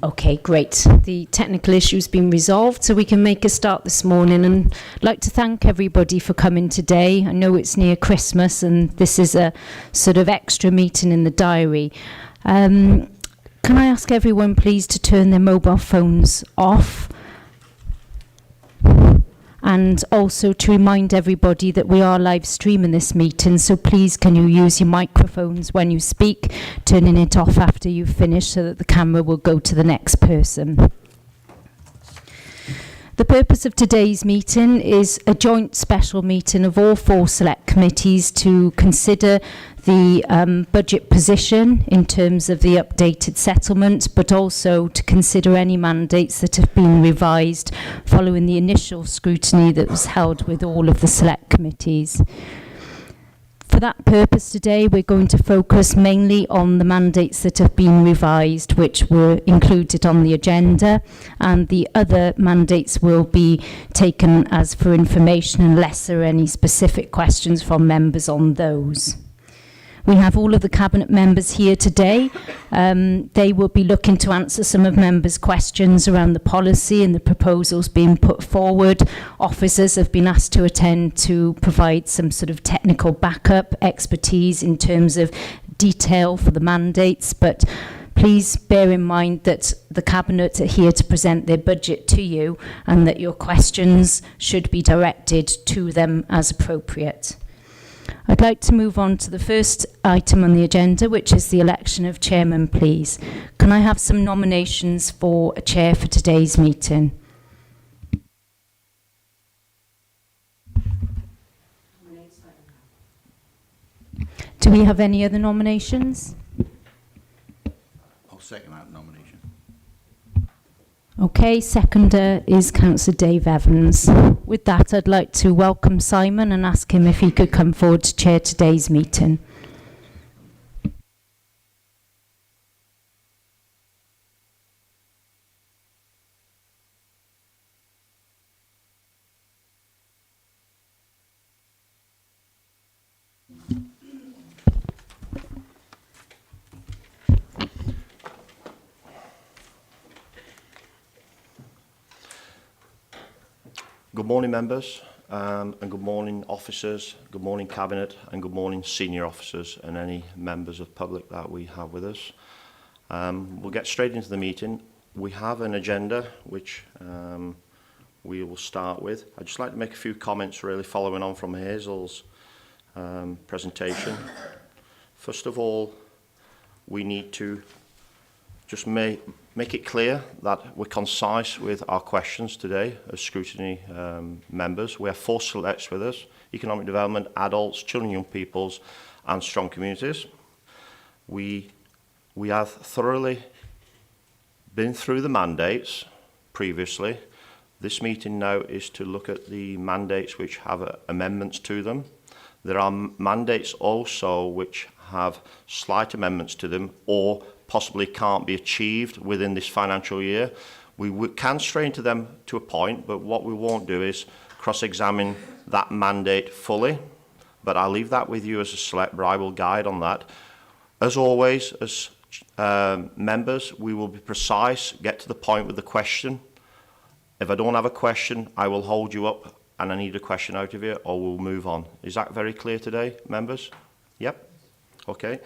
Okay, great. The technical issue's been resolved, so we can make a start this morning. And I'd like to thank everybody for coming today. I know it's near Christmas, and this is a sort of extra meeting in the diary. Can I ask everyone, please, to turn their mobile phones off? And also to remind everybody that we are live streaming this meeting, so please can you use your microphones when you speak, turning it off after you've finished so that the camera will go to the next person. The purpose of today's meeting is a joint special meeting of all 4 select committees to consider the budget position in terms of the updated settlement, but also to consider any mandates that have been revised following the initial scrutiny that was held with all of the select committees. For that purpose today, we're going to focus mainly on the mandates that have been revised, which were included on the agenda, and the other mandates will be taken as for information unless there are any specific questions from members on those. We have all of the Cabinet members here today. They will be looking to answer some of members' questions around the policy and the proposals being put forward. Officers have been asked to attend to provide some sort of technical backup expertise in terms of detail for the mandates, but please bear in mind that the Cabinet are here to present their budget to you and that your questions should be directed to them as appropriate. I'd like to move on to the first item on the agenda, which is the election of chairman, please. Can I have some nominations for a chair for today's meeting? Do we have any other nominations? I'll second that nomination. Okay, seconder is Councillor Dave Evans. With that, I'd like to welcome Simon and ask him if he could come forward to chair today's meeting. Good morning, members, and good morning, officers, good morning, Cabinet, and good morning, senior officers and any members of public that we have with us. We'll get straight into the meeting. We have an agenda which we will start with. I'd just like to make a few comments really following on from Hazel's presentation. First of all, we need to just make it clear that we're concise with our questions today as scrutiny members. We have 4 selects with us: economic development, adults, children and young peoples, and strong communities. We have thoroughly been through the mandates previously. This meeting now is to look at the mandates which have amendments to them. There are mandates also which have slight amendments to them or possibly can't be achieved within this financial year. We can stray into them to a point, but what we won't do is cross-examine that mandate fully. But I'll leave that with you as a select, but I will guide on that. As always, as members, we will be precise, get to the point with the question. If I don't have a question, I will hold you up and I need a question out of you, or we'll move on. Is that very clear today, members? Yep. Okay.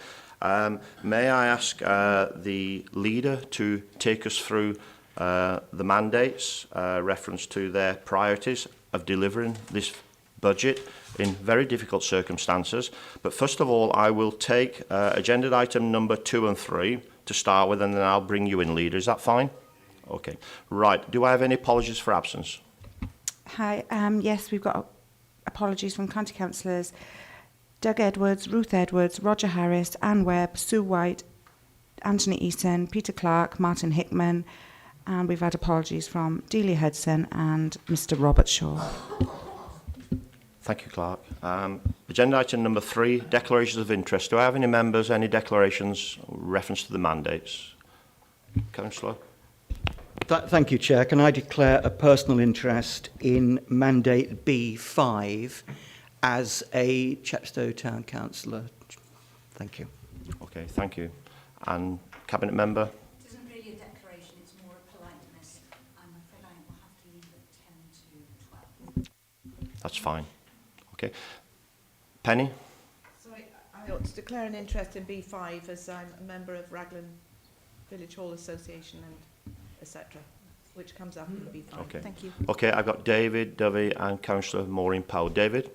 May I ask the leader to take us through the mandates, reference to their priorities of delivering this budget in very difficult circumstances. But first of all, I will take agenda item number 2 and 3 to start with, and then I'll bring you in, leader. Is that fine? Okay. Right. Do I have any apologies for absence? Hi. Yes, we've got apologies from county councillors Doug Edwards, Ruth Edwards, Roger Harris, Anne Webb, Sue White, Anthony Easton, Peter Clark, Martin Hickman, and we've had apologies from Delia Hudson and Mr. Robert Shaw. Thank you, Clark. Agenda item number 3, declarations of interest. Do I have any members, any declarations reference to the mandates? Councillor? Thank you, Chair. Can I declare a personal interest in mandate B5 as a Chepstow Town Councillor? Thank you. Okay, thank you. And Cabinet Member? It isn't really a declaration, it's that's fine. Okay. Penny? Sorry, I ought to declare an interest in B5 as I'm a member of Raglan Village Hall Association and etc., which comes up in B5. Okay. Thank you. Okay, I've got David, Dovey and Councillor Maureen Powell. David?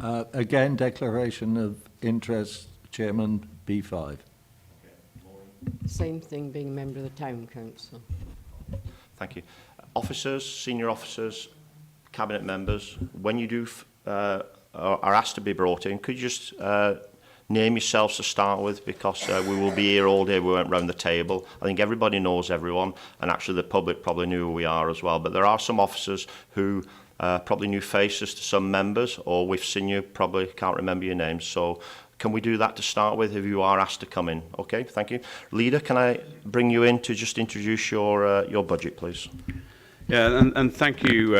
Again, declaration of interest, Chairman, B5. Same thing, being a member of the Town Council. Thank you. Officers, senior officers, cabinet members, when you do are asked to be brought in, could you just name yourselves to start with, because we will be here all day. We went round the table. I think everybody knows everyone, and actually the public probably knew who we are as well. But there are some officers who probably new faces to some members, or we've seen you, probably can't remember your names. So can we do that to start with if you are asked to come in? Okay, thank you. Leader, can I bring you in to just introduce your budget, please? Yeah, and thank you,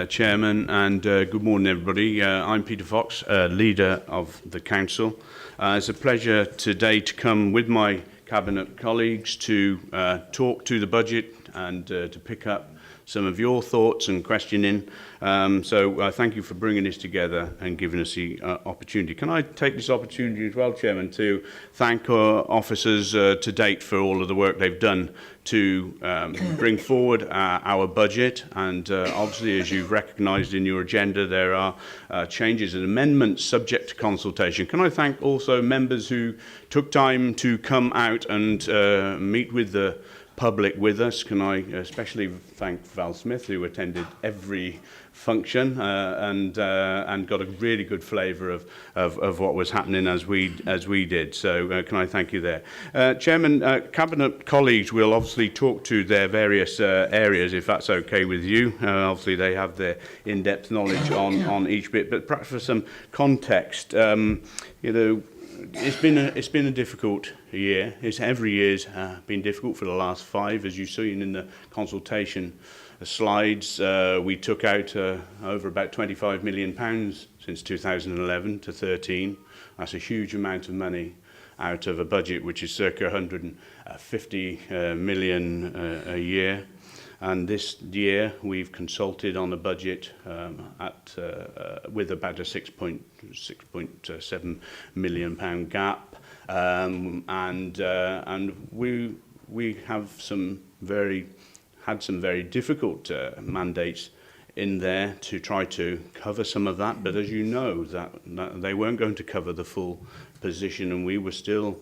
Chairman, and good morning, everybody. I'm Peter Fox, leader of the Council. It's a pleasure today to come with my Cabinet colleagues to talk to the budget and to pick up some of your thoughts and questioning. So thank you for bringing this together and giving us the opportunity. Can I take this opportunity as well, Chairman, to thank our officers to date for all of the work they've done to bring forward our budget. And obviously, as you've recognised in your agenda, there are changes and amendments subject to consultation. Can I thank also members who took time to come out and meet with the public with us? Can I especially thank Val Smith, who attended every function and got a really good flavour of what was happening as we did. So can I thank you there, Chairman? Cabinet colleagues will obviously talk to their various areas, if that's okay with you. Obviously, they have their in-depth knowledge on each bit, but perhaps for some context, you know. It's been a difficult year. Every year's been difficult for the last 5, as you've seen in the consultation slides. We took out over about £25 million since 2011 to 13. That's a huge amount of money out of a budget which is circa 150 million a year. And this year we've consulted on a budget with about a £6.7 million gap, and we have had some very difficult mandates in there to try to cover some of that. But as you know, that they weren't going to cover the full position, and we were still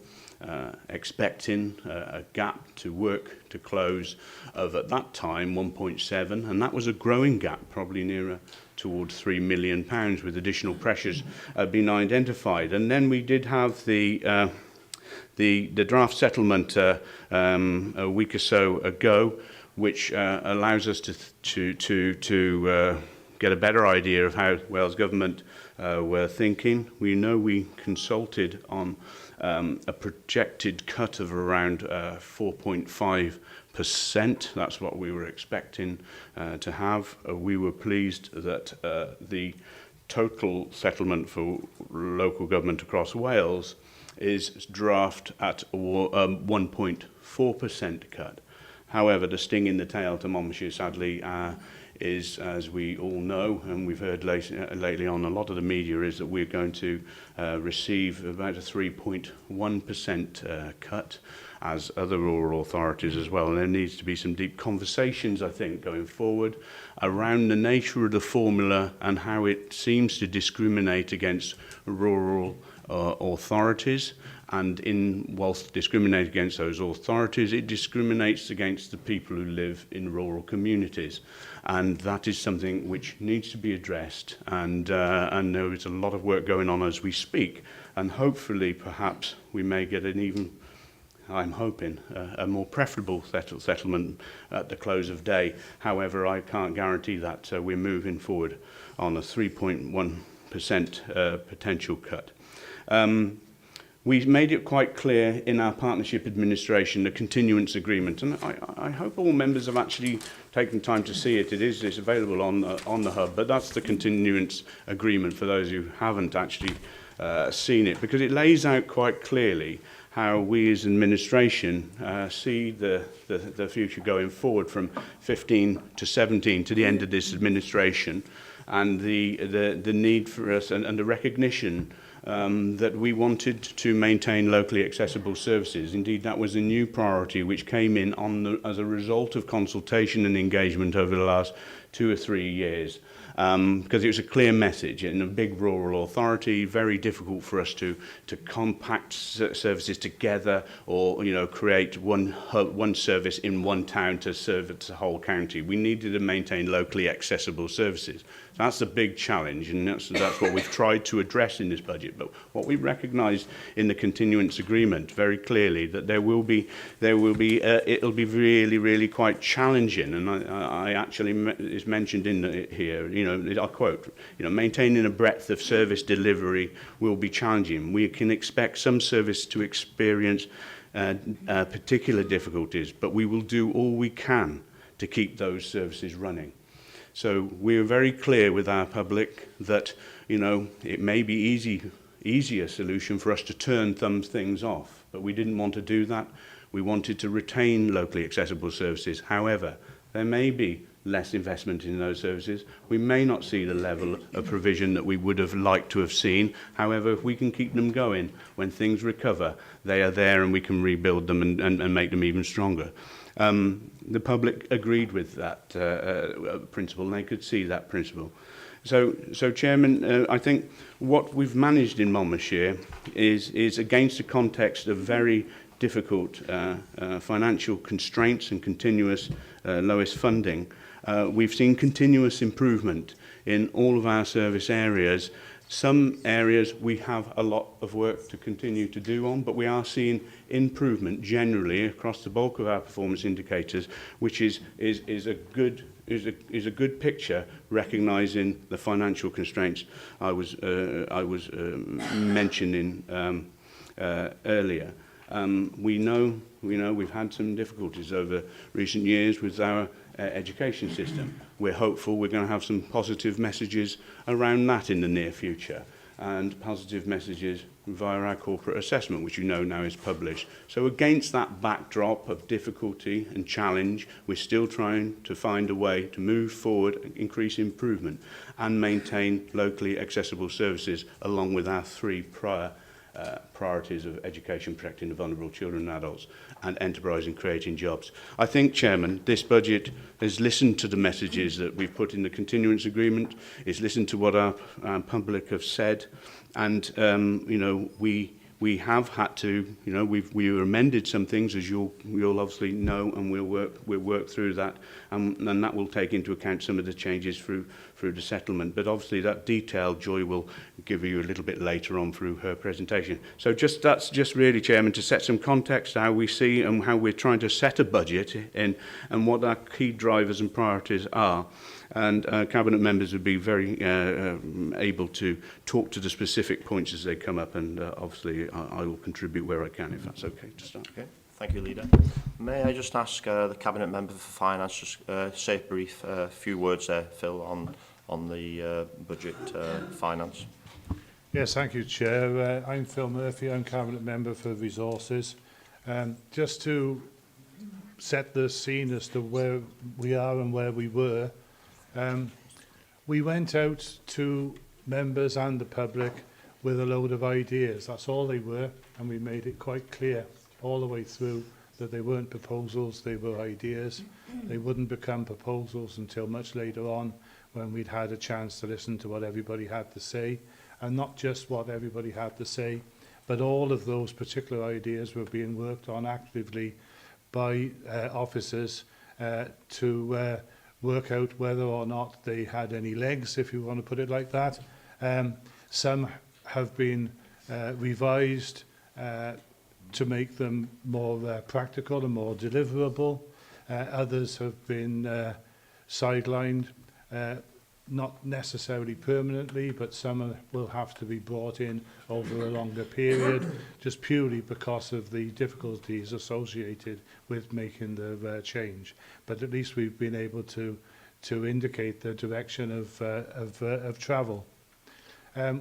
expecting a gap to work to close of, at that time, 1.7, and that was a growing gap, probably nearer towards £3 million, with additional pressures being identified. And then we did have the draft settlement a week or so ago, which allows us to get a better idea of how Wales Government were thinking. We know we consulted on a projected cut of around 4.5%. That's what we were expecting to have. We were pleased that the total settlement for local government across Wales is draft at a 1.4% cut. However, the sting in the tail to Monmouthshire, sadly, is, as we all know, and we've heard lately on a lot of the media, is that we're going to receive about a 3.1% cut, as other rural authorities as well. And there needs to be some deep conversations, I think, going forward around the nature of the formula and how it seems to discriminate against rural authorities. And whilst discriminating against those authorities, it discriminates against the people who live in rural communities. And that is something which needs to be addressed. And there is a lot of work going on as we speak. And hopefully, perhaps, we may get an even, I'm hoping, a more preferable settlement at the close of day. However, I can't guarantee that. So we're moving forward on a 3.1% potential cut. We made it quite clear in our partnership administration, the continuance agreement, and I hope all members have actually taken time to see it. It's available on the hub, but that's the continuance agreement for those who haven't actually seen it, because it lays out quite clearly how we as administration see the future going forward from 15 to 17 to the end of this administration. and the need for us and the recognition that we wanted to maintain locally accessible services. Indeed, that was a new priority which came in as a result of consultation and engagement over the last 2 or 3 years. Because it was a clear message. In a big rural authority, very difficult for us to compact services together, or create one service in one town to serve the whole county. We needed to maintain locally accessible services. So that's a big challenge, and that's what we've tried to address in this budget. But what we recognised in the continuance agreement very clearly, that it'll be really quite challenging, and I actually is mentioned in here. I quote, maintaining a breadth of service delivery will be challenging. We can expect some service to experience particular difficulties, but we will do all we can to keep those services running. So we are very clear with our public that, it may be easier solution for us to turn some things off, but we didn't want to do that. We wanted to retain locally accessible services. However, there may be less investment in those services. We may not see the level of provision that we would have liked to have seen. However, if we can keep them going, when things recover, they are there and we can rebuild them and make them even stronger. The public agreed with that principle, and they could see that principle. So Chairman, I think what we've managed in Monmouthshire is against a context of very difficult financial constraints and continuous lowest funding. We've seen continuous improvement in all of our service areas. Some areas we have a lot of work to continue to do on, but we are seeing improvement generally across the bulk of our performance indicators, which is a good picture, recognising the financial constraints I was mentioning earlier. We know we've had some difficulties over recent years with our education system. We're hopeful we're going to have some positive messages around that in the near future, and positive messages via our corporate assessment, which now is published. So against that backdrop of difficulty and challenge, we're still trying to find a way to move forward, increase improvement, and maintain locally accessible services along with our 3 prior priorities of education, protecting the vulnerable children and adults, and enterprise and creating jobs. I think, Chairman, this budget has listened to the messages that we've put in the continuance agreement. It's listened to what our public have said, and we have had to, we've amended some things, as you'll obviously know, and we'll work through that, and that will take into account some of the changes through the settlement. But obviously that detail Joy will give you a little bit later on through her presentation. So that's just really, Chairman, to set some context how we see and how we're trying to set a budget and what our key drivers and priorities are. And Cabinet members would be very able to talk to the specific points as they come up, and obviously I will contribute where I can, if that's okay to start. Okay, thank you, Leader. May I just ask the Cabinet Member for Finance to say a brief few words there, Phil, on the budget finance? Yes, thank you, Chair. I'm Phil Murphy. I'm Cabinet Member for Resources. Just to set the scene as to where we are and where we were, we went out to members and the public with a load of ideas. That's all they were, and we made it quite clear all the way through that they weren't proposals, they were ideas. They wouldn't become proposals until much later on, when we'd had a chance to listen to what everybody had to say, and not just what everybody had to say, but all of those particular ideas were being worked on actively by officers to work out whether or not they had any legs, if you want to put it like that. Some have been revised to make them more practical and more deliverable. Others have been sidelined, not necessarily permanently, but some will have to be brought in over a longer period, just purely because of the difficulties associated with making the change. But at least we've been able to indicate the direction of travel.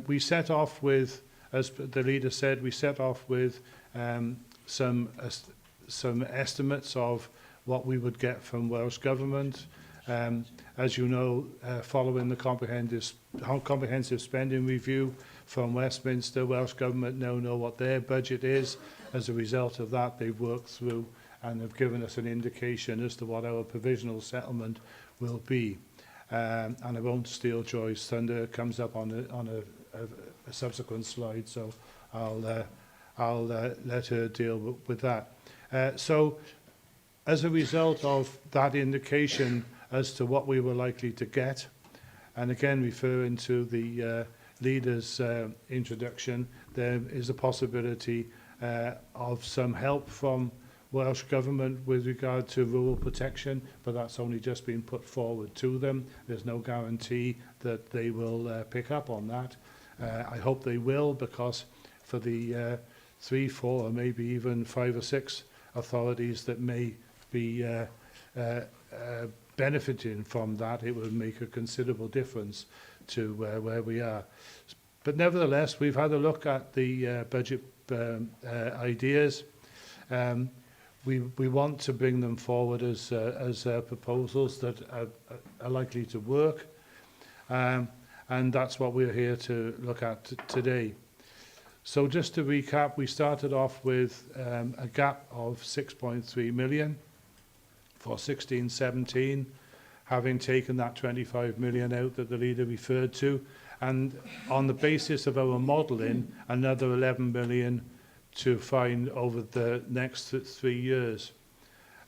We set off with, as the leader said, we set off with some estimates of what we would get from Welsh Government. as you know, following the comprehensive spending review from Westminster, Welsh Government now know what their budget is. As a result of that, they've worked through and have given us an indication as to what our provisional settlement will be. And I won't steal Joy's thunder. It comes up on a subsequent slide, so I'll let her deal with that. So, as a result of that indication as to what we were likely to get, and again referring to the leader's introduction, there is a possibility of some help from Welsh Government with regard to rural protection, but that's only just been put forward to them. There's no guarantee that they will pick up on that. I hope they will, because for the 3, 4, or maybe even 5 or 6 authorities that may be benefiting from that, it would make a considerable difference to where we are. But nevertheless, we've had a look at the budget ideas. We want to bring them forward as proposals that are likely to work, and that's what we're here to look at today. So just to recap, we started off with a gap of 6.3 million for 16-17, having taken that 25 million out that the leader referred to, and on the basis of our modelling, another 11 million to find over the next 3 years.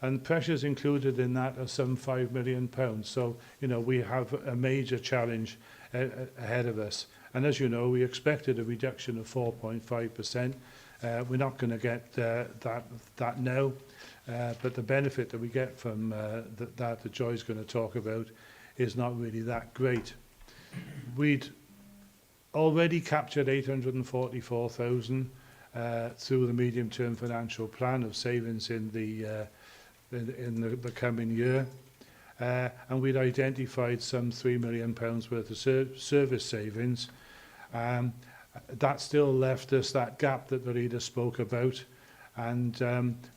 And pressures included in that are some £5 million. So, you know, we have a major challenge ahead of us. And as you know, we expected a reduction of 4.5%. We're not going to get that now, but the benefit that we get from that Joy's going to talk about is not really that great. We'd already captured 844,000 through the medium-term financial plan of savings in the coming year, and we'd identified some £3 million worth of service savings. That still left us that gap that the leader spoke about, and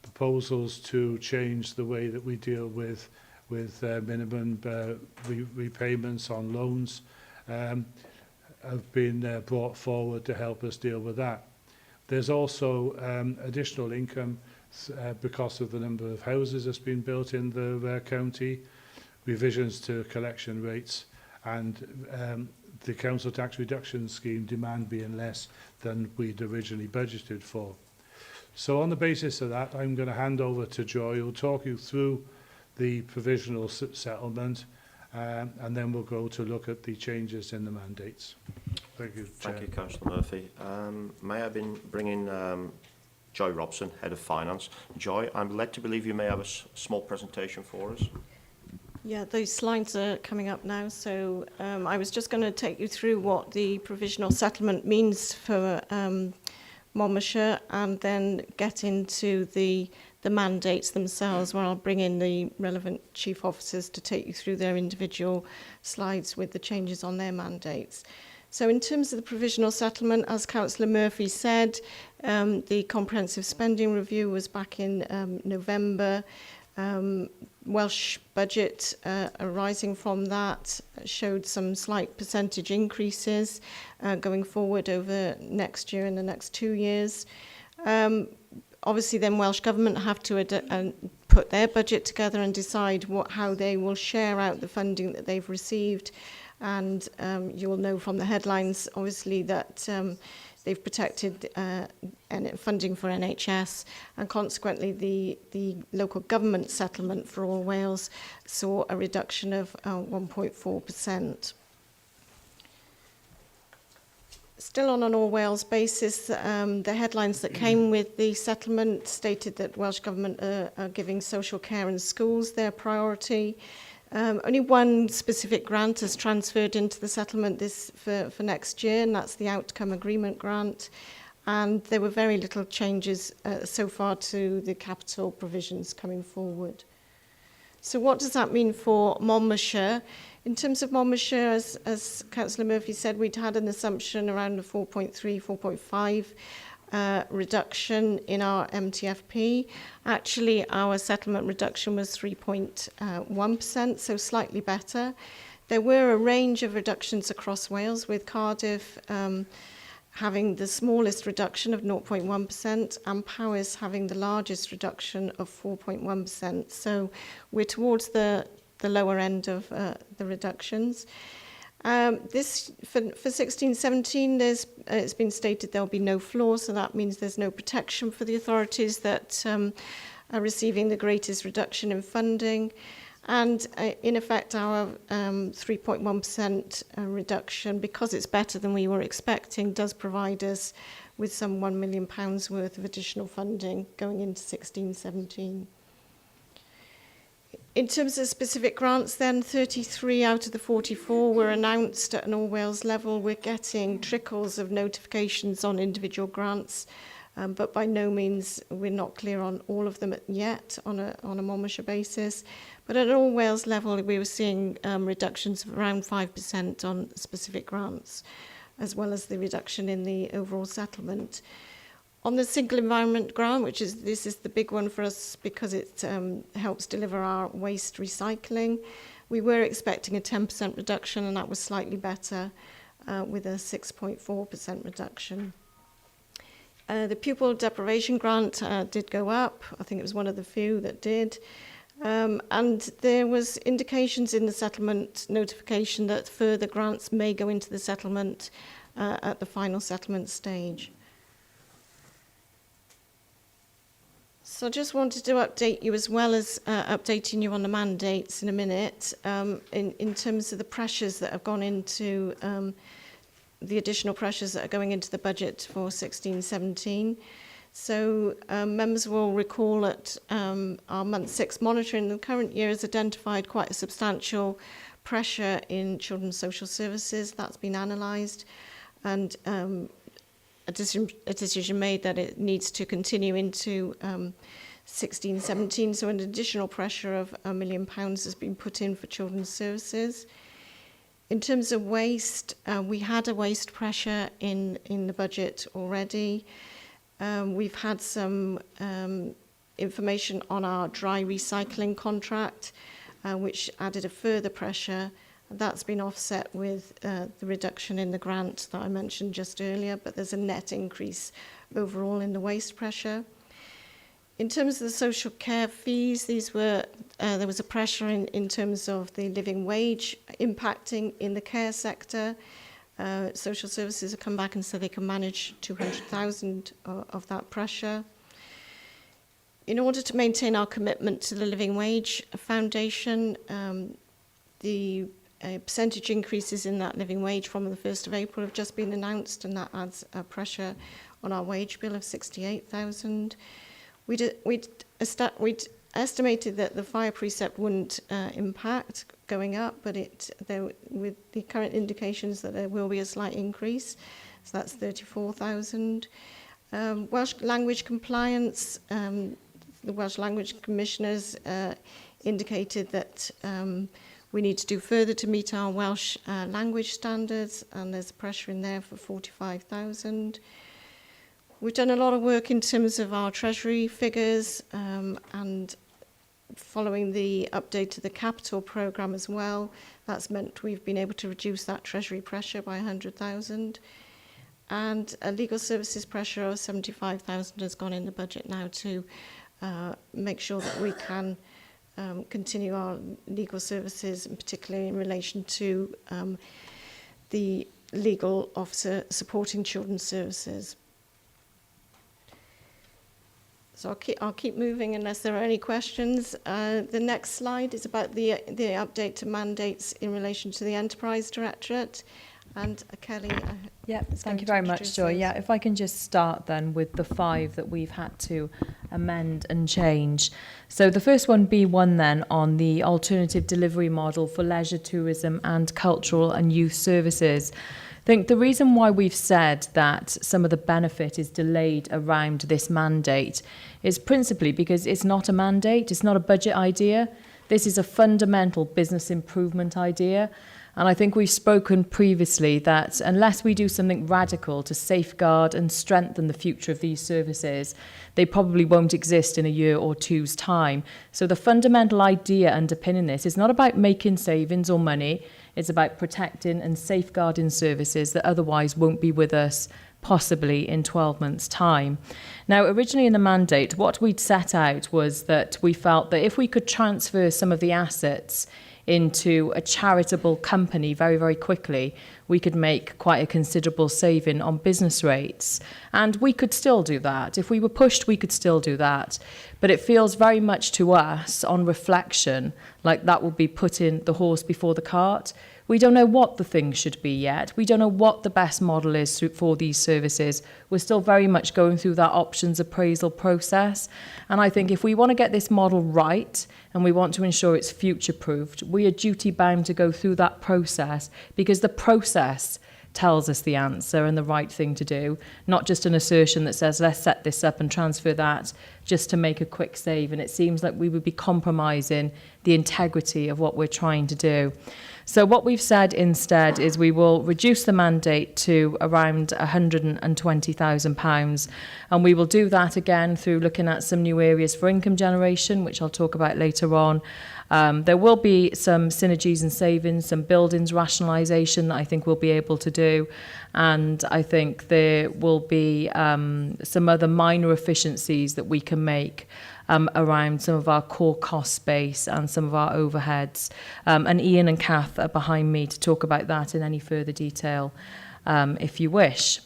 proposals to change the way that we deal with minimum repayments on loans have been brought forward to help us deal with that. There's also additional income because of the number of houses that's been built in the county, revisions to collection rates, and the council tax reduction scheme demand being less than we'd originally budgeted for. So on the basis of that, I'm going to hand over to Joy, who'll talk you through the provisional settlement, and then we'll go to look at the changes in the mandates. Thank you, Chair. Thank you, Councillor Murphy. May I bring in Joy Robson, Head of Finance. Joy, I'm led to believe you may have a small presentation for us. Yeah, those slides are coming up now. So I was just going to take you through what the provisional settlement means for Monmouthshire, and then get into the mandates themselves, where I'll bring in the relevant chief officers to take you through their individual slides with the changes on their mandates. So in terms of the provisional settlement, as Councillor Murphy said, the comprehensive spending review was back in November. Welsh budget arising from that showed some slight percentage increases going forward over next year and the next 2 years. Obviously then Welsh Government have to put their budget together and decide how they will share out the funding that they've received. And you will know from the headlines, obviously, that they've protected funding for NHS, and consequently the local government settlement for all Wales saw a reduction of 1.4%. Still on an all Wales basis, the headlines that came with the settlement stated that Welsh Government are giving social care and schools their priority. Only one specific grant has transferred into the settlement for next year, and that's the Outcome Agreement grant. And there were very little changes so far to the capital provisions coming forward. So what does that mean for Monmouthshire? In terms of Monmouthshire, as Councillor Murphy said, we'd had an assumption around a 4.3, 4.5 reduction in our MTFP. Actually, our settlement reduction was 3.1%, so slightly better. There were a range of reductions across Wales, with Cardiff having the smallest reduction of 0.1% and Powys having the largest reduction of 4.1%. So we're towards the lower end of the reductions. This for 16-17, it's been stated there'll be no floor, so that means there's no protection for the authorities that are receiving the greatest reduction in funding. And in effect, our 3.1% reduction, because it's better than we were expecting, does provide us with some £1 million worth of additional funding going into 16-17. In terms of specific grants then, 33 out of the 44 were announced at an All Wales level. We're getting trickles of notifications on individual grants, but by no means we're not clear on all of them yet on a Monmouthshire basis. But at an All Wales level, we were seeing reductions of around 5% on specific grants, as well as the reduction in the overall settlement. On the single environment grant, this is the big one for us because it helps deliver our waste recycling, we were expecting a 10% reduction, and that was slightly better with a 6.4% reduction. The pupil deprivation grant did go up. I think it was one of the few that did. And there was indications in the settlement notification that further grants may go into the settlement at the final settlement stage. So I just wanted to update you, as well as updating you on the mandates in a minute, in terms of the pressures that have gone into the additional pressures that are going into the budget for 16-17. So members will recall that our month 6 monitoring the current year has identified quite a substantial pressure in children's social services. That's been analysed, and a decision made that it needs to continue into 16-17. So an additional pressure of £1 million has been put in for children's services. In terms of waste, we had a waste pressure in the budget already. We've had some information on our dry recycling contract, which added a further pressure. That's been offset with the reduction in the grant that I mentioned just earlier, but there's a net increase overall in the waste pressure. In terms of the social care fees, there was a pressure in terms of the living wage impacting in the care sector. Social services have come back and said they can manage 200,000 of that pressure. In order to maintain our commitment to the Living Wage Foundation, the percentage increases in that living wage from the 1st of April have just been announced, and that adds a pressure on our wage bill of 68,000. We'd estimated that the fire precept wouldn't impact going up, but with the current indications that there will be a slight increase, so that's 34,000. Welsh language compliance, the Welsh Language Commissioners indicated that we need to do further to meet our Welsh language standards, and there's pressure in there for 45,000. We've done a lot of work in terms of our Treasury figures, and following the update to the capital programme as well, that's meant we've been able to reduce that Treasury pressure by 100,000. And a legal services pressure of 75,000 has gone in the budget now to make sure that we can continue our legal services, and particularly in relation to the legal officer supporting children's services. So I'll keep moving unless there are any questions. The next slide is about the update to mandates in relation to the Enterprise Directorate. And Kelly. Thank you very much, Joy. Yeah, if I can just start then with the 5 that we've had to amend and change. So the first one, B1 then, on the alternative delivery model for leisure, tourism and cultural and youth services. I think the reason why we've said that some of the benefit is delayed around this mandate is principally because it's not a mandate, it's not a budget idea. This is a fundamental business improvement idea. And I think we've spoken previously that unless we do something radical to safeguard and strengthen the future of these services, they probably won't exist in a year or two's time. So the fundamental idea underpinning this is not about making savings or money. It's about protecting and safeguarding services that otherwise won't be with us possibly in 12 months' time. Now, originally in the mandate, what we'd set out was that we felt that if we could transfer some of the assets into a charitable company very, very quickly, we could make quite a considerable saving on business rates. And we could still do that. If we were pushed, we could still do that. But it feels very much to us, on reflection, like that would be putting the horse before the cart. We don't know what the thing should be yet. We don't know what the best model is for these services. We're still very much going through that options appraisal process. And I think if we want to get this model right and we want to ensure it's future-proofed, we are duty-bound to go through that process, because the process tells us the answer and the right thing to do, not just an assertion that says, let's set this up and transfer that just to make a quick save. And it seems like we would be compromising the integrity of what we're trying to do. So what we've said instead is we will reduce the mandate to around £120,000, and we will do that again through looking at some new areas for income generation, which I'll talk about later on. There will be some synergies and savings, some buildings rationalisation that I think we'll be able to do, and I think there will be some other minor efficiencies that we can make around some of our core cost base and some of our overheads. And Ian and Kath are behind me to talk about that in any further detail, if you wish.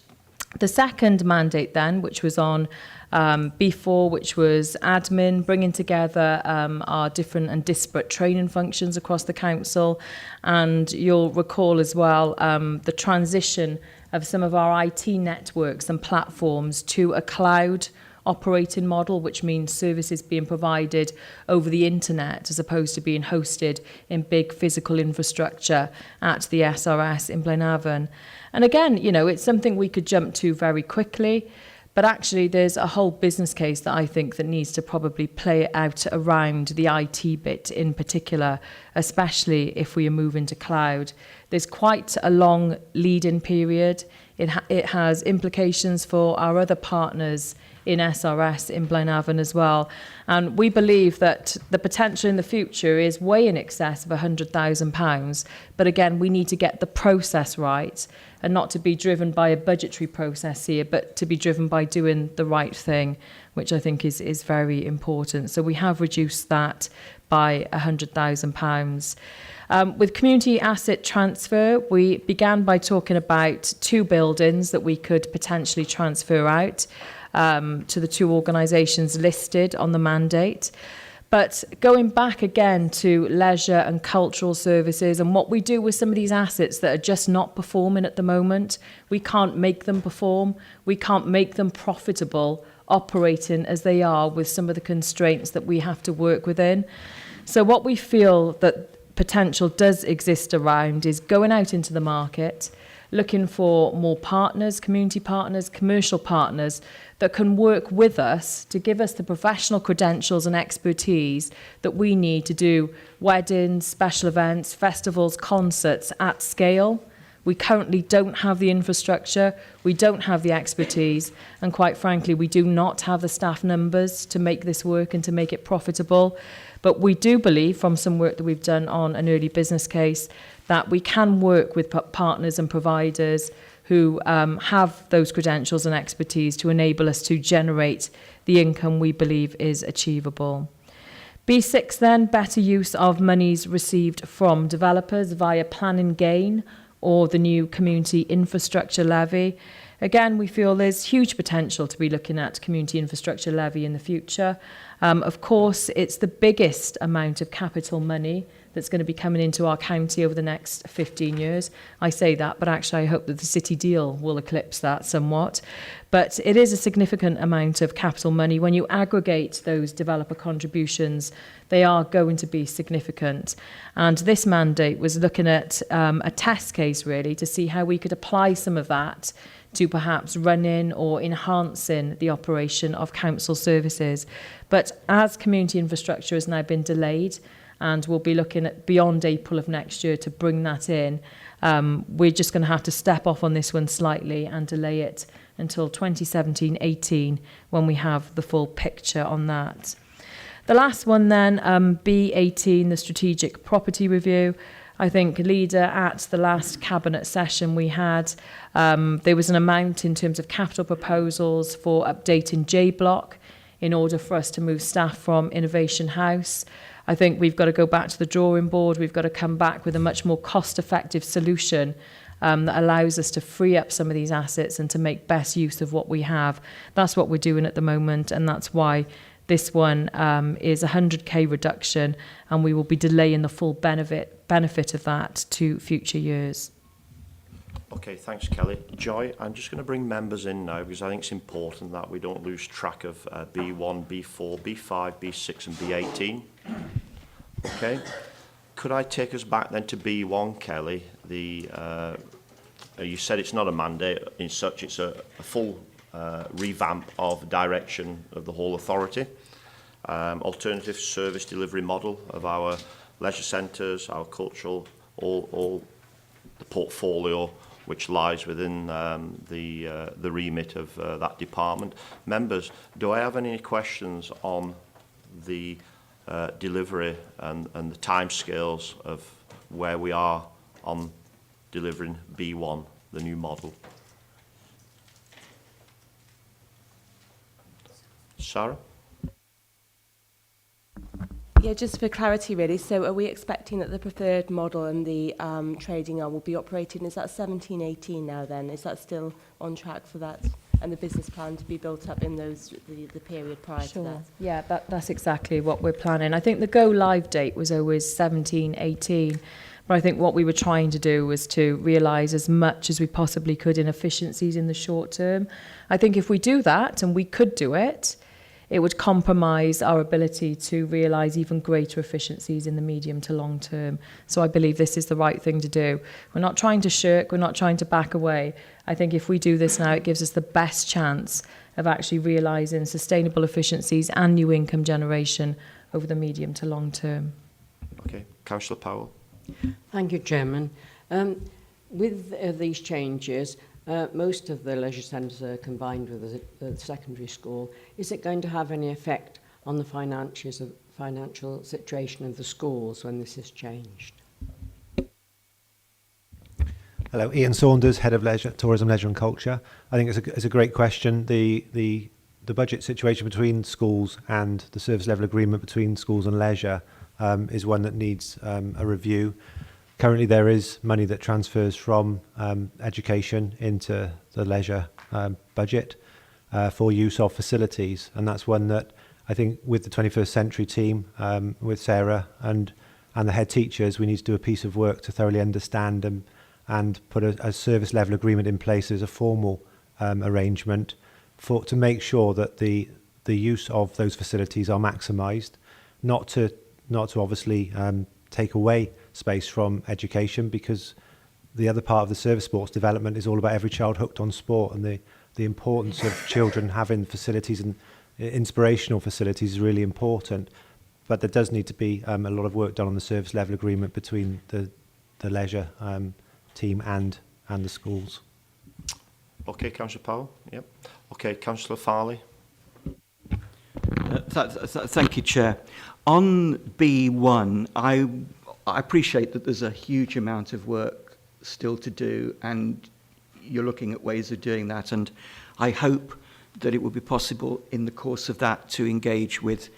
The second mandate then, which was on B4, which was admin, bringing together our different and disparate training functions across the council. And you'll recall as well the transition of some of our IT networks and platforms to a cloud operating model, which means services being provided over the internet as opposed to being hosted in big physical infrastructure at the SRS in Blaenavon. And again, you know, it's something we could jump to very quickly, but actually there's a whole business case that I think that needs to probably play out around the IT bit in particular, especially if we are moving to cloud. There's quite a long lead-in period. It has implications for our other partners in SRS in Blaenavon as well. And we believe that the potential in the future is way in excess of £100,000. But again, we need to get the process right and not to be driven by a budgetary process here, but to be driven by doing the right thing, which I think is very important. So we have reduced that by £100,000. With community asset transfer, we began by talking about 2 buildings that we could potentially transfer out to the 2 organisations listed on the mandate. But going back again to leisure and cultural services and what we do with some of these assets that are just not performing at the moment, we can't make them perform, we can't make them profitable operating as they are with some of the constraints that we have to work within. So what we feel that potential does exist around is going out into the market, looking for more partners, community partners, commercial partners that can work with us to give us the professional credentials and expertise that we need to do weddings, special events, festivals, concerts at scale. We currently don't have the infrastructure, we don't have the expertise, and quite frankly, we do not have the staff numbers to make this work and to make it profitable. But we do believe, from some work that we've done on an early business case, that we can work with partners and providers who have those credentials and expertise to enable us to generate the income we believe is achievable. B6 then, better use of monies received from developers via planning gain or the new community infrastructure levy. Again, we feel there's huge potential to be looking at community infrastructure levy in the future. Of course, it's the biggest amount of capital money that's going to be coming into our county over the next 15 years. I say that, but actually I hope that the city deal will eclipse that somewhat. But it is a significant amount of capital money. When you aggregate those developer contributions, they are going to be significant. And this mandate was looking at a test case, really, to see how we could apply some of that to perhaps running or enhancing the operation of council services. But as community infrastructure has now been delayed, and we'll be looking at beyond April of next year to bring that in. We're just going to have to step off on this one slightly and delay it until 2017-18 when we have the full picture on that. The last one then, B18, the strategic property review. I think, Leader, at the last cabinet session we had, there was an amount in terms of capital proposals for updating J Block in order for us to move staff from Innovation House. I think we've got to go back to the drawing board. We've got to come back with a much more cost-effective solution that allows us to free up some of these assets and to make best use of what we have. That's what we're doing at the moment, and that's why this one is a 100k reduction, and we will be delaying the full benefit of that to future years. Okay, thanks, Kelly. Joy, I'm just going to bring members in now because I think it's important that we don't lose track of B1, B4, B5, B6 and B18. Okay. Could I take us back then to B1, Kelly? You said it's not a mandate in such, it's a full revamp of direction of the whole authority. Alternative service delivery model of our leisure centres, our cultural, all the portfolio which lies within the remit of that department. Members, do I have any questions on the delivery and the timescales of where we are on delivering B1, the new model? Sarah? Yeah, just for clarity really, so are we expecting that the preferred model and the trading arm will be operating, is that 17-18 now then? Is that still on track for that? And the business plan to be built up in those the period prior to that? Yeah, that's exactly what we're planning. I think the go live date was always 17-18, but I think what we were trying to do was to realise as much as we possibly could in efficiencies in the short term. I think if we do that, and we could do it, it would compromise our ability to realise even greater efficiencies in the medium to long term. So I believe this is the right thing to do. We're not trying to shirk, we're not trying to back away. I think if we do this now, it gives us the best chance of actually realising sustainable efficiencies and new income generation over the medium to long term. Okay, Councillor Powell. Thank you, Chairman. With these changes, most of the leisure centres are combined with the secondary school. Is it going to have any effect on the financial situation of the schools when this is changed? Hello, Ian Saunders, Head of Leisure, Tourism, Leisure and Culture. I think it's a great question. The budget situation between schools and the service level agreement between schools and leisure is one that needs a review. Currently, there is money that transfers from education into the leisure budget for use of facilities, and that's one that I think with the 21st Century team, with Sarah and the head teachers, we need to do a piece of work to thoroughly understand and put a service level agreement in place as a formal arrangement to make sure that the use of those facilities are maximised, not to obviously take away space from education, because the other part of the service sports development is all about every child hooked on sport, and the importance of children having facilities and inspirational facilities is really important. But there does need to be a lot of work done on the service level agreement between the leisure team and the schools. Okay, Councillor Powell. Yep. Okay, Councillor Farley. Thank you, Chair. On B1, I appreciate that there's a huge amount of work still to do, and you're looking at ways of doing that, and I hope that it will be possible in the course of that to engage with,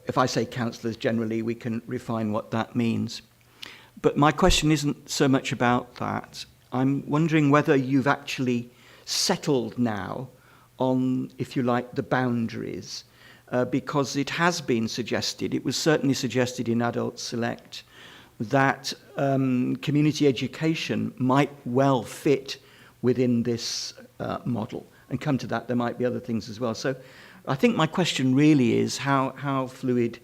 if I say councillors generally, we can refine what that means. But my question isn't so much about that. I'm wondering whether you've actually settled now on, if you like, the boundaries, because it has been suggested, it was certainly suggested in Adult Select, that community education might well fit within this model. And come to that, there might be other things as well. So I think my question really is how fluid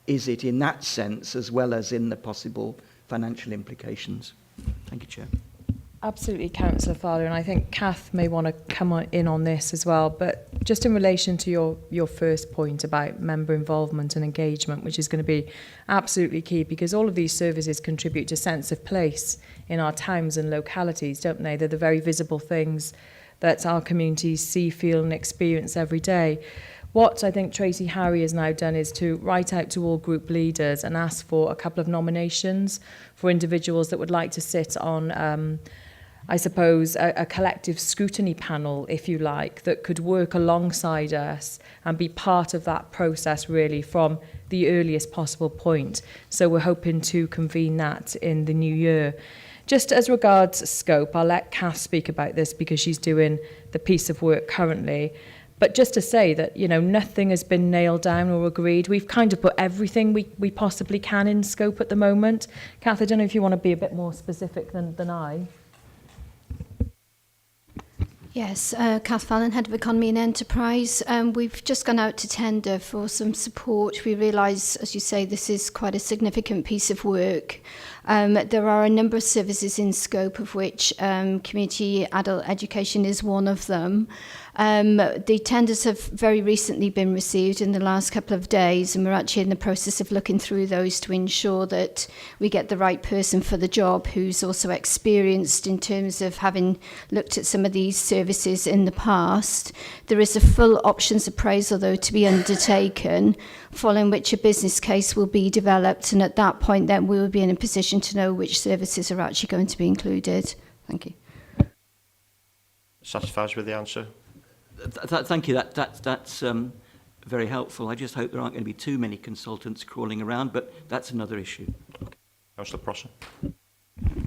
is it in that sense, as well as in the possible financial implications? Thank you, Chair. Absolutely, Councillor Farley, and I think Kath may want to come in on this as well, but just in relation to your first point about member involvement and engagement, which is going to be absolutely key, because all of these services contribute to sense of place in our towns and localities, don't they? They're the very visible things that our communities see, feel and experience every day. What I think Tracy Harry has now done is to write out to all group leaders and ask for a couple of nominations for individuals that would like to sit on, I suppose, a collective scrutiny panel, if you like, that could work alongside us and be part of that process really from the earliest possible point. So we're hoping to convene that in the new year. Just as regards scope, I'll let Kath speak about this because she's doing the piece of work currently. But just to say that, you know, nothing has been nailed down or agreed. We've kind of put everything we possibly can in scope at the moment. Kath, I don't know if you want to be a bit more specific than I. Yes, Kath Fallon, Head of Economy and Enterprise. We've just gone out to tender for some support. We realise, as you say, this is quite a significant piece of work. There are a number of services in scope, of which community adult education is one of them. The tenders have very recently been received in the last couple of days, and we're actually in the process of looking through those to ensure that we get the right person for the job, who's also experienced in terms of having looked at some of these services in the past. There is a full options appraisal, though, to be undertaken, following which a business case will be developed, and at that point then we will be in a position to know which services are actually going to be included. Thank you. Satisfied with the answer? Thank you. That's very helpful. I just hope there aren't going to be too many consultants crawling around, but that's another issue. Councillor Prosser.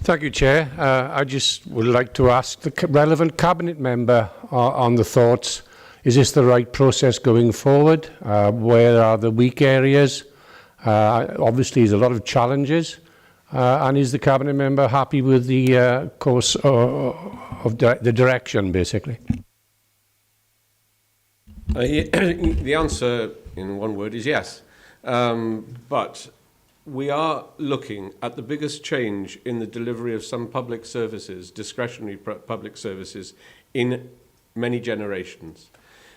Thank you, Chair. I just would like to ask the relevant Cabinet member on the thoughts. Is this the right process going forward? Where are the weak areas? Obviously, there's a lot of challenges. And is the Cabinet member happy with the course of the direction, basically? The answer, in one word, is yes. But we are looking at the biggest change in the delivery of some public services, discretionary public services, in many generations.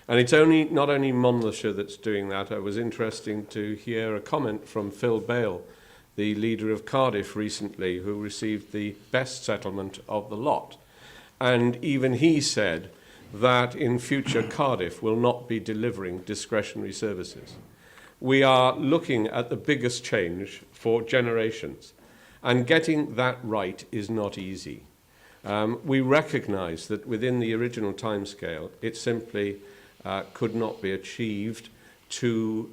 And it's not only Monmouthshire that's doing that. It was interesting to hear a comment from Phil Bale, the leader of Cardiff recently, who received the best settlement of the lot. And even he said that in future Cardiff will not be delivering discretionary services. We are looking at the biggest change for generations, and getting that right is not easy. We recognise that within the original timescale, it simply could not be achieved to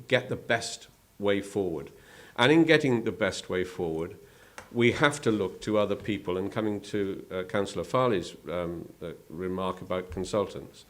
get the best way forward. And in getting the best way forward, we have to look to other people, and coming to Councillor Farley's remark about consultants,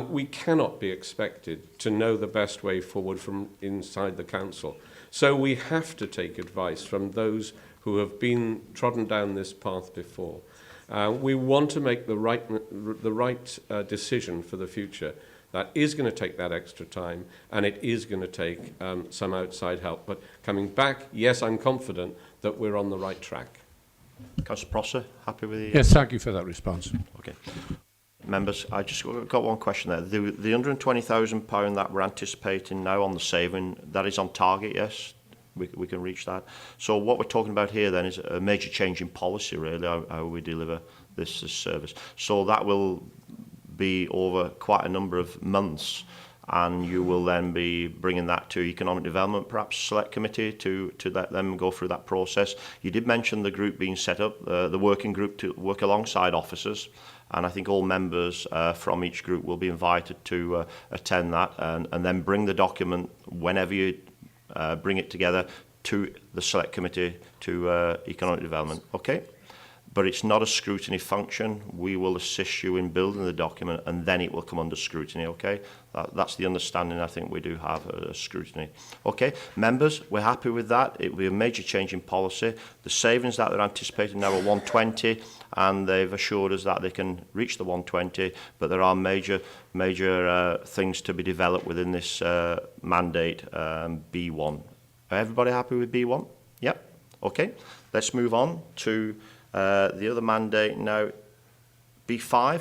we cannot be expected to know the best way forward from inside the council. So we have to take advice from those who have been trodden down this path before. We want to make the right decision for the future. That is going to take that extra time, and it is going to take some outside help. But coming back, yes, I'm confident that we're on the right track. Councillor Prosser, happy with the... Yes, thank you for that response. Okay. Members, I just got one question there. The £120,000 that we're anticipating now on the saving, that is on target, yes? We can reach that. So what we're talking about here then is a major change in policy, really, how we deliver this service. So that will be over quite a number of months, and you will then be bringing that to Economic Development, perhaps Select Committee, to let them go through that process. You did mention the group being set up, the working group to work alongside officers, and I think all members from each group will be invited to attend that, and then bring the document whenever you bring it together to the Select Committee to Economic Development. Okay? But it's not a scrutiny function. We will assist you in building the document, and then it will come under scrutiny, okay? That's the understanding I think we do have, scrutiny. Okay, members, we're happy with that. It will be a major change in policy. The savings that they're anticipating now are 120, and they've assured us that they can reach the 120, but there are major things to be developed within this mandate, B1. Are everybody happy with B1? Yep. Okay, let's move on to the other mandate now, B5.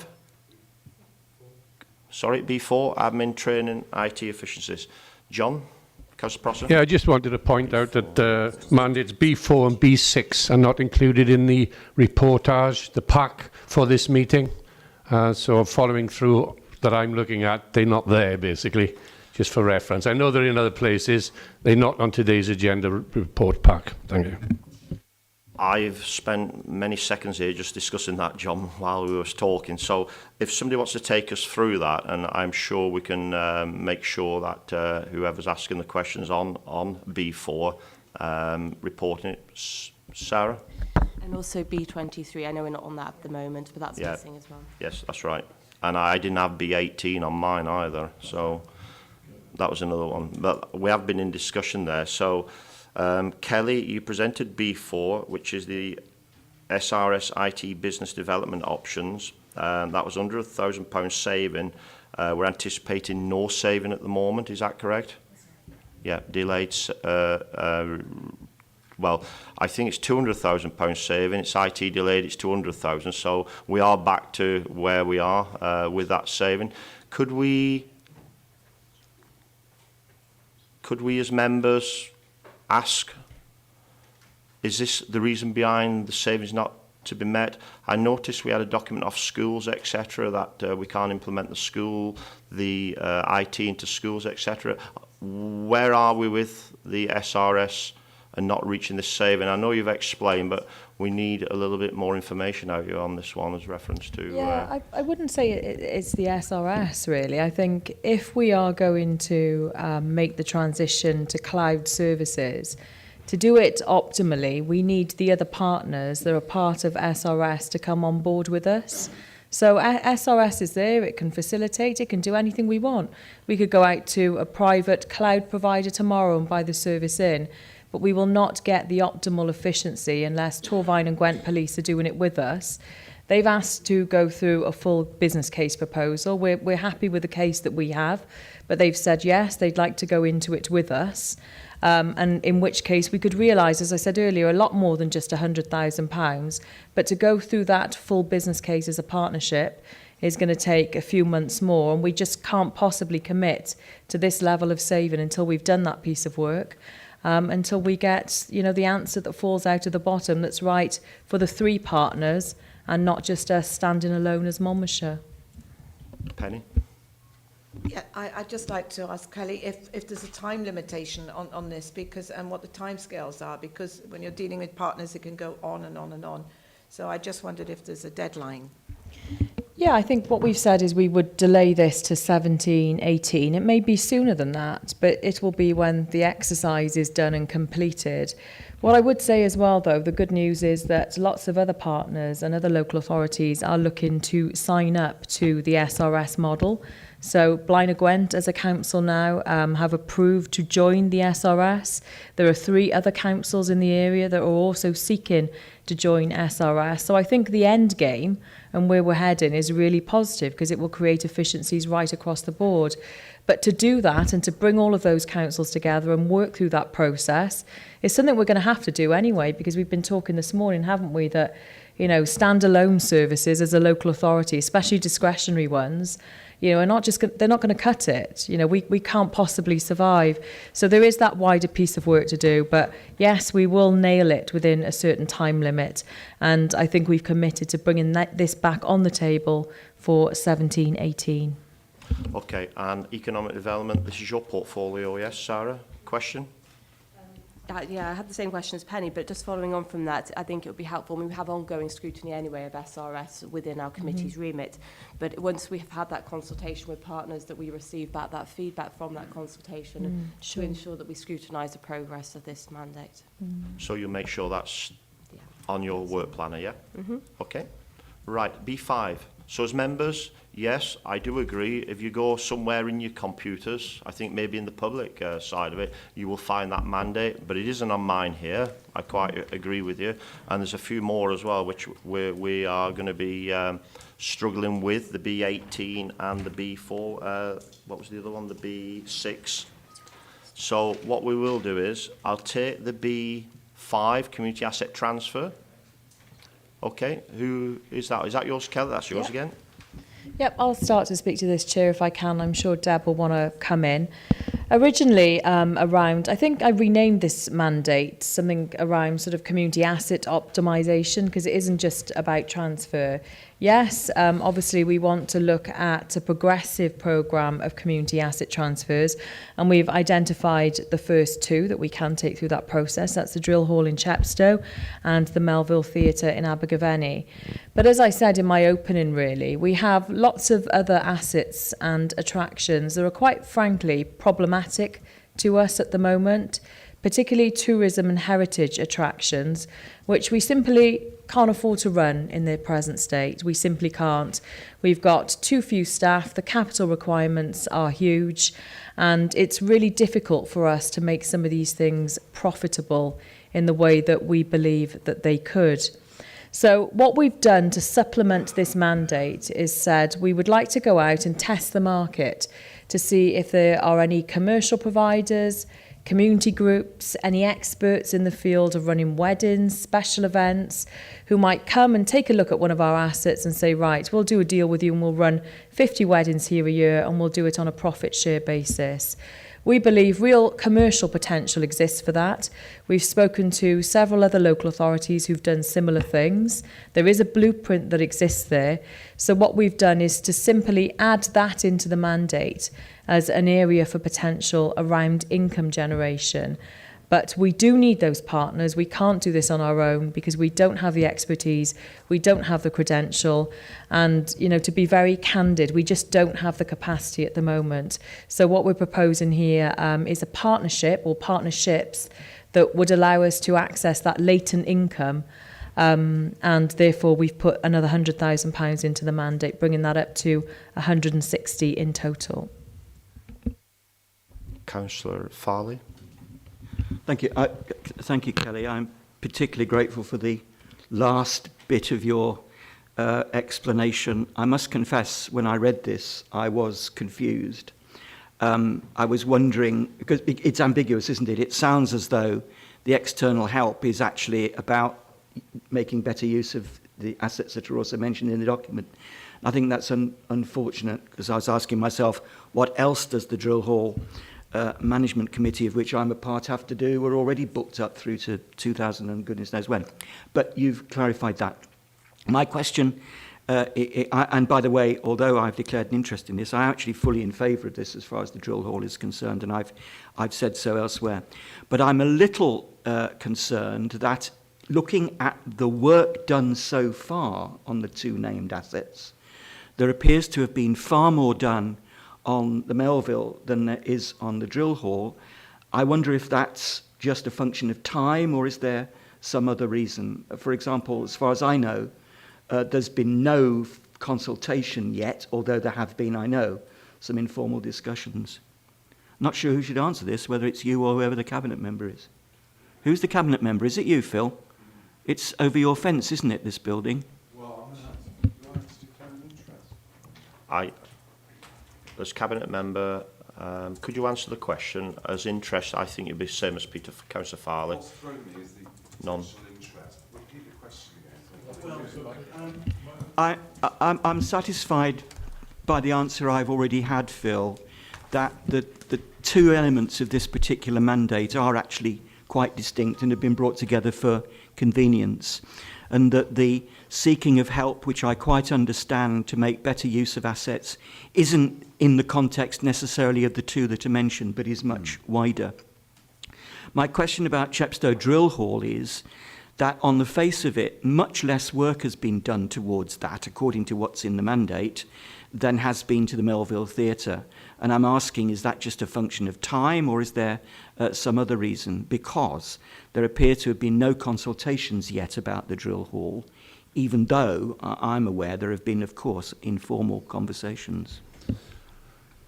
Sorry, B4, admin, training, IT efficiencies. John, Councillor Prosser? Yeah, I just wanted to point out that mandates B4 and B6 are not included in the reportage, the pack for this meeting. So following through that I'm looking at, they're not there, basically, just for reference. I know they're in other places. They're not on today's agenda report pack. Thank you. I've spent many seconds here just discussing that, John, while we were talking. So if somebody wants to take us through that, and I'm sure we can make sure that whoever's asking the questions on B4, reporting it. Sarah? And also B23. I know we're not on that at the moment, but that's missing as well. Yes, that's right. And I didn't have B18 on mine either, so that was another one. But we have been in discussion there. So Kelly, you presented B4, which is the SRS IT business development options. That was under £1,000 saving. We're anticipating no saving at the moment, is that correct? Yeah, delayed. Well, I think it's £200,000 saving. It's IT delayed, it's 200,000. So we are back to where we are with that saving. Could we as members ask, is this the reason behind the savings not to be met? I noticed we had a document off schools, etc., that we can't implement the IT into schools, etc. Where are we with the SRS and not reaching this saving? I know you've explained, but we need a little bit more information out of you on this one as reference to... Yeah, I wouldn't say it's the SRS, really. I think if we are going to make the transition to cloud services, to do it optimally, we need the other partners that are part of SRS to come on board with us. So SRS is there, it can facilitate, it can do anything we want. We could go out to a private cloud provider tomorrow and buy the service in, but we will not get the optimal efficiency unless Torvine and Gwent Police are doing it with us. They've asked to go through a full business case proposal. We're happy with the case that we have, but they've said yes, they'd like to go into it with us. And in which case we could realise, as I said earlier, a lot more than just £100,000. But to go through that full business case as a partnership is going to take a few months more, and we just can't possibly commit to this level of saving until we've done that piece of work. Until we get, the answer that falls out of the bottom that's right for the three partners and not just us standing alone as Monmouthshire. Penny? Yeah, I'd just like to ask Kelly if there's a time limitation on this, because and what the timescales are, because when you're dealing with partners, it can go on and on and on. So I just wondered if there's a deadline. Yeah, I think what we've said is we would delay this to 17, 18. It may be sooner than that, but it will be when the exercise is done and completed. What I would say as well, though, the good news is that lots of other partners and other local authorities are looking to sign up to the SRS model. So Blaenau Gwent as a council now have approved to join the SRS. There are 3 other councils in the area that are also seeking to join SRS. So I think the end game and where we're heading is really positive, because it will create efficiencies right across the board. But to do that and to bring all of those councils together and work through that process is something we're going to have to do anyway, because we've been talking this morning, haven't we, that standalone services as a local authority, especially discretionary ones, are not just they're not going to cut it. We can't possibly survive. So there is that wider piece of work to do. But yes, we will nail it within a certain time limit. And I think we've committed to bringing this back on the table for 17-18. Okay, and economic development, this is your portfolio, yes, Sarah? Question? Yeah, I had the same question as Penny, but just following on from that, I think it would be helpful. We have ongoing scrutiny anyway of SRS within our committee's remit, but once we have had that consultation with partners, that we receive back that feedback from that consultation to ensure that we scrutinise the progress of this mandate. So you'll make sure that's on your work planner, yeah? Okay. Right, B5. So as members, yes, I do agree. If you go somewhere in your computers, I think maybe in the public side of it, you will find that mandate, but it isn't on mine here. I quite agree with you. And there's a few more as well, which we are going to be struggling with, the B18 and the B4. What was the other one? The B6. So what we will do is, I'll take the B5, community asset transfer. Okay, who is that? Is that yours, Kelly? That's yours again. Yep, I'll start to speak to this, Chair, if I can. I'm sure Deb will want to come in. Originally, around, I think I renamed this mandate something around sort of community asset optimisation, because it isn't just about transfer. Yes, obviously we want to look at a progressive programme of community asset transfers, and we've identified the first two that we can take through that process. That's the Drill Hall in Chepstow and the Melville Theatre in Abergavenny. But as I said in my opening, really, we have lots of other assets and attractions that are quite frankly problematic to us at the moment, particularly tourism and heritage attractions, which we simply can't afford to run in their present state. We simply can't. We've got too few staff, the capital requirements are huge, and it's really difficult for us to make some of these things profitable in the way that we believe that they could. So what we've done to supplement this mandate is said we would like to go out and test the market to see if there are any commercial providers, community groups, any experts in the field of running weddings, special events, who might come and take a look at one of our assets and say, right, we'll do a deal with you and we'll run 50 weddings here a year and we'll do it on a profit share basis. We believe real commercial potential exists for that. We've spoken to several other local authorities who've done similar things. There is a blueprint that exists there. So what we've done is to simply add that into the mandate as an area for potential around income generation. But we do need those partners. We can't do this on our own because we don't have the expertise, we don't have the credential, and, you know, to be very candid, we just don't have the capacity at the moment. So what we're proposing here is a partnership or partnerships that would allow us to access that latent income, and therefore we've put another £100,000 into the mandate, bringing that up to 160 in total. Councillor Farley. Thank you. Thank you, Kelly. I'm particularly grateful for the last bit of your explanation. I must confess, when I read this, I was confused. I was wondering, because it's ambiguous, isn't it? It sounds as though the external help is actually about making better use of the assets that are also mentioned in the document. I think that's unfortunate, because I was asking myself, what else does the Drill Hall management committee, of which I'm a part, have to do? We're already booked up through to 2000 and goodness knows when. But you've clarified that. My question, and by the way, although I've declared an interest in this, I'm actually fully in favour of this as far as the Drill Hall is concerned, and I've said so elsewhere. But I'm a little concerned that looking at the work done so far on the two named assets, there appears to have been far more done on the Melville than there is on the Drill Hall. I wonder if that's just a function of time, or is there some other reason? For example, as far as I know, there's been no consultation yet, although there have been, I know, some informal discussions. Not sure who should answer this, whether it's you or whoever the cabinet member is. Who's the cabinet member? Is it you, Phil? It's over your fence, isn't it, this building? Well, as cabinet member, could you answer the question? As interest, I think you'd be the same as Councillor Farley. What's thrown me is the None. interest. Repeat the question again. I'm satisfied by the answer I've already had, Phil, that the two elements of this particular mandate are actually quite distinct and have been brought together for convenience, and that the seeking of help, which I quite understand, to make better use of assets, isn't in the context necessarily of the two that are mentioned, but is much wider. My question about Chepstow Drill Hall is that on the face of it, much less work has been done towards that, according to what's in the mandate, than has been to the Melville Theatre. And I'm asking, is that just a function of time, or is there some other reason? Because there appear to have been no consultations yet about the Drill Hall, even though I'm aware there have been, of course, informal conversations.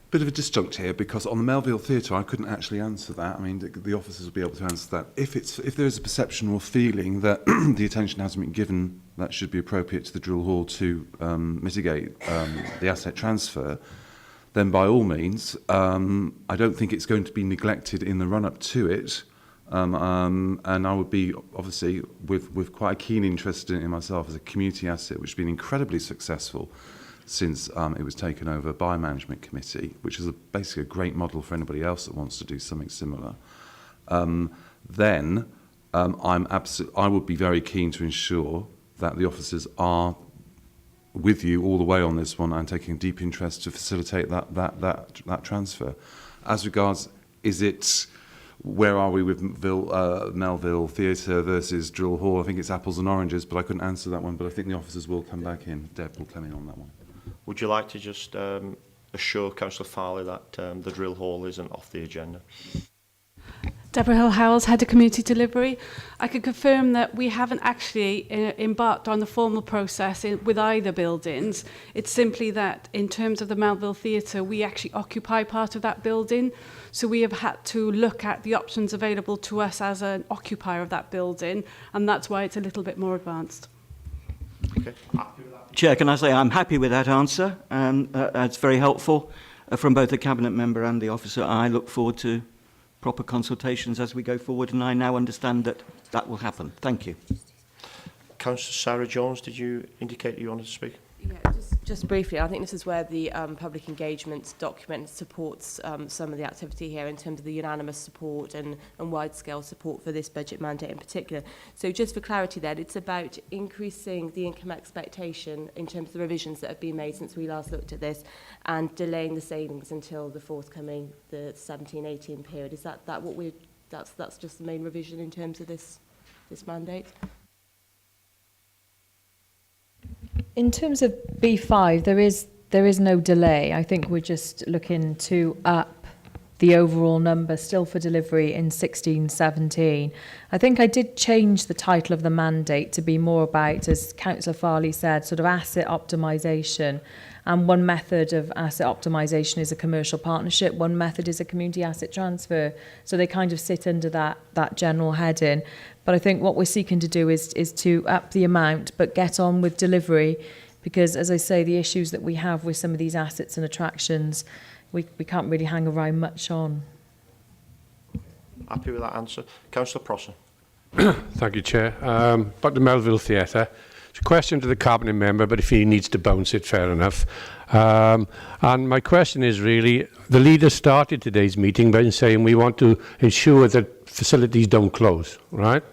Bit of a disjunct here, because on the Melville Theatre, I couldn't actually answer that. I mean, the officers will be able to answer that. If there is a perception or feeling that the attention hasn't been given that should be appropriate to the Drill Hall to mitigate the asset transfer, then by all means, I don't think it's going to be neglected in the run-up to it. And I would be, obviously, with quite a keen interest in it myself as a community asset, which has been incredibly successful since it was taken over by a management committee, which is basically a great model for anybody else that wants to do something similar, then I would be very keen to ensure that the officers are with you all the way on this one and taking a deep interest to facilitate that transfer. As regards, where are we with Melville Theatre versus Drill Hall? I think it's apples and oranges, but I couldn't answer that one. But I think the officers will come back in. Deb will come in on that one. Would you like to just assure Councillor Farley that the Drill Hall isn't off the agenda? Deborah Hill-Howells, Head of Community Delivery. I can confirm that we haven't actually embarked on the formal process with either buildings. It's simply that in terms of the Melville Theatre, we actually occupy part of that building. So we have had to look at the options available to us as an occupier of that building, and that's why it's a little bit more advanced. Okay. Chair, can I say I'm happy with that answer? That's very helpful from both the Cabinet member and the officer. I look forward to proper consultations as we go forward, and I now understand that that will happen. Thank you. Councillor Sarah Jones, did you indicate you wanted to speak? Yeah, just briefly, I think this is where the public engagement document supports some of the activity here in terms of the unanimous support and wide-scale support for this budget mandate in particular. So just for clarity then, it's about increasing the income expectation in terms of the revisions that have been made since we last looked at this and delaying the savings until the forthcoming, the 17-18 period. Is that what we're, that's just the main revision in terms of this mandate? In terms of B5, there is no delay. I think we're just looking to up the overall number still for delivery in 16-17. I think I did change the title of the mandate to be more about, as Councillor Farley said, sort of asset optimisation. And one method of asset optimisation is a commercial partnership. One method is a community asset transfer. So they kind of sit under that general heading. But I think what we're seeking to do is to up the amount, but get on with delivery. Because, as I say, the issues that we have with some of these assets and attractions, we can't really hang around much on. Happy with that answer. Councillor Prosser. Thank you, Chair. About the Melville Theatre. It's a question to the Cabinet member, but if he needs to bounce it, fair enough. And my question is really, the leader started today's meeting by saying we want to ensure that facilities don't close, right?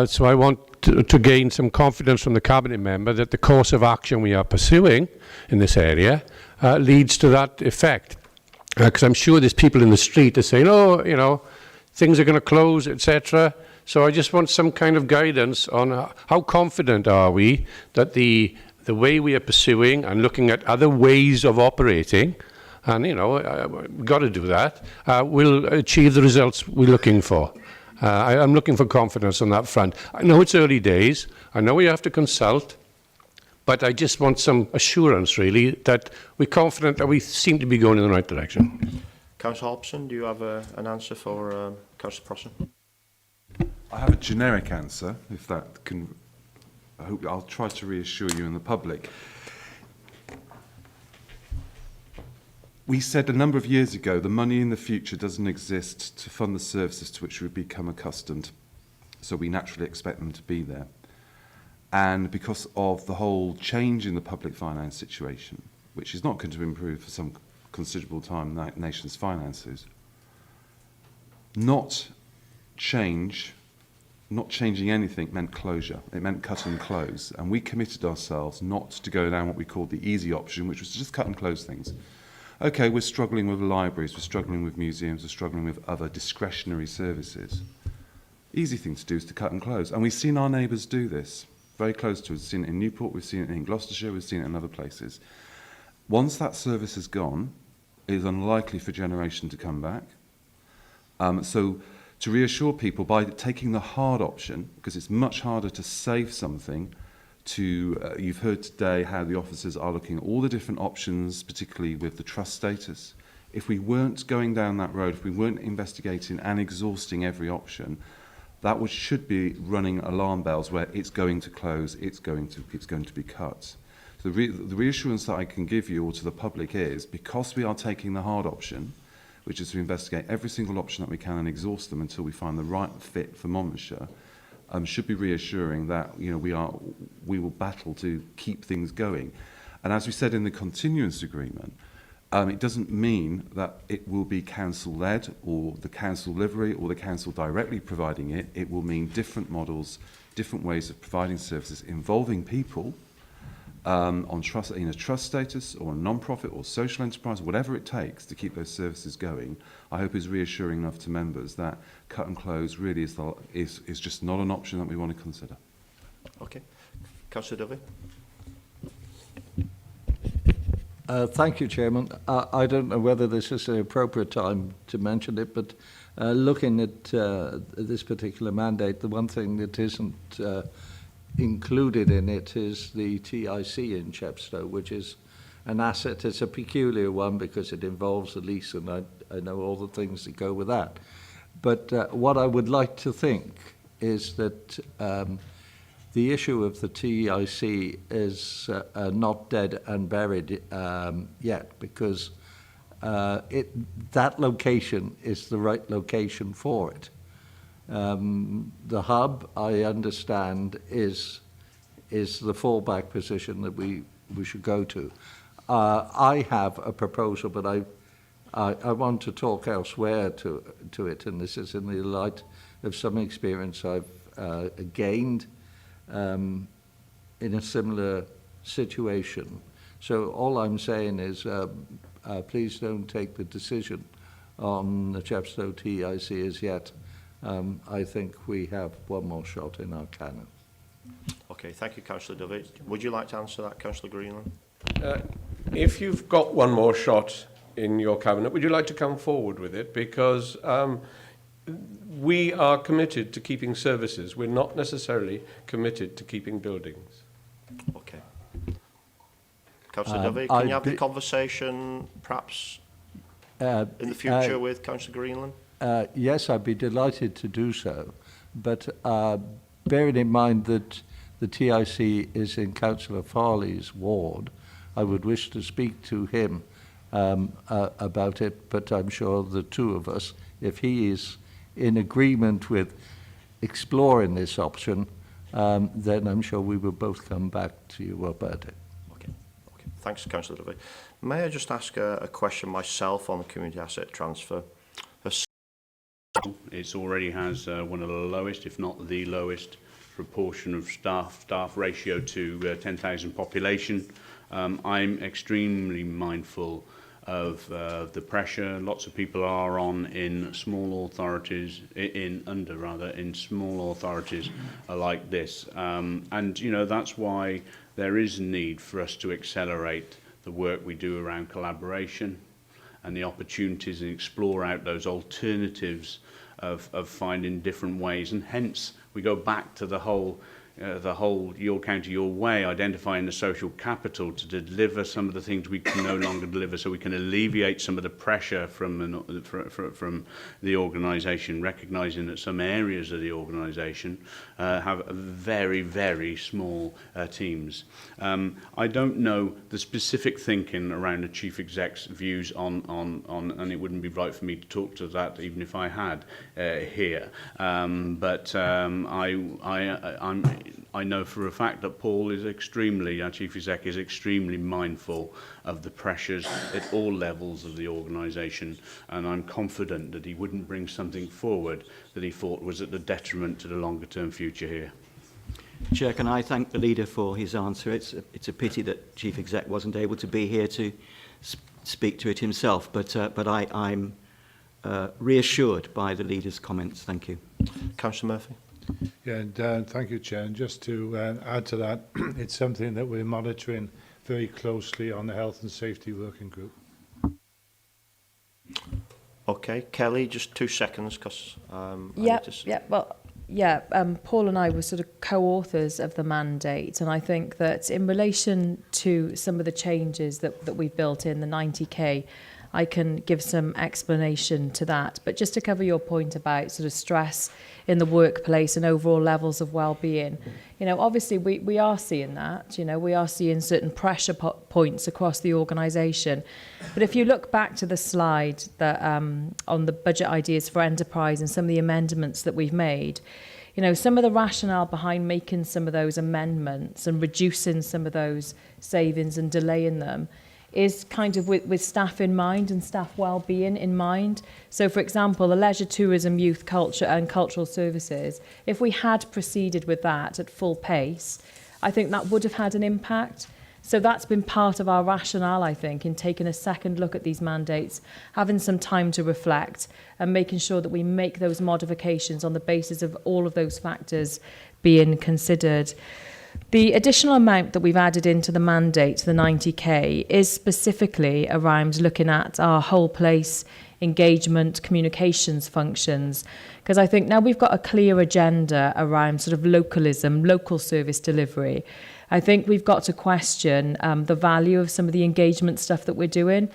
So I want to gain some confidence from the Cabinet member that the course of action we are pursuing in this area leads to that effect. Because I'm sure there's people in the street that are saying, oh, you know, things are going to close, etc. So I just want some kind of guidance on how confident are we that the way we are pursuing and looking at other ways of operating, and, you know, we've got to do that, will achieve the results we're looking for. I'm looking for confidence on that front. I know it's early days. I know we have to consult. But I just want some assurance, really, that we're confident that we seem to be going in the right direction. Councillor Hobson, do you have an answer for Councillor Prosser? I have a generic answer, if that can... I hope I'll try to reassure you and the public. We said a number of years ago the money in the future doesn't exist to fund the services to which we've become accustomed, so we naturally expect them to be there. And because of the whole change in the public finance situation, which is not going to improve for some considerable time the nation's finances, not changing anything meant closure. It meant cut and close. And we committed ourselves not to go down what we called the easy option, which was to just cut and close things. Okay, we're struggling with libraries, we're struggling with museums, we're struggling with other discretionary services. Easy thing to do is to cut and close. And we've seen our neighbours do this. Very close to us. We've seen it in Newport, we've seen it in Gloucestershire, we've seen it in other places. Once that service is gone, it is unlikely for generation to come back. So to reassure people, by taking the hard option, because it's much harder to save something, you've heard today how the officers are looking at all the different options, particularly with the trust status. If we weren't going down that road, if we weren't investigating and exhausting every option, that should be running alarm bells where it's going to close, it's going to be cut. So the reassurance that I can give you or to the public is, because we are taking the hard option, which is to investigate every single option that we can and exhaust them until we find the right fit for Monmouthshire, should be reassuring that, you know, we will battle to keep things going. And as we said in the continuance agreement, it doesn't mean that it will be council-led or the council livery or the council directly providing it. It will mean different models, different ways of providing services involving people on trust, in a trust status or a non-profit or social enterprise, whatever it takes to keep those services going. I hope is reassuring enough to members that cut and close really is just not an option that we want to consider. Okay. Councillor Dovey. Thank you, Chairman. I don't know whether this is the appropriate time to mention it, but looking at this particular mandate, the one thing that isn't included in it is the TIC in Chepstow, which is an asset. It's a peculiar one because it involves a lease, and I know all the things that go with that. But what I would like to think is that the issue of the TIC is not dead and buried yet, because that location is the right location for it. The hub, I understand, is the fallback position that we should go to. I have a proposal, but I want to talk elsewhere to it, and this is in the light of some experience I've gained in a similar situation. So all I'm saying is please don't take the decision on the Chepstow TIC as yet. I think we have one more shot in our cannon. Okay, thank you, Councillor Dovey. Would you like to answer that, Councillor Greenland? If you've got one more shot in your cabinet, would you like to come forward with it? Because we are committed to keeping services. We're not necessarily committed to keeping buildings. Okay. Councillor Dovey, can you have the conversation perhaps in the future with Councillor Greenland? Yes, I'd be delighted to do so, but bearing in mind that the TIC is in Councillor Farley's ward, I would wish to speak to him about it, but I'm sure the two of us, if he is in agreement with exploring this option, then I'm sure we will both come back to you about it. Okay. Thanks, Councillor Dovey. May I just ask a question myself on the community asset transfer? It already has one of the lowest, if not the lowest, proportion of staff ratio to 10,000 population. I'm extremely mindful of the pressure lots of people are on in small authorities, in small authorities like this. And, you know, that's why there is a need for us to accelerate the work we do around collaboration and the opportunities and explore out those alternatives of finding different ways. And hence, we go back to the whole Your County, Your Way, identifying the social capital to deliver some of the things we can no longer deliver, so we can alleviate some of the pressure from the organisation, recognising that some areas of the organisation have very, very small teams. I don't know the specific thinking around the Chief Exec's views on and it wouldn't be right for me to talk to that even if I had here. I know for a fact that Paul is our Chief Exec is extremely mindful of the pressures at all levels of the organisation, and I'm confident that he wouldn't bring something forward that he thought was at the detriment to the longer term future here. Chair, can I thank the leader for his answer? It's a pity that Chief Exec wasn't able to be here to speak to it himself, but I'm reassured by the leader's comments. Thank you. Councillor Murphy. Yeah, and thank you, Chair. And just to add to that, it's something that we're monitoring very closely on the Health and Safety Working Group. Okay, Kelly, just 2 seconds, because Paul and I were sort of co-authors of the mandate, and I think that in relation to some of the changes that we've built in, the 90k, I can give some explanation to that. But just to cover your point about sort of stress in the workplace and overall levels of well-being, you know, obviously we are seeing that, you know, we are seeing certain pressure points across the organisation. But if you look back to the slide that on the budget ideas for enterprise and some of the amendments that we've made, you know, some of the rationale behind making some of those amendments and reducing some of those savings and delaying them is kind of with staff in mind and staff well-being in mind. So, for example, the leisure, tourism, youth, culture and cultural services, if we had proceeded with that at full pace, I think that would have had an impact. So that's been part of our rationale, I think, in taking a second look at these mandates, having some time to reflect and making sure that we make those modifications on the basis of all of those factors being considered. The additional amount that we've added into the mandate, the 90k, is specifically around looking at our whole place engagement communications functions, because I think now we've got a clear agenda around sort of localism, local service delivery. I think we've got to question the value of some of the engagement stuff that we're doing.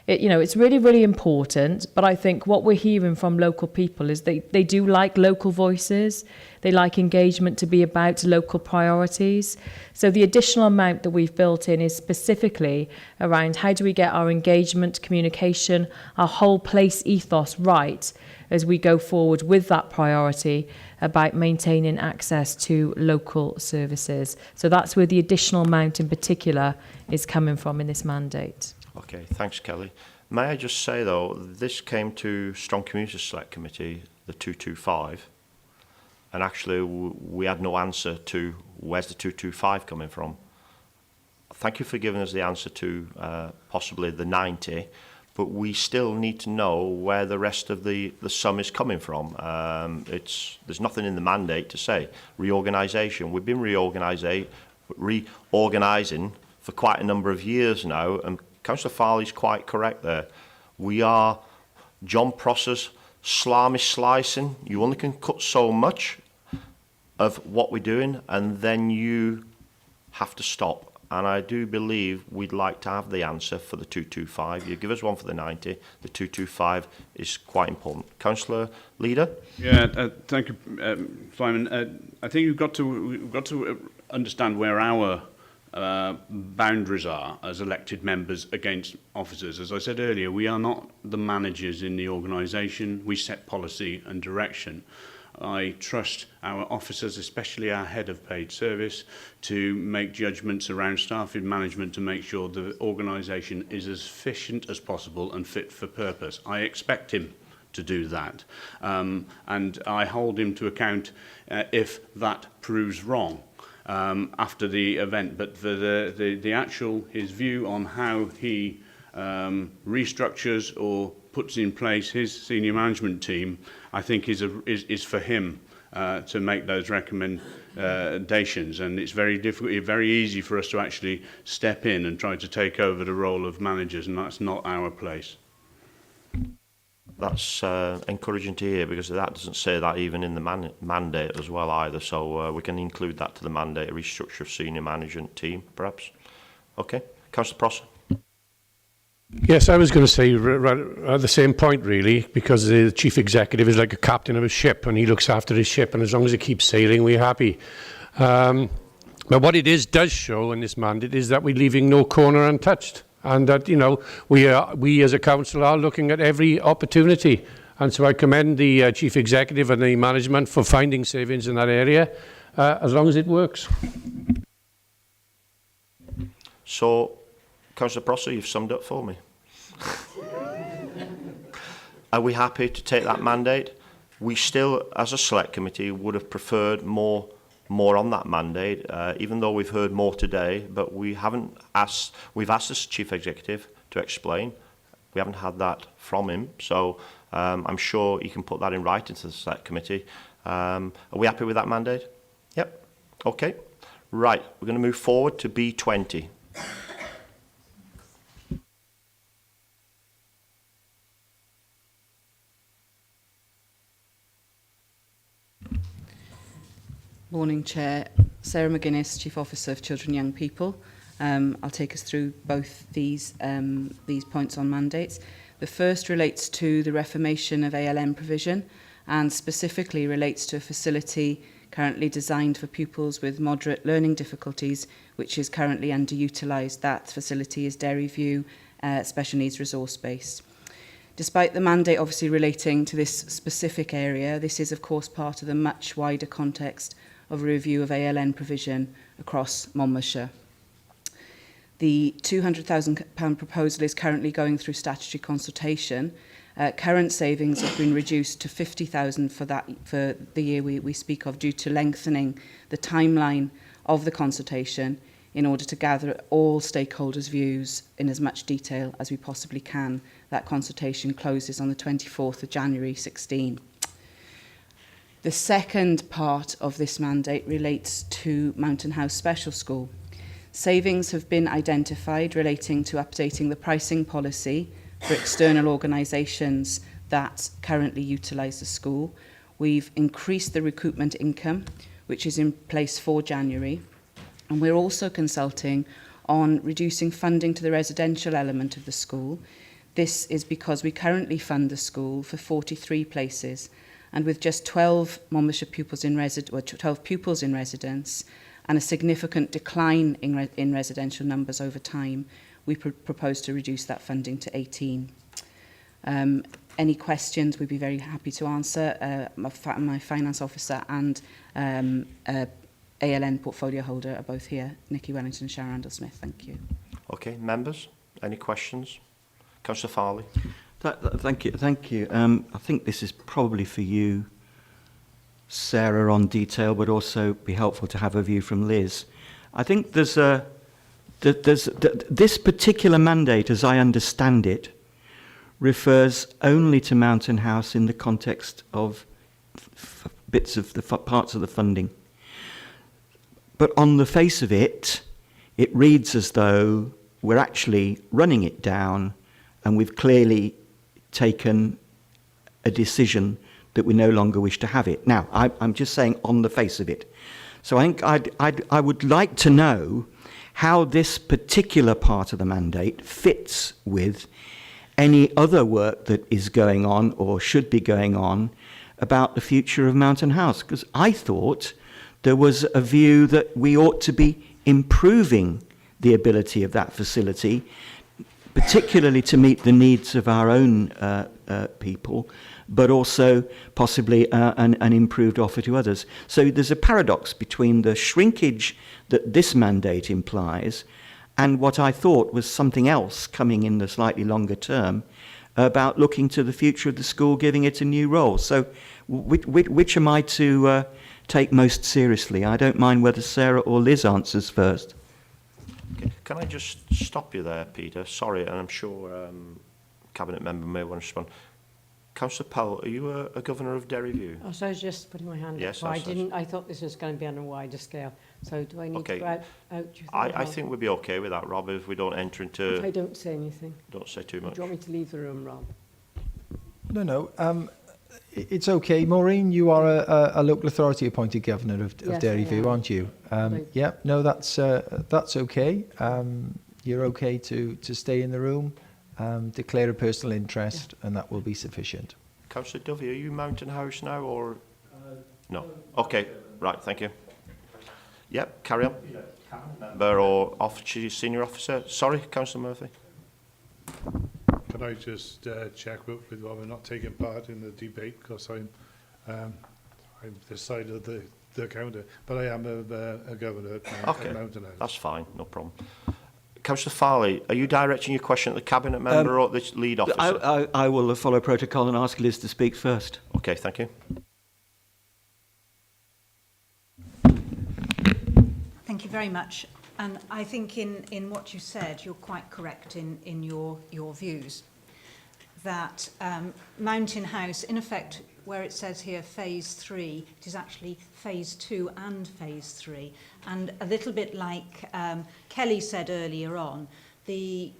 It's really, really important, but I think what we're hearing from local people is they do like local voices. They like engagement to be about local priorities. So the additional amount that we've built in is specifically around how do we get our engagement, communication, our whole place ethos right as we go forward with that priority about maintaining access to local services. So that's where the additional amount in particular is coming from in this mandate. Okay, thanks, Kelly. May I just say, though, this came to Strong Community Select Committee, the 225, and actually we had no answer to where's the 225 coming from. Thank you for giving us the answer to possibly the 90, but we still need to know where the rest of the sum is coming from. There's nothing in the mandate to say. Reorganisation. We've been reorganising for quite a number of years now, and Councillor Farley's quite correct there. We are John Prosser's salami slicing. You only can cut so much of what we're doing, and then you have to stop. And I do believe we'd like to have the answer for the 225. You give us one for the 90. The 225 is quite important. Councillor Leader? Yeah, thank you, Simon. I think we've got to understand where our boundaries are as elected members against officers. As I said earlier, we are not the managers in the organisation. We set policy and direction. I trust our officers, especially our head of paid service, to make judgments around staff and management to make sure the organisation is as efficient as possible and fit for purpose. I expect him to do that, and I hold him to account if that proves wrong. After the event, but for the actual, his view on how he restructures or puts in place his senior management team, I think is for him to make those recommendations, and it's very difficult, very easy for us to actually step in and try to take over the role of managers, and that's not our place. That's encouraging to hear, because that doesn't say that even in the mandate as well either. So we can include that to the mandate, a restructure of senior management team, perhaps. Okay, Councillor Prosser. Yes, I was going to say at the same point, really, because the chief executive is like a captain of a ship, and he looks after his ship, and as long as it keeps sailing, we're happy. But what it does show in this mandate is that we're leaving no corner untouched. And that, we as a council are looking at every opportunity. And so I commend the chief executive and the management for finding savings in that area, as long as it works. So, Councillor Prosser, you've summed up for me. Are we happy to take that mandate? We still, as a select committee, would have preferred more on that mandate, even though we've heard more today, but we've asked the chief executive to explain. We haven't had that from him, so I'm sure he can put that in writing to the select committee. Are we happy with that mandate? Yep. Okay. Right. We're going to move forward to B20. Morning, Chair. Sarah McGuinness, Chief Officer of Children and Young People. I'll take us through both these points on mandates. The first relates to the reformation of ALM provision and specifically relates to a facility currently designed for pupils with moderate learning difficulties, which is currently underutilised. That facility is Dairyview Special Needs Resource Base. Despite the mandate obviously relating to this specific area, this is of course part of the much wider context of a review of ALN provision across Monmouthshire. The £200,000 proposal is currently going through statutory consultation. Current savings have been reduced to £50,000 for the year we speak of, due to lengthening the timeline of the consultation in order to gather all stakeholders' views in as much detail as we possibly can. That consultation closes on the 24th of January 16. The second part of this mandate relates to Mountain House Special School. Savings have been identified relating to updating the pricing policy for external organisations that currently utilise the school. We've increased the recoupment income, which is in place for January, and we're also consulting on reducing funding to the residential element of the school. This is because we currently fund the school for 43 places, and with just 12 Monmouthshire pupils in 12 pupils in residence, and a significant decline in residential numbers over time, we propose to reduce that funding to 18. Any questions we'd be very happy to answer. My finance officer and ALN portfolio holder are both here, Nikki Wellington and Sharon Randall-Smith. Thank you. Okay, members, any questions? Councillor Farley. Thank you. I think this is probably for you, Sarah, on detail, but also be helpful to have a view from Liz. I think this particular mandate, as I understand it, refers only to Mountain House in the context of bits of the parts of the funding. But on the face of it, it reads as though we're actually running it down, and we've clearly taken a decision that we no longer wish to have it. Now, I'm just saying on the face of it. So I think I would like to know how this particular part of the mandate fits with any other work that is going on or should be going on about the future of Mountain House, because I thought there was a view that we ought to be improving the ability of that facility, particularly to meet the needs of our own people, but also possibly an improved offer to others. So there's a paradox between the shrinkage that this mandate implies and what I thought was something else coming in the slightly longer term about looking to the future of the school, giving it a new role. So which am I to take most seriously? I don't mind whether Sarah or Liz answers first. Okay. Can I just stop you there, Peter? Sorry, and I'm sure Cabinet member may want to respond. Councillor Powell, are you a governor of Derryview? Oh, so I was just putting my hand Yes, up. I thought this was going to be on a wider scale. So do I need to go out? Do you think I think we'd be okay with that, Rob, if we don't enter into... If I don't say anything. Don't say too much. Do you want me to leave the room, Rob? No. It's okay. Maureen, you are a local authority appointed governor of Yes, Derryview, aren't you? Right. Yeah, no, that's okay. You're okay to stay in the room, declare a personal interest, and that will be sufficient. Councillor Dovey, are you Mountain House now, or...? No. Okay, right, thank you. Yep, carry on. Member or senior officer. Sorry, Councillor Murphy. Can I just check with Rob, we're not taking part in the debate because I'm this side of the counter, but I am a governor at Mountain House. That's fine, no problem. Councillor Farley, are you directing your question at the Cabinet member or the lead officer? I will follow protocol and ask Liz to speak first. Okay, thank you. Thank you very much. And I think in what you said, you're quite correct in your views. That Mountain House, in effect, where it says here phase 3, it is actually phase 2 and phase 3. And a little bit like Kelly said earlier on, the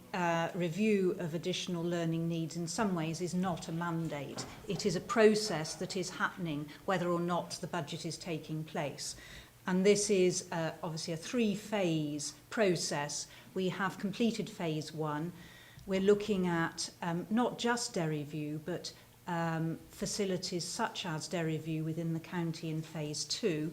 review of additional learning needs in some ways is not a mandate. It is a process that is happening whether or not the budget is taking place. And this is obviously a 3-phase process. We have completed phase 1. We're looking at not just Derryview, but facilities such as Derryview within the county in phase 2,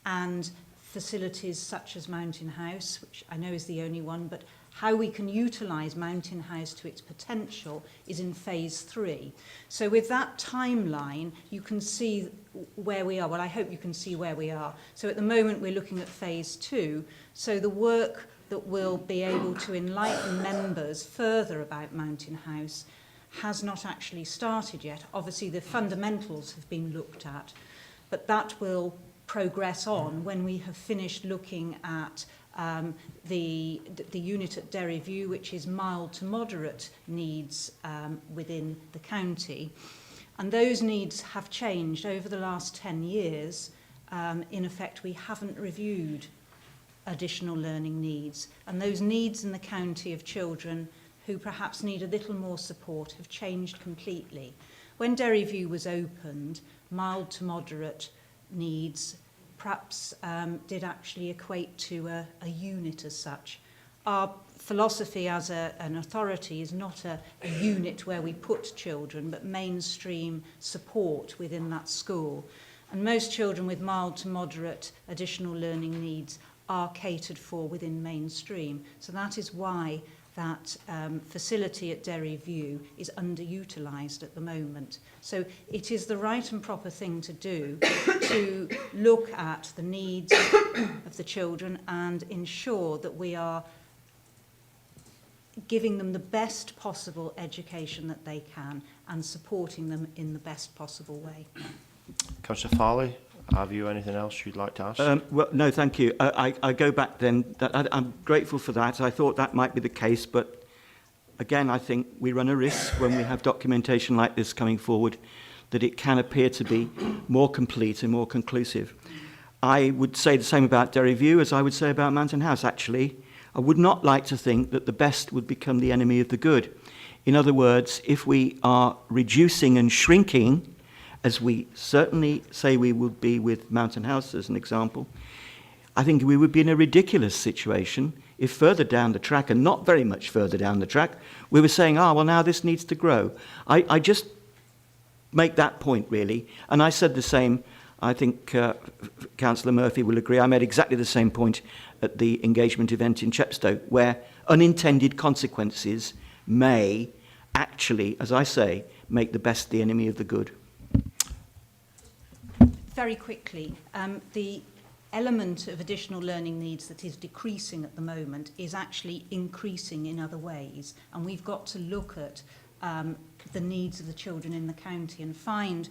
and facilities such as Mountain House, which I know is the only one, but how we can utilise Mountain House to its potential is in phase 3. So with that timeline, you can see where we are. Well, I hope you can see where we are. So at the moment, we're looking at phase 2. So the work that will be able to enlighten members further about Mountain House has not actually started yet. Obviously, the fundamentals have been looked at, but that will progress on when we have finished looking at the unit at Derry View, which is mild to moderate needs within the county. And those needs have changed over the last 10 years. In effect, we haven't reviewed additional learning needs. And those needs in the county of children who perhaps need a little more support have changed completely. When Derry View was opened, mild to moderate needs perhaps did actually equate to a unit as such. Our philosophy as an authority is not a unit where we put children, but mainstream support within that school. And most children with mild to moderate additional learning needs are catered for within mainstream. So that is why that facility at Derry View is underutilised at the moment. So it is the right and proper thing to do to look at the needs of the children and ensure that we are giving them the best possible education that they can and supporting them in the best possible way. Councillor Farley, have you anything else you'd like to ask? Well, no, thank you. I go back then. I'm grateful for that. I thought that might be the case, but again, I think we run a risk when we have documentation like this coming forward that it can appear to be more complete and more conclusive. I would say the same about Derry View as I would say about Mountain House, actually. I would not like to think that the best would become the enemy of the good. In other words, if we are reducing and shrinking, as we certainly say we would be with Mountain House as an example, I think we would be in a ridiculous situation if further down the track, and not very much further down the track, we were saying, well, now this needs to grow. I just make that point, really. And I said the same, I think Councillor Murphy will agree, I made exactly the same point at the engagement event in Chepstow, where unintended consequences may actually, as I say, make the best the enemy of the good. Very quickly, the element of additional learning needs that is decreasing at the moment is actually increasing in other ways. And we've got to look at the needs of the children in the county and find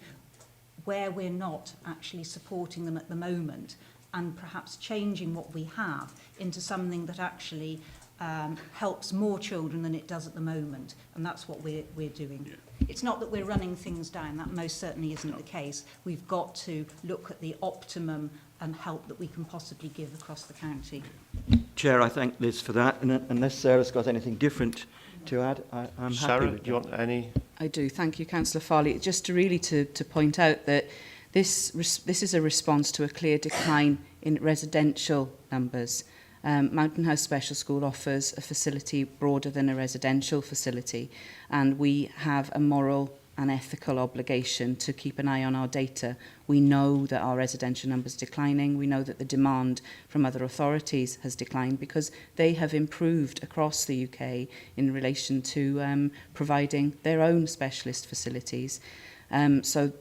where we're not actually supporting them at the moment and perhaps changing what we have into something that actually helps more children than it does at the moment. And that's what we're doing. Yeah. It's not that we're running things down, that most certainly isn't the case. We've got to look at the optimum and help that we can possibly give across the county. Chair, I thank Liz for that, and unless Sarah's got anything different to add, I'm Sarah, happy with do you want any? I do. Thank you, Councillor Farley. Just to really to point out that this is a response to a clear decline in residential numbers. Mountain House Special School offers a facility broader than a residential facility, and we have a moral and ethical obligation to keep an eye on our data. We know that our residential numbers are declining. We know that the demand from other authorities has declined because they have improved across the UK in relation to providing their own specialist facilities. So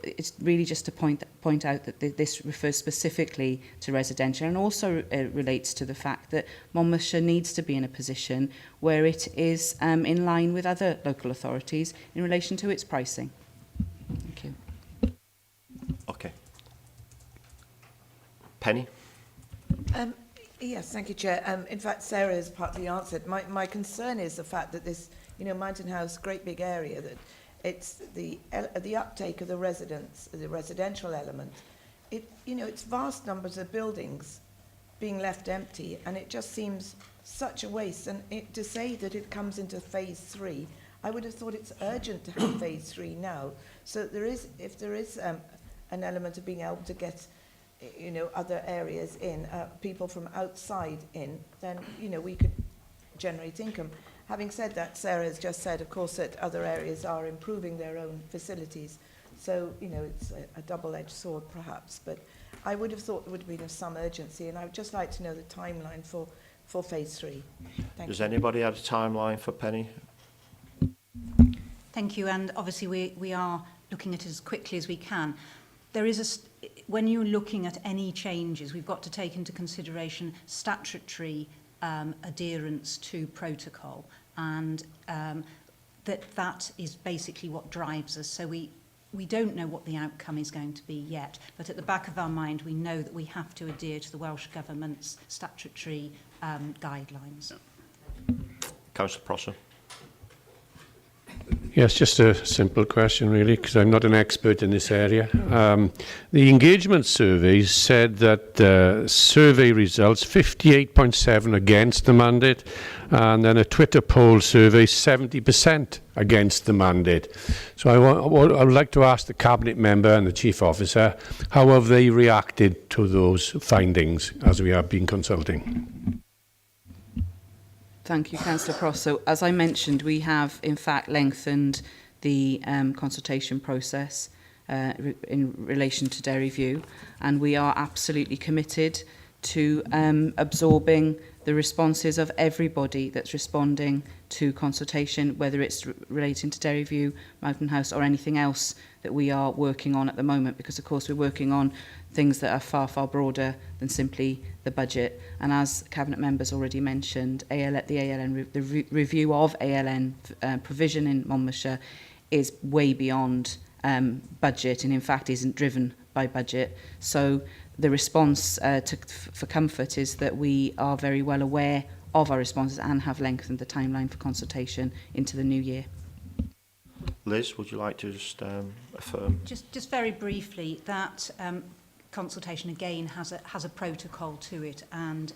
it's really just to point out that this refers specifically to residential and also relates to the fact that Monmouthshire needs to be in a position where it is in line with other local authorities in relation to its pricing. Thank you. Okay. Penny? Yes, thank you, Chair. In fact, Sarah has partly answered. My concern is the fact that this, Mountain House, great big area, that it's the uptake of the residents, the residential element. It's vast numbers of buildings being left empty, and it just seems such a waste. And to say that it comes into phase 3, I would have thought it's urgent to have phase 3 now. So if there is an element of being able to get, other areas in, people from outside in, then we could generate income. Having said that, Sarah has just said, of course, that other areas are improving their own facilities. So, it's a double-edged sword, perhaps. But I would have thought there would have been of some urgency, and I would just like to know the timeline for for phase 3. Thank Does you. anybody have a timeline for Penny? Thank you, and obviously we are looking at it as quickly as we can. There is when you're looking at any changes, we've got to take into consideration statutory adherence to protocol, and that is basically what drives us. So we don't know what the outcome is going to be yet, but at the back of our mind we know that we have to adhere to the Welsh Government's statutory guidelines. Councillor Prosser. Yes, just a simple question really, because I'm not an expert in this area. The engagement survey said that survey results 58.7 against the mandate, and then a Twitter poll survey 70% against the mandate. So I would like to ask the Cabinet Member and the Chief Officer, how have they reacted to those findings as we have been consulting? Thank you, Councillor Cross. So, as I mentioned, we have in fact lengthened the consultation process in relation to Dairyview, and we are absolutely committed to absorbing the responses of everybody that's responding to consultation, whether it's relating to Dairyview, Mountain House, or anything else that we are working on at the moment, because of course we're working on things that are far, far broader than simply the budget. And as Cabinet members already mentioned, the review of ALN provision in Monmouthshire is way beyond budget, and in fact isn't driven by budget. So the response for comfort is that we are very well aware of our responses and have lengthened the timeline for consultation into the new year. Liz, would you like to just affirm? Just very briefly, that consultation again has a protocol to it, and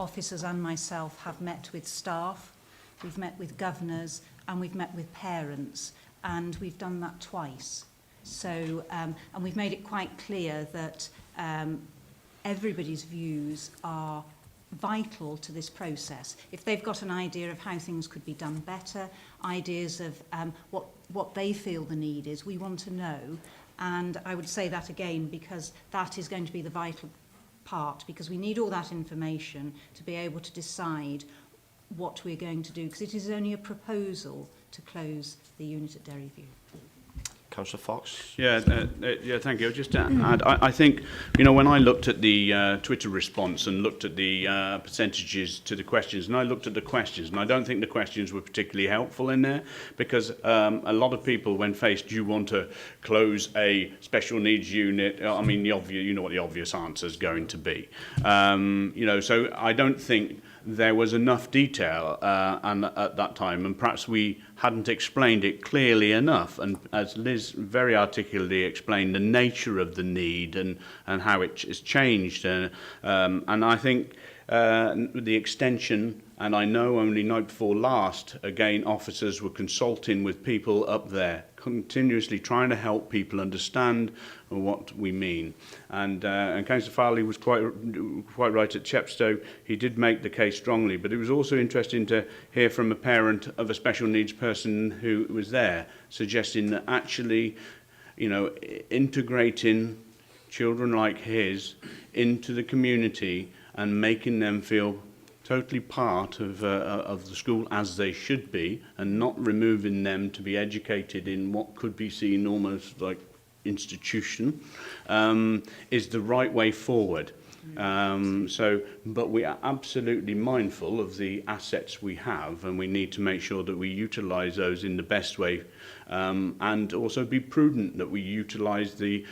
officers and myself have met with staff, we've met with governors, and we've met with parents, and we've done that twice. So, and we've made it quite clear that everybody's views are vital to this process. If they've got an idea of how things could be done better, ideas of what they feel the need is, we want to know. And I would say that again because that is going to be the vital part, because we need all that information to be able to decide what we're going to do, because it is only a proposal to close the unit at Dairyview. Councillor Fox. Yeah, thank you. Just to add, I think, you know, when I looked at the Twitter response and looked at the percentages to the questions, and I looked at the questions, and I don't think the questions were particularly helpful in there, because a lot of people, when faced, do you want to close a special needs unit? I mean, the obvious, you know what the obvious answer is going to be. You know, so I don't think there was enough detail at that time, and perhaps we hadn't explained it clearly enough. And as Liz very articulately explained, the nature of the need and how it is changed. And I think the extension, and I know only night before last, again, officers were consulting with people up there, continuously trying to help people understand what we mean. And Councillor Farley was quite right at Chepstow. He did make the case strongly, but it was also interesting to hear from a parent of a special needs person who was there, suggesting that actually, you know, integrating children like his into the community and making them feel totally part of the school as they should be, and not removing them to be educated in what could be seen almost like institution, is the right way forward. But we are absolutely mindful of the assets we have, and we need to make sure that we utilise those in the best way, and also be prudent that we utilise the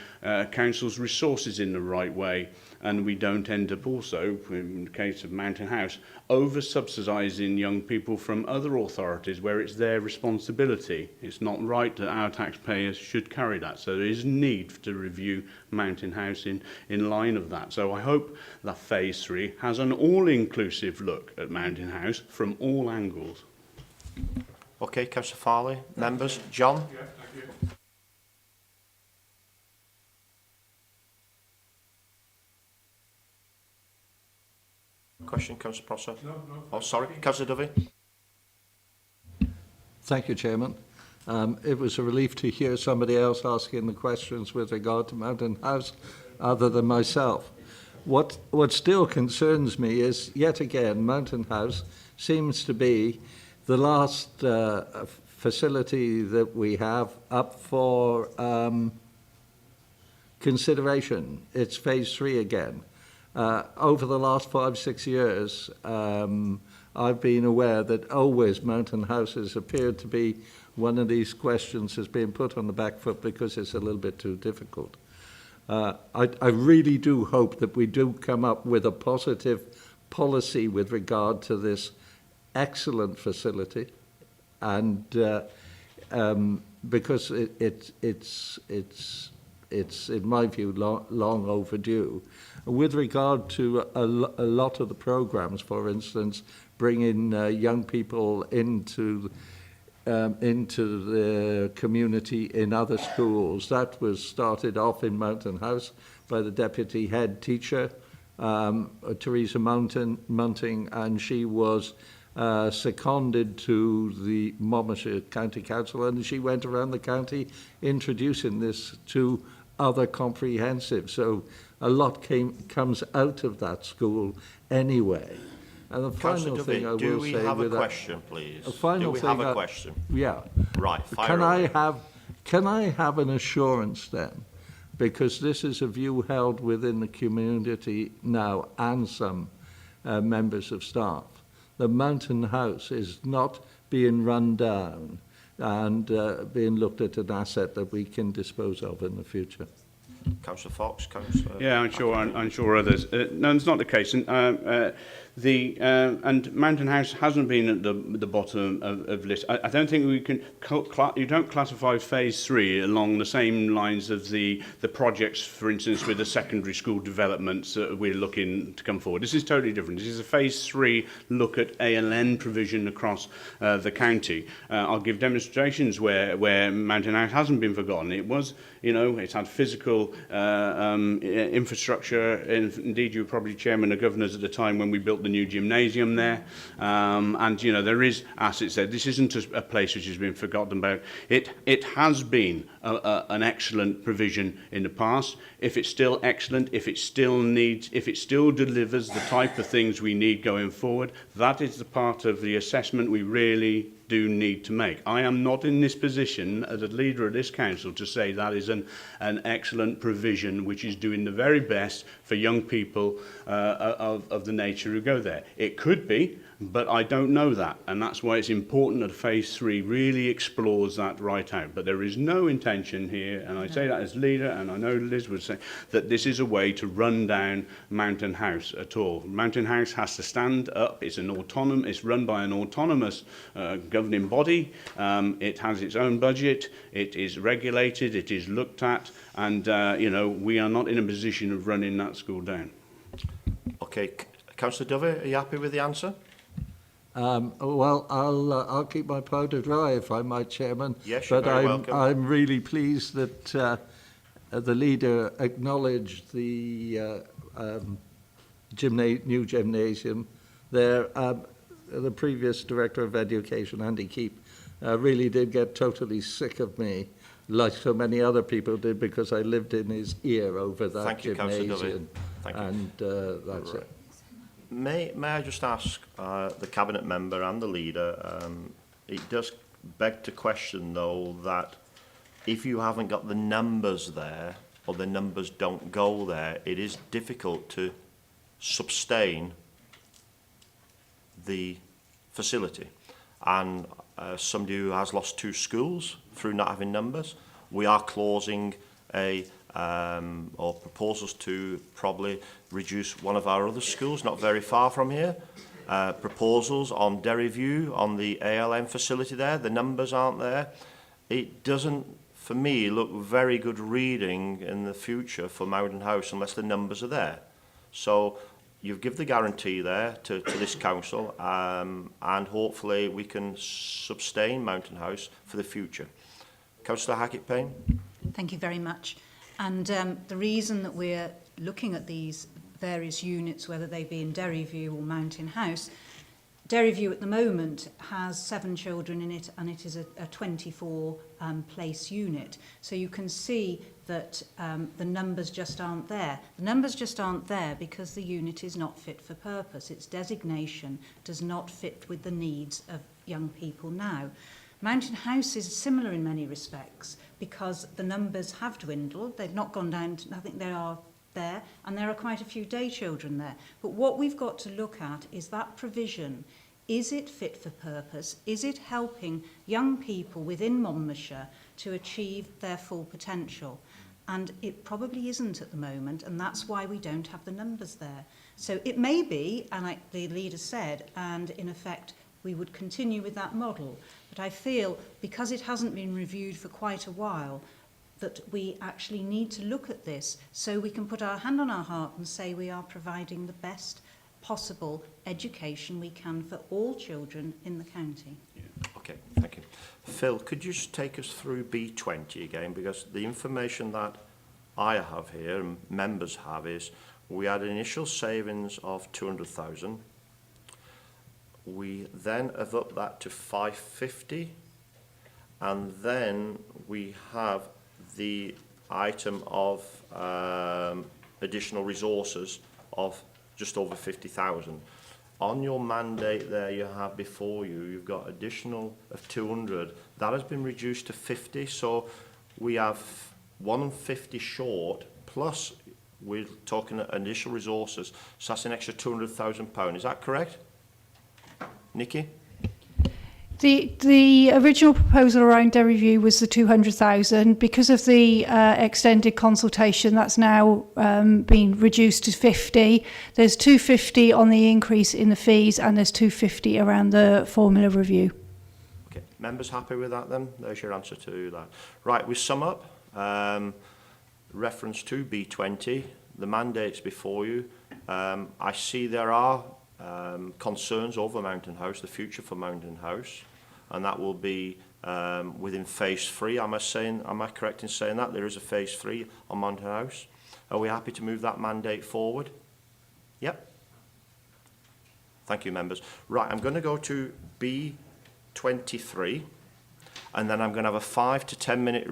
council's resources in the right way, and we don't end up also, in the case of Mountain House, over-subsidising young people from other authorities where it's their responsibility. It's not right that our taxpayers should carry that. So there is a need to review Mountain House in line of that. So I hope that Phase 3 has an all-inclusive look at Mountain House from all angles. Okay, Councillor Farley. Members, John? Yeah, thank you. Question, Councillor Prosser? No. Oh, sorry, Councillor Dovey? Thank you, Chairman. It was a relief to hear somebody else asking the questions with regard to Mountain House other than myself. What still concerns me is, yet again, Mountain House seems to be the last facility that we have up for consideration. It's phase 3 again. Over the last 5-6 years, I've been aware that always Mountain House has appeared to be one of these questions has been put on the back foot because it's a little bit too difficult. I really do hope that we do come up with a positive policy with regard to this excellent facility, and because it's in my view long overdue. With regard to a lot of the programs, for instance, bringing young people into the community in other schools. That was started off in Mountain House by the deputy head teacher, Teresa Munting, and she was seconded to the Monmouthshire County Council, and she went around the county introducing this to other comprehensive. So a lot comes out of that school anyway. And the final thing I will say, do we have a question, please? Do we have a question? Yeah. Right. Fire away. Can I have an assurance then, because this is a view held within the community now and some members of staff, the Mountain House is not being run down and being looked at an asset that we can dispose of in the future? Councillor Fox, Councillor... Yeah, I'm sure others. No, it's not the case. And Mountain House hasn't been at the bottom of list. I don't think we can... You don't classify phase 3 along the same lines of the projects, for instance, with the secondary school developments that we're looking to come forward. This is totally different. This is a phase 3 look at ALN provision across the county. I'll give demonstrations where Mountain House hasn't been forgotten. It was, it's had physical infrastructure. Indeed, you were probably chairman of governors at the time when we built the new gymnasium there. And, there is assets there. This isn't a place which has been forgotten about. It has been an excellent provision in the past. If it's still excellent, if it still delivers the type of things we need going forward, that is the part of the assessment we really do need to make. I am not in this position as a leader of this council to say that is an excellent provision which is doing the very best for young people of the nature who go there. It could be, but I don't know that, and that's why it's important that phase 3 really explores that right out. But there is no intention here, and I say that as leader, and I know Liz would say, that this is a way to run down Mountain House at all. Mountain House has to stand up. It's run by an autonomous governing body. It has its own budget. It is regulated. It is looked at, and we are not in a position of running that school down. Okay, Councillor Dovey, are you happy with the answer? Well, I'll keep my powder dry, if I might, Chairman. Yes, you're very welcome. I'm really pleased that the leader acknowledged the new gymnasium there. The previous Director of Education, Andy Keep, really did get totally sick of me, like so many other people did, because I lived in his ear over that gymnasium. Thank you. And that's it. May I just ask the Cabinet member and the leader, it does beg to question, though, that if you haven't got the numbers there, or the numbers don't go there, it is difficult to sustain the facility. And somebody who has lost 2 schools through not having numbers, we are closing or proposals to probably reduce one of our other schools not very far from here. Proposals on Derryview, on the ALM facility there, the numbers aren't there. It doesn't, for me, look very good reading in the future for Mountain House unless the numbers are there. So you've given the guarantee there to this council, and hopefully we can sustain Mountain House for the future. Councillor Hackett-Payne. Thank you very much. And the reason that we're looking at these various units, whether they be in Derryview or Mountain House, Derryview at the moment has 7 children in it, and it is a 24 place unit. So you can see that the numbers just aren't there. The numbers just aren't there because the unit is not fit for purpose. Its designation does not fit with the needs of young people now. Mountain House is similar in many respects because the numbers have dwindled. They've not gone down to, I think they are there, and there are quite a few day children there. But what we've got to look at is that provision. Is it fit for purpose? Is it helping young people within Monmouthshire to achieve their full potential? And it probably isn't at the moment, and that's why we don't have the numbers there. So it may be, and like the leader said, and in effect we would continue with that model. But I feel because it hasn't been reviewed for quite a while, that we actually need to look at this so we can put our hand on our heart and say we are providing the best possible education we can for all children in the county. Okay, thank you. Phil, could you just take us through B20 again? Because the information that I have here and members have is we had initial savings of 200,000. We then have upped that to 550. And then we have the item of additional resources of just over 50,000. On your mandate there you have before you, you've got additional of 200. That has been reduced to 50, so we have 150 short, plus we're talking initial resources, so that's an extra £200,000. Is that correct? Nikki? The original proposal around Derryview was the 200,000. Because of the extended consultation, that's now been reduced to 50. There's 250 on the increase in the fees, and there's 250 around the formula review. Okay, members happy with that then? There's your answer to that. Right, we sum up. Reference to B20, the mandates before you. I see there are concerns over Mountain House, the future for Mountain House, and that will be within phase 3. Am I correct in saying that? There is a phase 3 on Mountain House. Are we happy to move that mandate forward? Yep. Thank you, members. Right, I'm going to go to B23, and then I'm going to have a 5 to 10 minute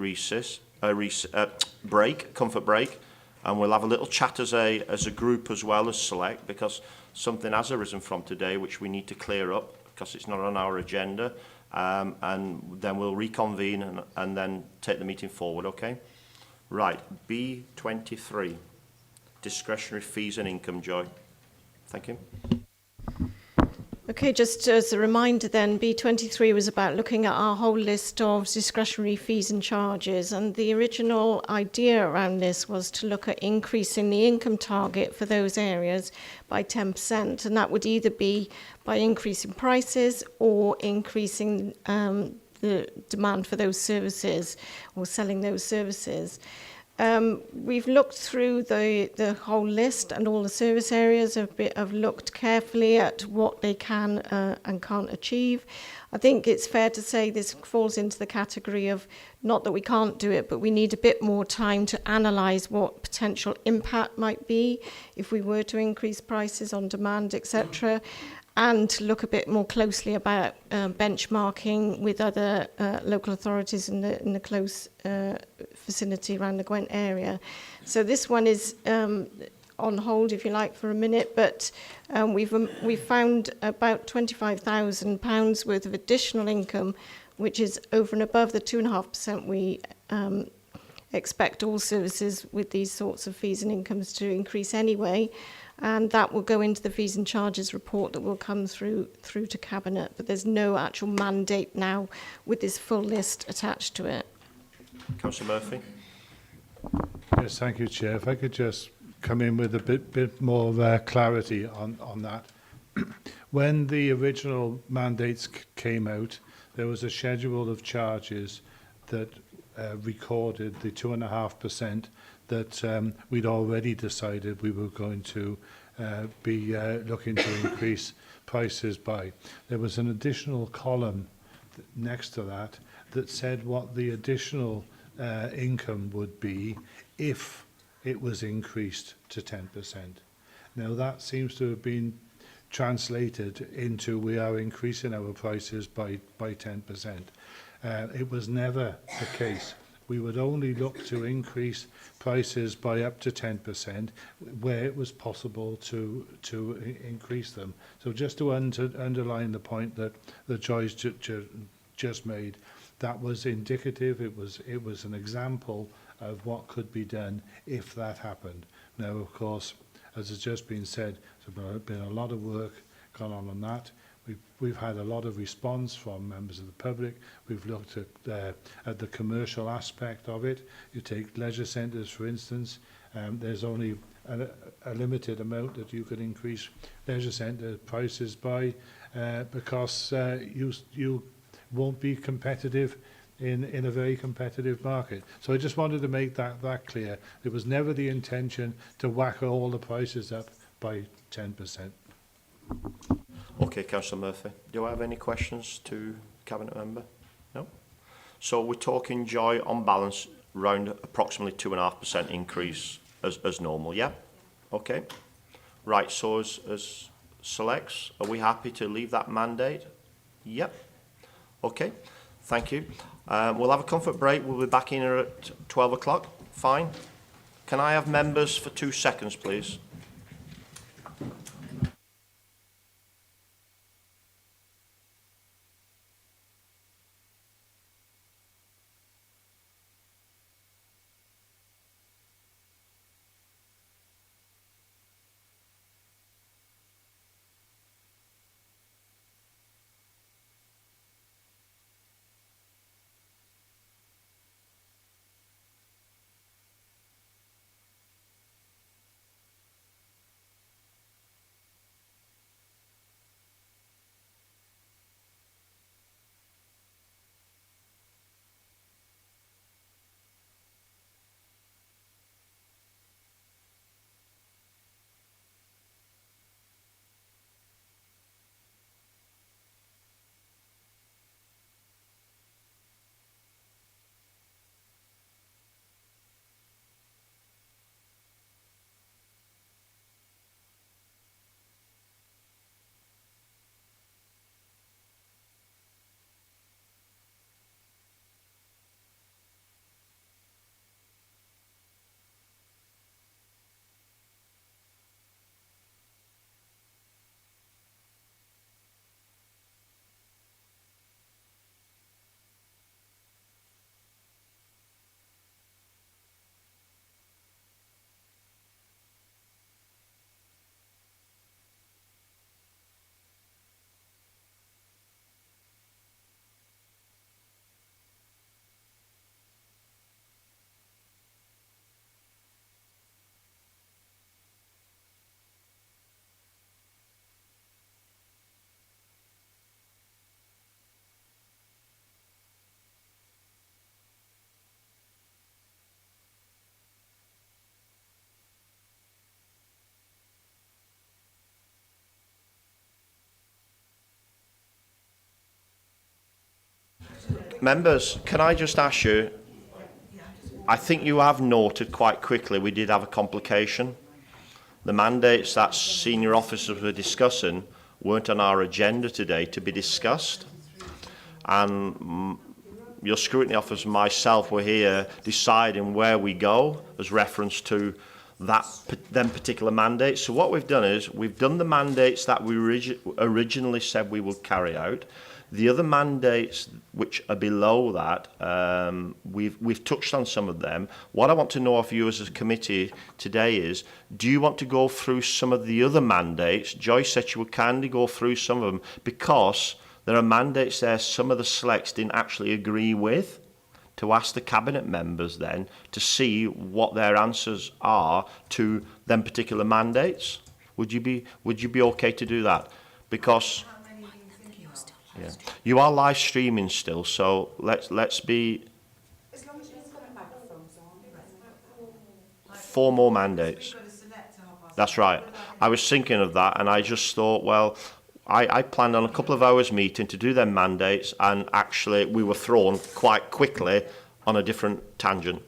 break, comfort break, and we'll have a little chat as a group as well as select, because something has arisen from today which we need to clear up because it's not on our agenda, and then we'll reconvene and then take the meeting forward, okay? Right, B23, discretionary fees and income, Joy. Thank you. Okay, just as a reminder then, B23 was about looking at our whole list of discretionary fees and charges, and the original idea around this was to look at increasing the income target for those areas by 10%, and that would either be by increasing prices or increasing the demand for those services or selling those services. We've looked through the whole list, and all the service areas have looked carefully at what they can and can't achieve. I think it's fair to say this falls into the category of not that we can't do it, but we need a bit more time to analyse what potential impact might be if we were to increase prices on demand, etc., and to look a bit more closely about benchmarking with other local authorities in the close vicinity around the Gwent area. So this one is on hold, if you like, for a minute, but we've found about £25,000 worth of additional income, which is over and above the 2.5% we expect all services with these sorts of fees and incomes to increase anyway. And that will go into the fees and charges report that will come through to Cabinet, but there's no actual mandate now with this full list attached to it. Councillor Murphy. Yes, thank you, Chair. If I could just come in with a bit more clarity on that. When the original mandates came out, there was a schedule of charges that recorded the 2.5% that we'd already decided we were going to be looking to increase prices by. There was an additional column next to that that said what the additional income would be if it was increased to 10%. Now that seems to have been translated into we are increasing our prices by 10%. It was never the case. We would only look to increase prices by up to 10% where it was possible to increase them. So just to underline the point that Joyce just made, that was indicative. It was an example of what could be done if that happened. Now, of course, as has just been said, there's been a lot of work gone on that. We've had a lot of response from members of the public. We've looked at the commercial aspect of it. You take leisure centres, for instance. There's only a limited amount that you could increase leisure centre prices by because you won't be competitive in a very competitive market. So I just wanted to make that clear. It was never the intention to whack all the prices up by 10%. Okay, Councillor Murphy. Do I have any questions to Cabinet Member? No? So we're talking, Joy, on balance, around approximately 2.5% increase as normal, yeah? Okay. Right, so as selects, are we happy to leave that mandate? Yep. Okay, thank you. We'll have a comfort break. We'll be back in here at 12 o'clock. Fine. Can I have members for 2 seconds, please? Members, can I just ask you, I think you have noted quite quickly we did have a complication. The mandates that senior officers were discussing weren't on our agenda today to be discussed. And your scrutiny officer and myself were here deciding where we go as reference to them particular mandates. So what we've done is we've done the mandates that we originally said we would carry out. The other mandates which are below that, we've touched on some of them. What I want to know of you as a committee today is, do you want to go through some of the other mandates? Joyce said she would kindly go through some of them because there are mandates there some of the selects didn't actually agree with, to ask the cabinet members then to see what their answers are to them particular mandates. Would you be okay to do that? Because yeah. You are live streaming still, so let's be. As long as you've got a microphone on. 4 more mandates. That's right. I was thinking of that, and I just thought, well, I planned on a couple of hours meeting to do them mandates, and actually we were thrown quite quickly on a different tangent,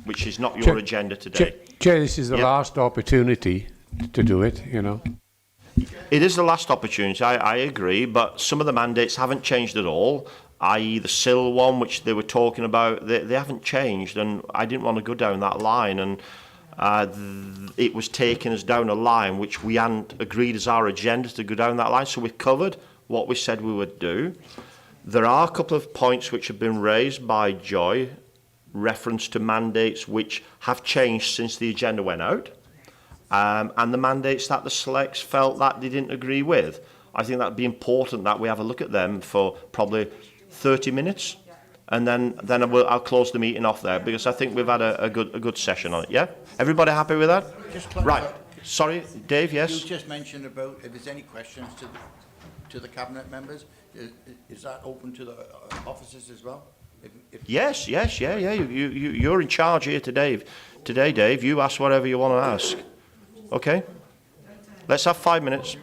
which is not your agenda today. Chair, this is the last opportunity to do it, you know. It is the last opportunity, I agree, but some of the mandates haven't changed at all, i.e. the SIL one, which they were talking about, they haven't changed, and I didn't want to go down that line, and it was taken as down a line which we hadn't agreed as our agenda to go down that line, so we've covered what we said we would do. There are a couple of points which have been raised by Joy, reference to mandates which have changed since the agenda went out, and the mandates that the selects felt that they didn't agree with. I think that'd be important that we have a look at them for probably 30 minutes, and then I'll close the meeting off there, because I think we've had a good session on it. Yeah, everybody happy with that? Right. Sorry, Dave. Yes. You just mentioned about if there's any questions to the cabinet members. Is that open to the officers as well? Yes. Yeah. You're in charge here today. Today, Dave. You ask whatever you want to ask. Okay. Let's have 5 minutes.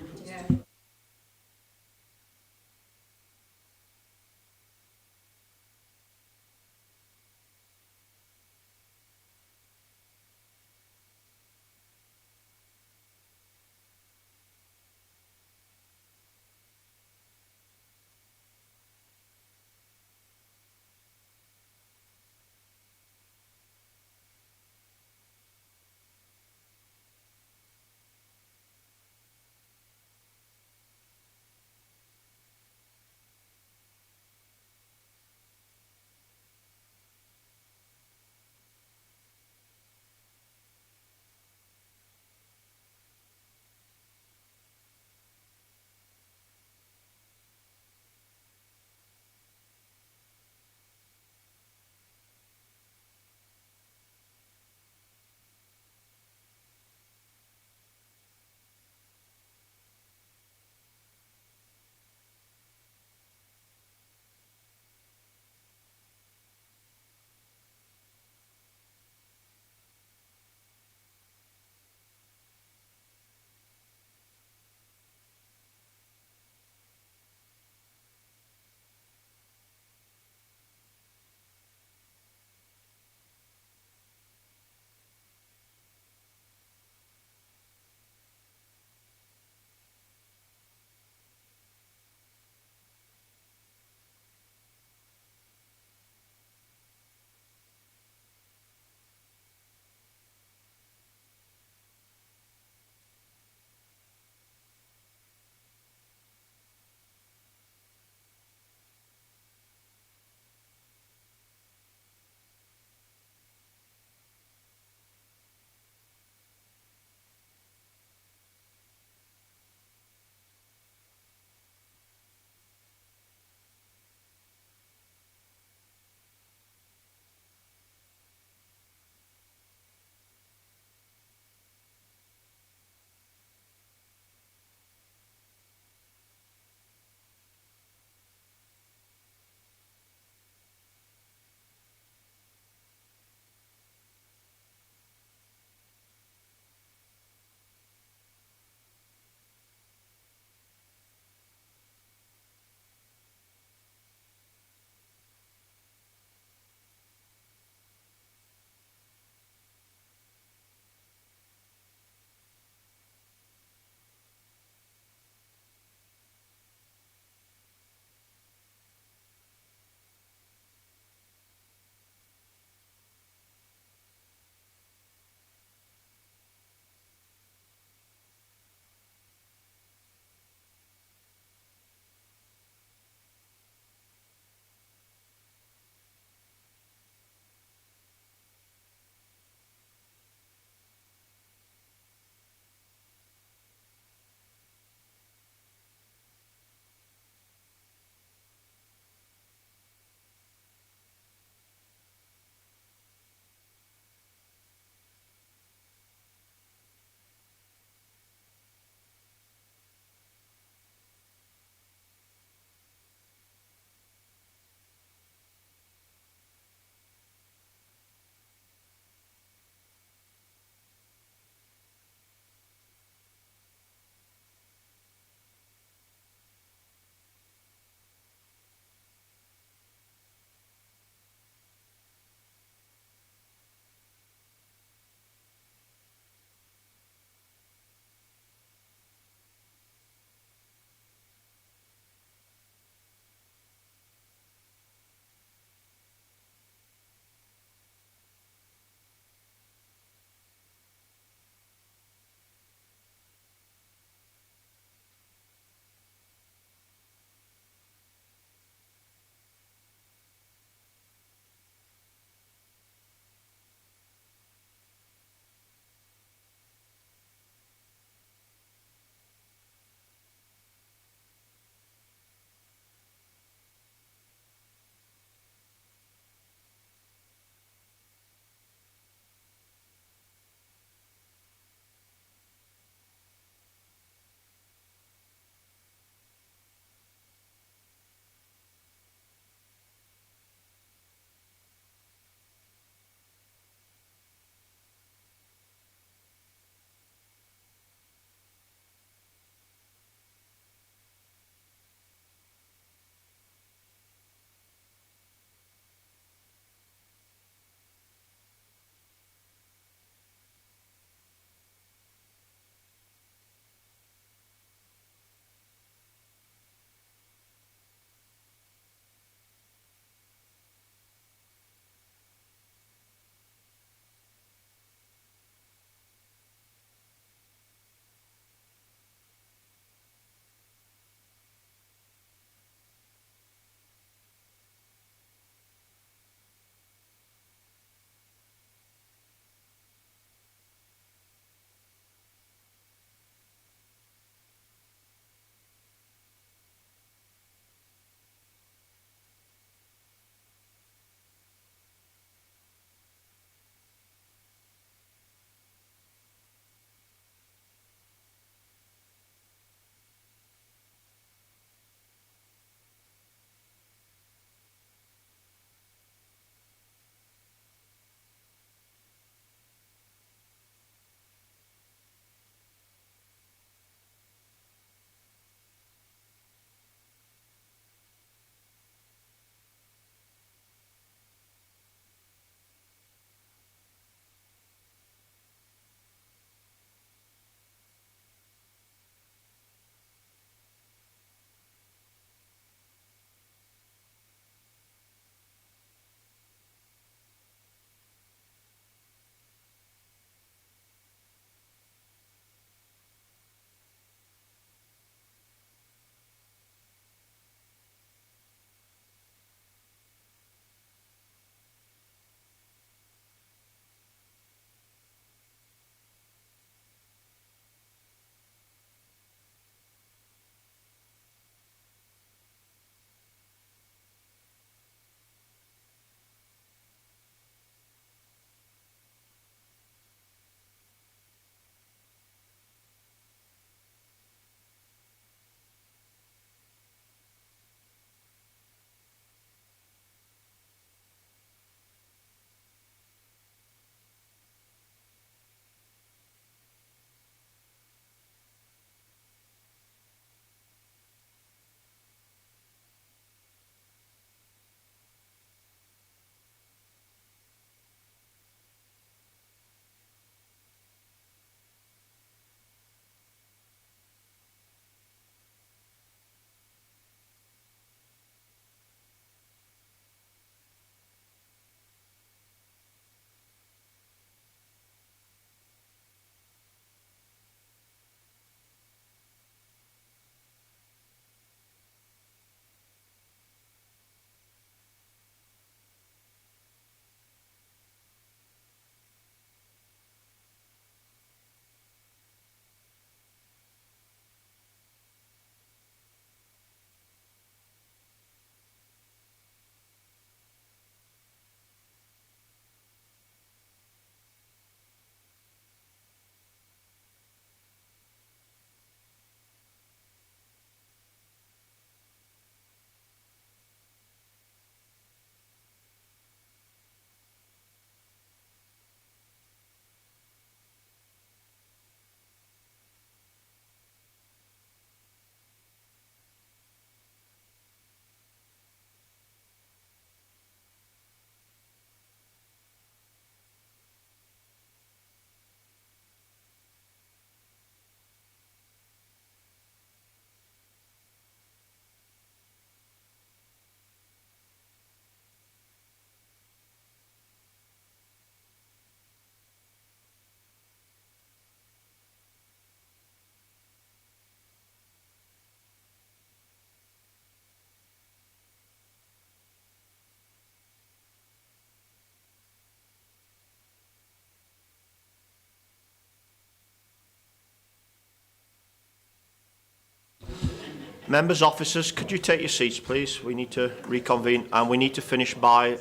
Members, officers, could you take your seats, please? We need to reconvene, and we need to finish by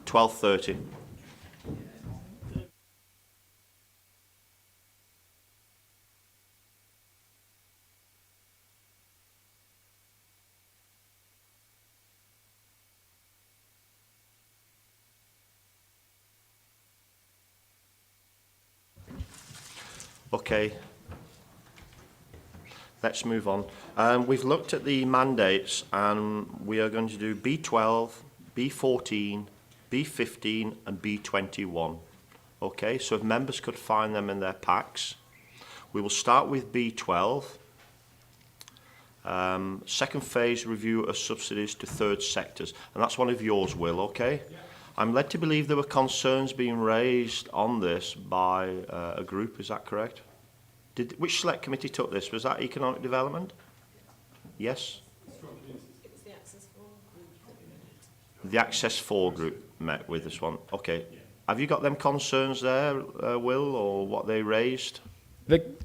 12:30. Okay. Let's move on. We've looked at the mandates, and we are going to do B12, B14, B15 and B21. Okay, so if members could find them in their packs. We will start with B12. Second phase review of subsidies to third sectors. And that's one of yours, Will, okay? Yeah. I'm led to believe there were concerns being raised on this by a group, is that correct? Which select committee took this? Was that economic development? Yes? It's the Access 4 group. The Access 4 group met with this one. Okay. Have you got them concerns there, Will, or what they raised?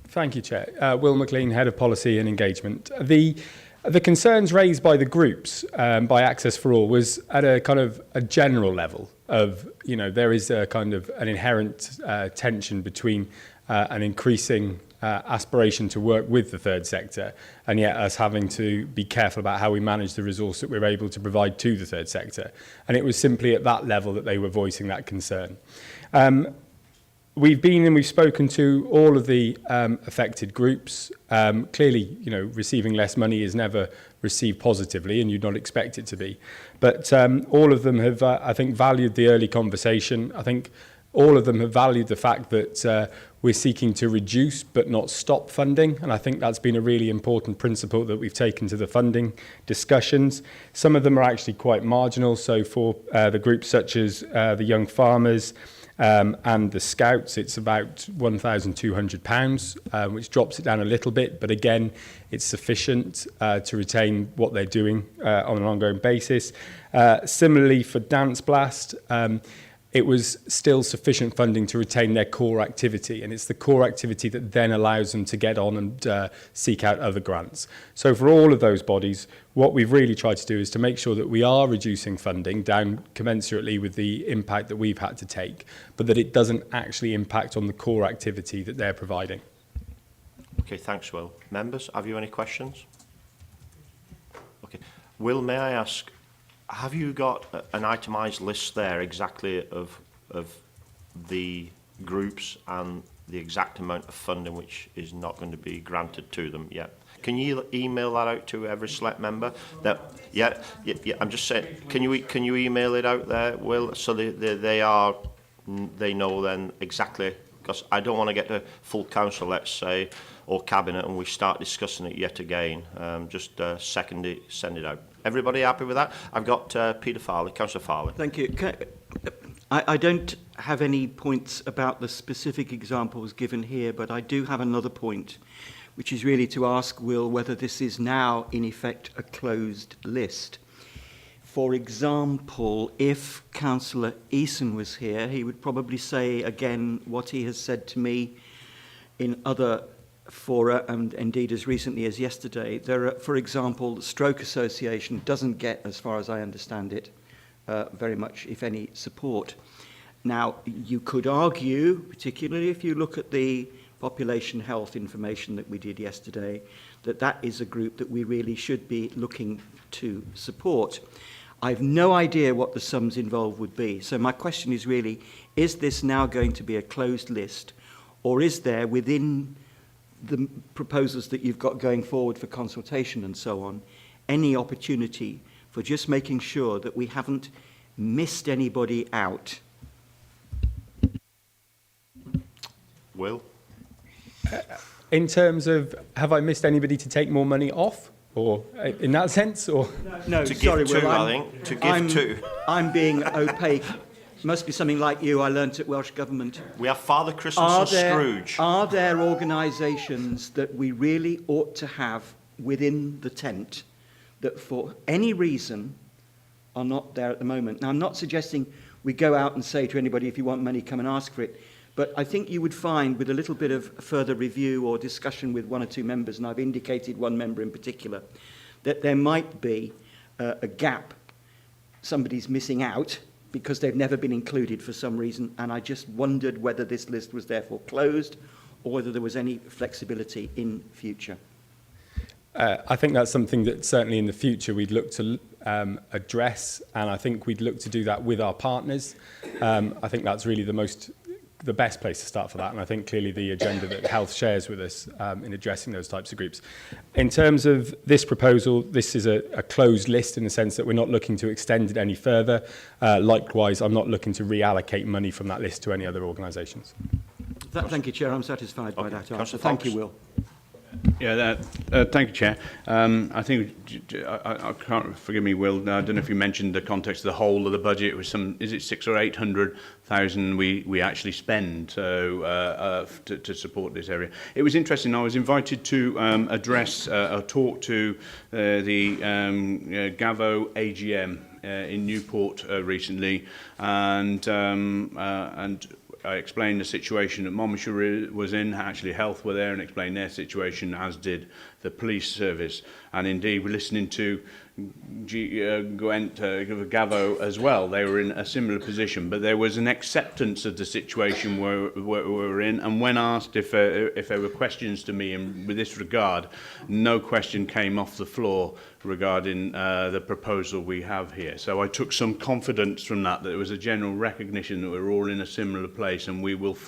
Thank you, Chair. Will McLean, Head of Policy and Engagement. The concerns raised by the groups, by Access for All, was at a kind of a general level of, you know, there is a kind of an inherent tension between an increasing aspiration to work with the third sector, and yet us having to be careful about how we manage the resource that we're able to provide to the third sector. And it was simply at that level that they were voicing that concern. We've been and we've spoken to all of the affected groups. Clearly, you know, receiving less money is never received positively, and you'd not expect it to be. But all of them have, I think, valued the early conversation. I think all of them have valued the fact that we're seeking to reduce but not stop funding, and I think that's been a really important principle that we've taken to the funding discussions. Some of them are actually quite marginal, so for the groups such as the Young Farmers and the Scouts, it's about £1,200, which drops it down a little bit, but again, it's sufficient to retain what they're doing on an ongoing basis. Similarly, for Dance Blast, it was still sufficient funding to retain their core activity, and it's the core activity that then allows them to get on and seek out other grants. So for all of those bodies, what we've really tried to do is to make sure that we are reducing funding down commensurately with the impact that we've had to take, but that it doesn't actually impact on the core activity that they're providing. Okay, thanks, Will. Members, have you any questions? Okay. Will, may I ask, have you got an itemised list there exactly of the groups and the exact amount of funding which is not going to be granted to them yet? Can you email that out to every select member? That yeah. I'm just saying. Can you email it out there, Will, so they know then exactly, because I don't want to get to full council, let's say, or cabinet, and we start discussing it yet again. Send it out. Everybody happy with that? I've got Peter Farley, Councillor Farley. Thank you. I don't have any points about the specific examples given here, but I do have another point, which is really to ask Will whether this is now, in effect, a closed list. For example, if Councillor Eason was here, he would probably say again what he has said to me in other fora, and indeed as recently as yesterday. There are, for example, the Stroke Association doesn't get, as far as I understand it, very much, if any, support. Now, you could argue, particularly if you look at the population health information that we did yesterday, that that is a group that we really should be looking to support. I've no idea what the sums involved would be. So my question is really, is this now going to be a closed list, or is there within the proposals that you've got going forward for consultation and so on, any opportunity for just making sure that we haven't missed anybody out? Will? In terms of, have I missed anybody to take more money off? Or in that sense? Or No, to sorry, give two, Will, I think. To give two. I'm being opaque. Must be something like you I learnt at Welsh Government. We have Father Christmas and Scrooge. Are there organisations that we really ought to have within the tent that for any reason are not there at the moment? Now, I'm not suggesting we go out and say to anybody, if you want money, come and ask for it. But I think you would find with a little bit of further review or discussion with one or two members, and I've indicated one member in particular, that there might be a gap. Somebody's missing out because they've never been included for some reason, and I just wondered whether this list was therefore closed or whether there was any flexibility in future. I think that's something that certainly in the future we'd look to address, and I think we'd look to do that with our partners. I think that's really the best place to start for that, and I think clearly the agenda that Health shares with us in addressing those types of groups. In terms of this proposal, this is a closed list in the sense that we're not looking to extend it any further. Likewise, I'm not looking to reallocate money from that list to any other organisations. Thank you, Chair. I'm satisfied by that answer. Councillor Thank Fox. you, Will. Yeah, thank you, Chair. I think, I can't, forgive me, Will, I don't know if you mentioned the context of the whole of the budget. It was is it 600,000 or 800,000 we actually spend to support this area. It was interesting. I was invited to address a talk to the Gavo AGM in Newport recently, and I explained the situation that Monmouthshire was in. Actually, Health were there and explained their situation, as did the police service. And indeed, we're listening to Gavo as well. They were in a similar position, but there was an acceptance of the situation we're in. And when asked if there were questions to me in with this regard, no question came off the floor regarding the proposal we have here. So I took some confidence from that there was a general recognition that we're all in a similar place, and we will,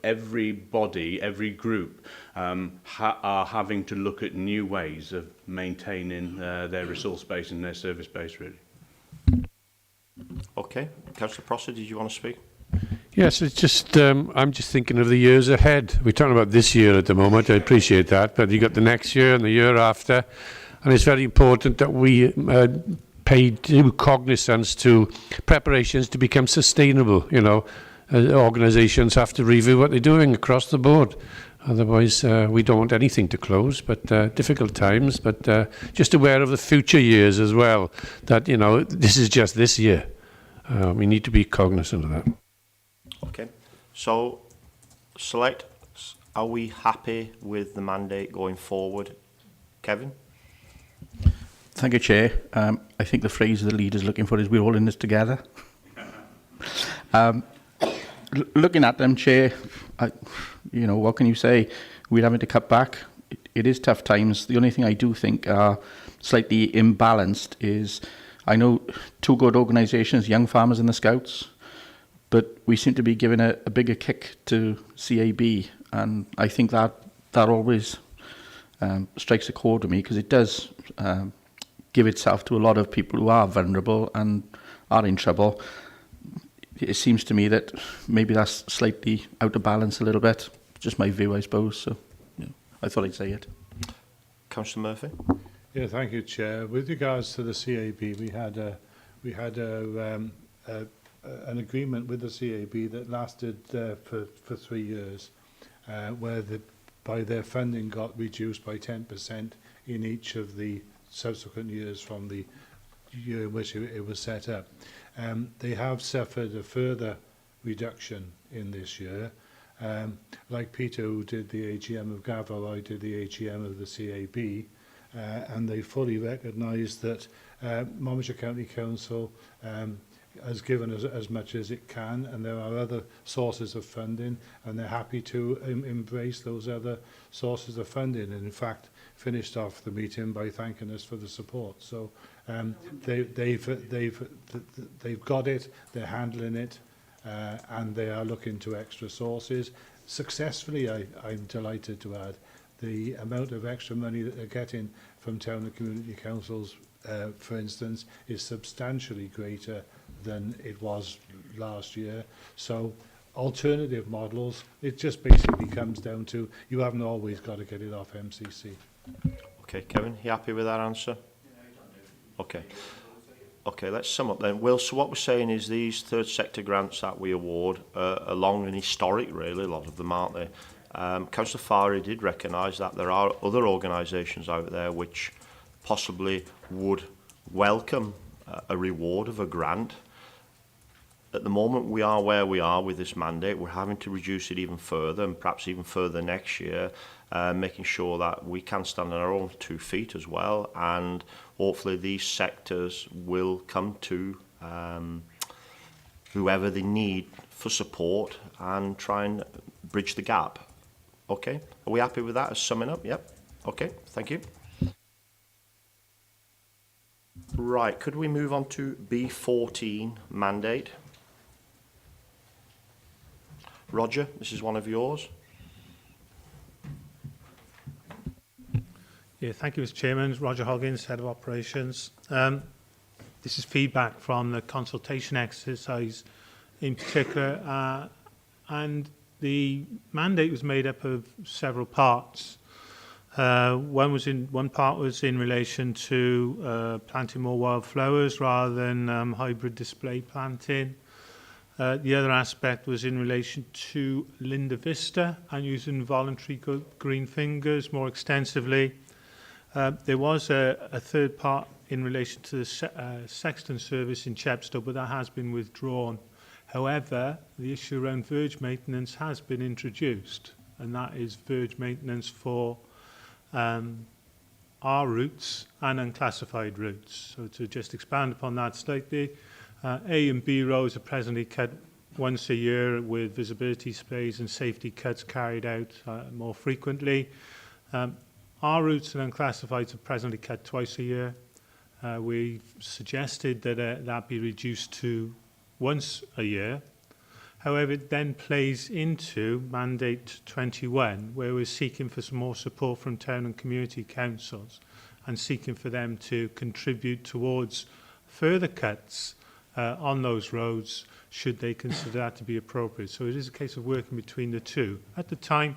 everybody, every group, are having to look at new ways of maintaining their resource base and their service base, really. Okay. Councillor Prosser, did you want to speak? Yes, it's just I'm just thinking of the years ahead. We're talking about this year at the moment. I appreciate that, but you got the next year and the year after, and it's very important that we pay due cognizance to preparations to become sustainable. You know, organisations have to review what they're doing across the board. Otherwise, we don't want anything to close, but difficult times, but just aware of the future years as well, that, you know, this is just this year. We need to be cognizant of that. Okay. So, Select, are we happy with the mandate going forward? Kevin? Thank you, Chair. I think the phrase the leader's looking for is we're all in this together. Looking at them, Chair, you know, what can you say? We're having to cut back. It is tough times. The only thing I do think are slightly imbalanced is, I know two good organisations, Young Farmers and the Scouts, but we seem to be giving a bigger kick to CAB, and I think that always strikes a chord with me, because it does give itself to a lot of people who are vulnerable and are in trouble. It seems to me that maybe that's slightly out of balance a little bit. Just my view, I suppose. So, you know, I thought I'd say it. Councillor Murphy? Yeah, thank you, Chair. With regards to the CAB, we had an agreement with the CAB that lasted for 3 years, where by their funding got reduced by 10% in each of the subsequent years from the year in which it was set up. They have suffered a further reduction in this year. Like Peter, who did the AGM of Gavo, I did the AGM of the CAB, and they fully recognise that Monmouthshire County Council has given us as much as it can, and there are other sources of funding, and they're happy to embrace those other sources of funding, and in fact finished off the meeting by thanking us for the support. So they've got it, they're handling it, and they are looking to extra sources. Successfully, I'm delighted to add, the amount of extra money that they're getting from town and community councils, for instance, is substantially greater than it was last year. So alternative models, it just basically comes down to, you haven't always got to get it off MCC. Okay, Kevin, you happy with that answer? Okay. Okay, let's sum up then. Will, so what we're saying is these third sector grants that we award are long and historic, really, a lot of them, aren't they? Councillor Farey did recognise that there are other organisations out there which possibly would welcome a reward of a grant. at the moment we are where we are with this mandate. We're having to reduce it even further, and perhaps even further next year, making sure that we can stand on our own 2 feet as well, and hopefully these sectors will come to whoever they need for support and try and bridge the gap. Okay, are we happy with that as summing up? Yep. Okay, thank you. Right, could we move on to B14 mandate? Roger, this is one of yours. Yeah, thank you, Mr. Chairman. Roger Hoggins, Head of Operations. This is feedback from the consultation exercise in particular, and the mandate was made up of several parts. One part was in relation to planting more wildflowers rather than hybrid display planting. The other aspect was in relation to Linda Vista and using voluntary green fingers more extensively. There was a third part in relation to the Sexton service in Chepstow, but that has been withdrawn. However, the issue around verge maintenance has been introduced, and that is verge maintenance for our routes and unclassified routes. So to just expand upon that slightly, A and B roads are presently cut once a year with visibility sprays and safety cuts carried out more frequently. Our routes and unclassifieds are presently cut twice a year. We've suggested that that be reduced to once a year. However, it then plays into Mandate 21, where we're seeking for some more support from town and community councils and seeking for them to contribute towards further cuts on those roads should they consider that to be appropriate. So it is a case of working between the two. At the time,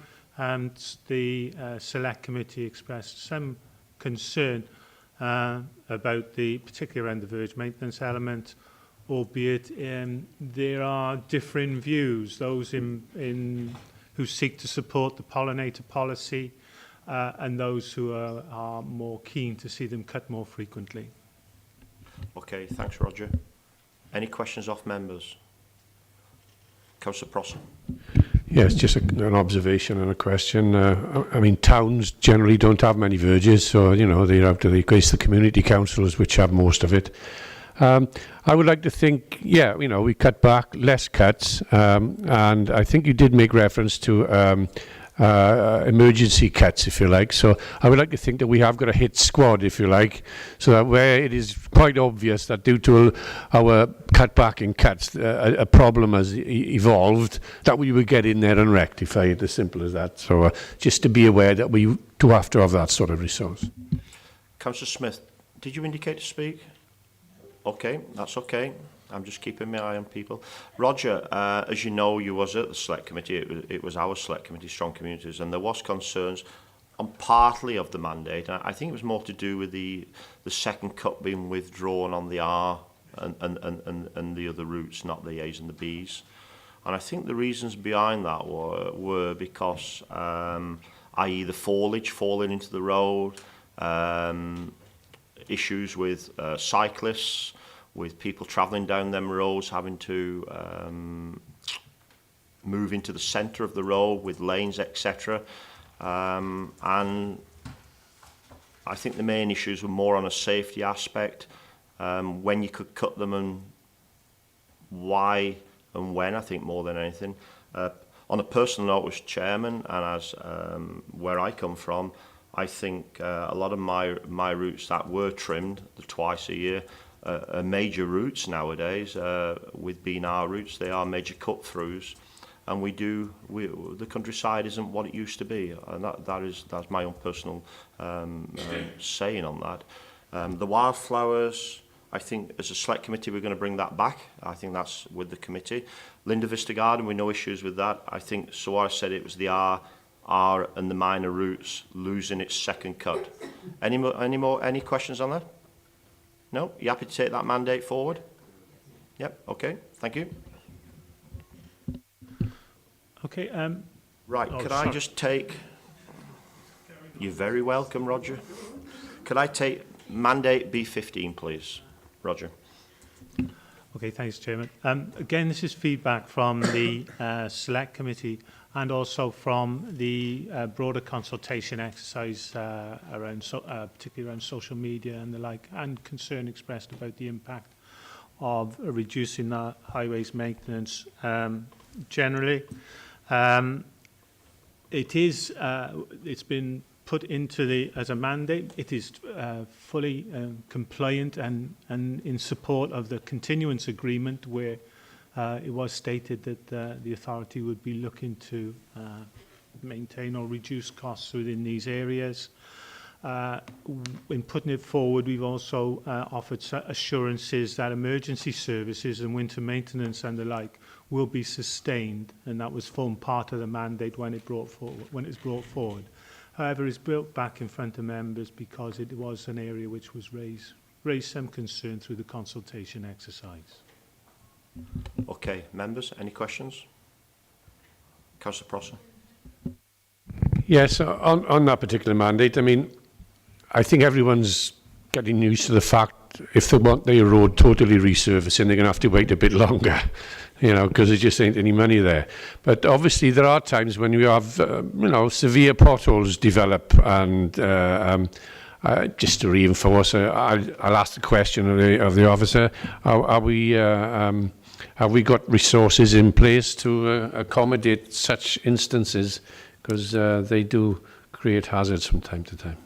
the Select Committee expressed some concern about the, particularly around the verge maintenance element, albeit there are differing views, those who seek to support the pollinator policy and those who are more keen to see them cut more frequently. Okay, thanks, Roger. Any questions off members? Councillor Prosser. Yes, just an observation and a question. I mean, towns generally don't have many verges, so, you know, they're out to the case the community councils, which have most of it. I would like to think, yeah, you know, we cut back, less cuts, and I think you did make reference to emergency cuts, if you like. So I would like to think that we have got a hit squad, if you like, so that where it is quite obvious that due to our cutback in cuts, a problem has evolved, that we would get in there and rectify it, as simple as that. So just to be aware that we do have to have that sort of resource. Councillor Smith, did you indicate to speak? Okay, that's okay. I'm just keeping my eye on people. Roger, as you know, you was at the Select Committee. It was our Select Committee, Strong Communities, and there was concerns on partly of the mandate. I think it was more to do with the second cut being withdrawn on the R and the other routes, not the A's and the B's. And I think the reasons behind that were because, i.e. the foliage falling into the road, issues with cyclists, with people travelling down them roads having to move into the centre of the road with lanes, etc. And I think the main issues were more on a safety aspect, when you could cut them and why and when, I think, more than anything. On a personal note, as chairman, and as where I come from, I think a lot of my routes that were trimmed twice a year are major routes nowadays. With being our routes, they are major cut-throughs, and the countryside isn't what it used to be, and that's my own personal saying on that. The wildflowers, I think as a Select Committee we're going to bring that back. I think that's with the committee. Linda Vista Garden, we no issues with that. I think, so I said it was the R and the minor routes losing its second cut. Any questions on that? No? You happy to take that mandate forward? Yep, okay, thank you. Okay. Right, could I just take... You're very welcome, Roger. Could I take mandate B15, please, Roger? Okay, thanks, Chairman. Again, this is feedback from the Select Committee and also from the broader consultation exercise around, particularly around social media and the like, and concern expressed about the impact of reducing the highways maintenance generally. It's been put into as a mandate. It is fully compliant and in support of the continuance agreement, where it was stated that the authority would be looking to maintain or reduce costs within these areas. In putting it forward, we've also offered assurances that emergency services and winter maintenance and the like will be sustained, and that was formed part of the mandate when it was brought forward. However, it's brought back in front of members because it was an area which was raised some concern through the consultation exercise. Okay, members, any questions? Councillor Prosser. Yes, on that particular mandate, I mean, I think everyone's getting used to the fact if they want their road totally resurfacing, they're going to have to wait a bit longer, you know, because there just ain't any money there. But obviously there are times when you have, you know, severe potholes develop, and just to reinforce, I'll ask the question of the officer, have we got resources in place to accommodate such instances, because they do create hazards from time to time.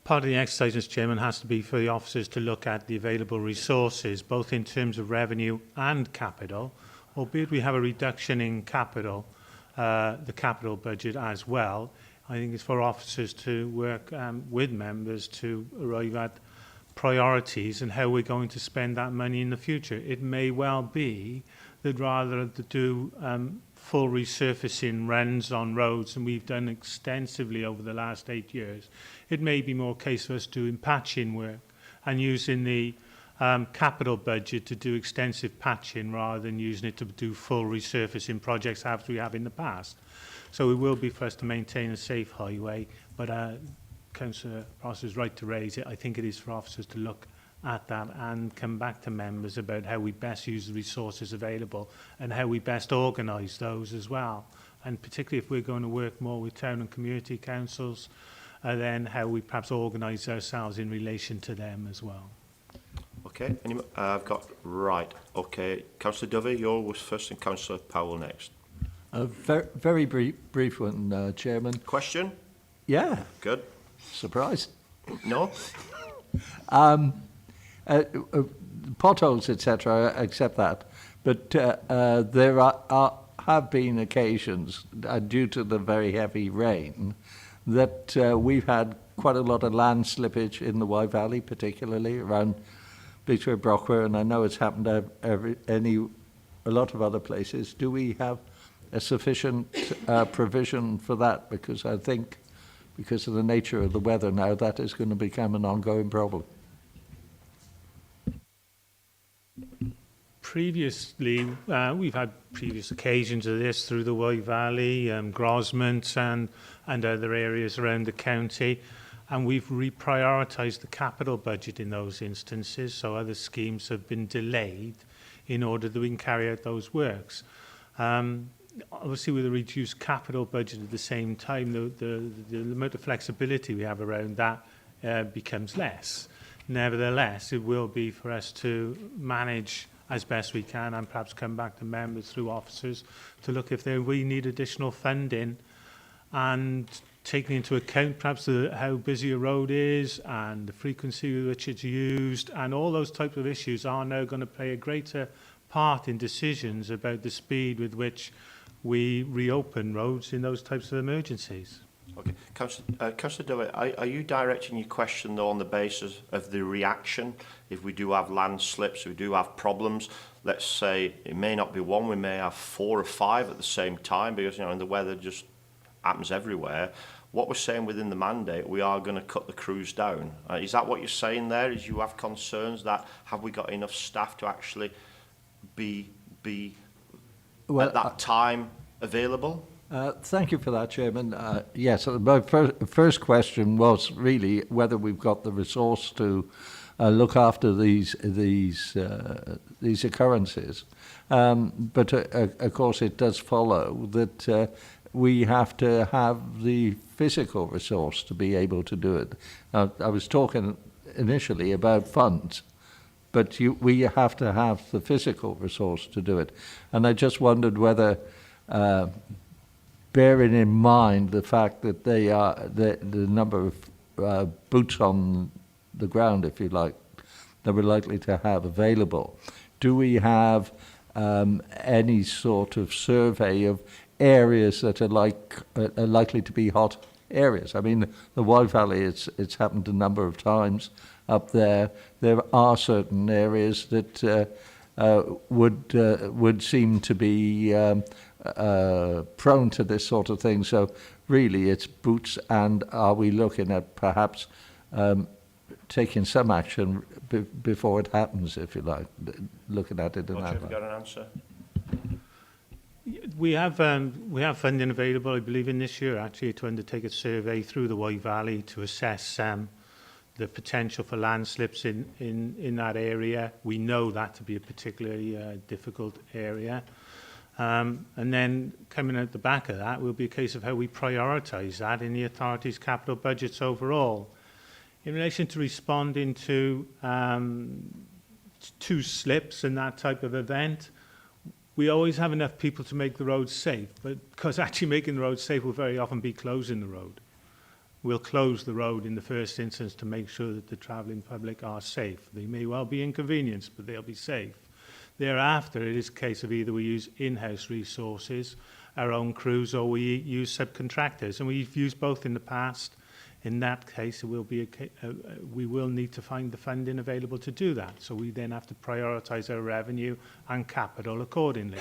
Part of the exercise, Mr. Chairman, has to be for the officers to look at the available resources, both in terms of revenue and capital, albeit we have a reduction in capital, the capital budget as well. I think it's for officers to work with members to arrive at priorities and how we're going to spend that money in the future. It may well be that rather than do full resurfacing runs on roads, and we've done extensively over the last 8 years, it may be more case for us doing patching work and using the capital budget to do extensive patching rather than using it to do full resurfacing projects as we have in the past. So it will be for us to maintain a safe highway, but Councillor Prosser is right to raise it. I think it is for officers to look at that and come back to members about how we best use the resources available and how we best organise those as well. And particularly if we're going to work more with town and community councils, then how we perhaps organise ourselves in relation to them as well. Okay, I've got, right, okay, Councillor Dovey, yours was first and Councillor Powell next. A very brief one, Chairman. Question? Yeah. Good. Surprise. No? Potholes, etc., I accept that. But there have been occasions, due to the very heavy rain, that we've had quite a lot of land slippage in the Wye Valley, particularly around Victoria Brockware, and I know it's happened a lot of other places. Do we have a sufficient provision for that? Because I think, because of the nature of the weather now, that is going to become an ongoing problem. Previously, we've had previous occasions of this through the Wye Valley, Grosmont and other areas around the county, and we've reprioritised the capital budget in those instances, so other schemes have been delayed in order that we can carry out those works. Obviously, with a reduced capital budget at the same time, the amount of flexibility we have around that becomes less. Nevertheless, it will be for us to manage as best we can and perhaps come back to members through officers to look if we need additional funding, and taking into account perhaps how busy a road is and the frequency with which it's used, and all those types of issues are now going to play a greater part in decisions about the speed with which we reopen roads in those types of emergencies. Okay, Councillor Dillett, are you directing your question though on the basis of the reaction if we do have landslips, we do have problems? Let's say it may not be one, we may have 4 or 5 at the same time, because you know, and the weather just happens everywhere. What we're saying within the mandate, we are going to cut the crews down. Is that what you're saying there? Is you have concerns that have we got enough staff to actually be at that time available? Thank you for that, Chairman. Yes, my first question was really whether we've got the resource to look after these occurrences. But of course, it does follow that we have to have the physical resource to be able to do it. Now, I was talking initially about funds, but we have to have the physical resource to do it. And I just wondered whether, bearing in mind the fact that they are the number of boots on the ground, if you like, that we're likely to have available, do we have any sort of survey of areas that are likely to be hot areas? I mean, the Wye Valley, it's happened a number of times up there. There are certain areas that would seem to be prone to this sort of thing. So really, it's boots, and are we looking at perhaps taking some action before it happens, if you like, looking at it in that Have you way? got an answer? We have funding available, I believe, in this year actually to undertake a survey through the Wye Valley to assess the potential for landslips in that area. We know that to be a particularly difficult area. And then coming out the back of that will be a case of how we prioritise that in the authority's capital budgets overall. In relation to responding to slips and that type of event, we always have enough people to make the roads safe, but because actually making the roads safe will very often be closing the road. We'll close the road in the first instance to make sure that the travelling public are safe. They may well be inconvenienced, but they'll be safe. Thereafter, it is a case of either we use in-house resources, our own crews, or we use subcontractors, and we've used both in the past. In that case, it will be we will need to find the funding available to do that. So we then have to prioritise our revenue and capital accordingly.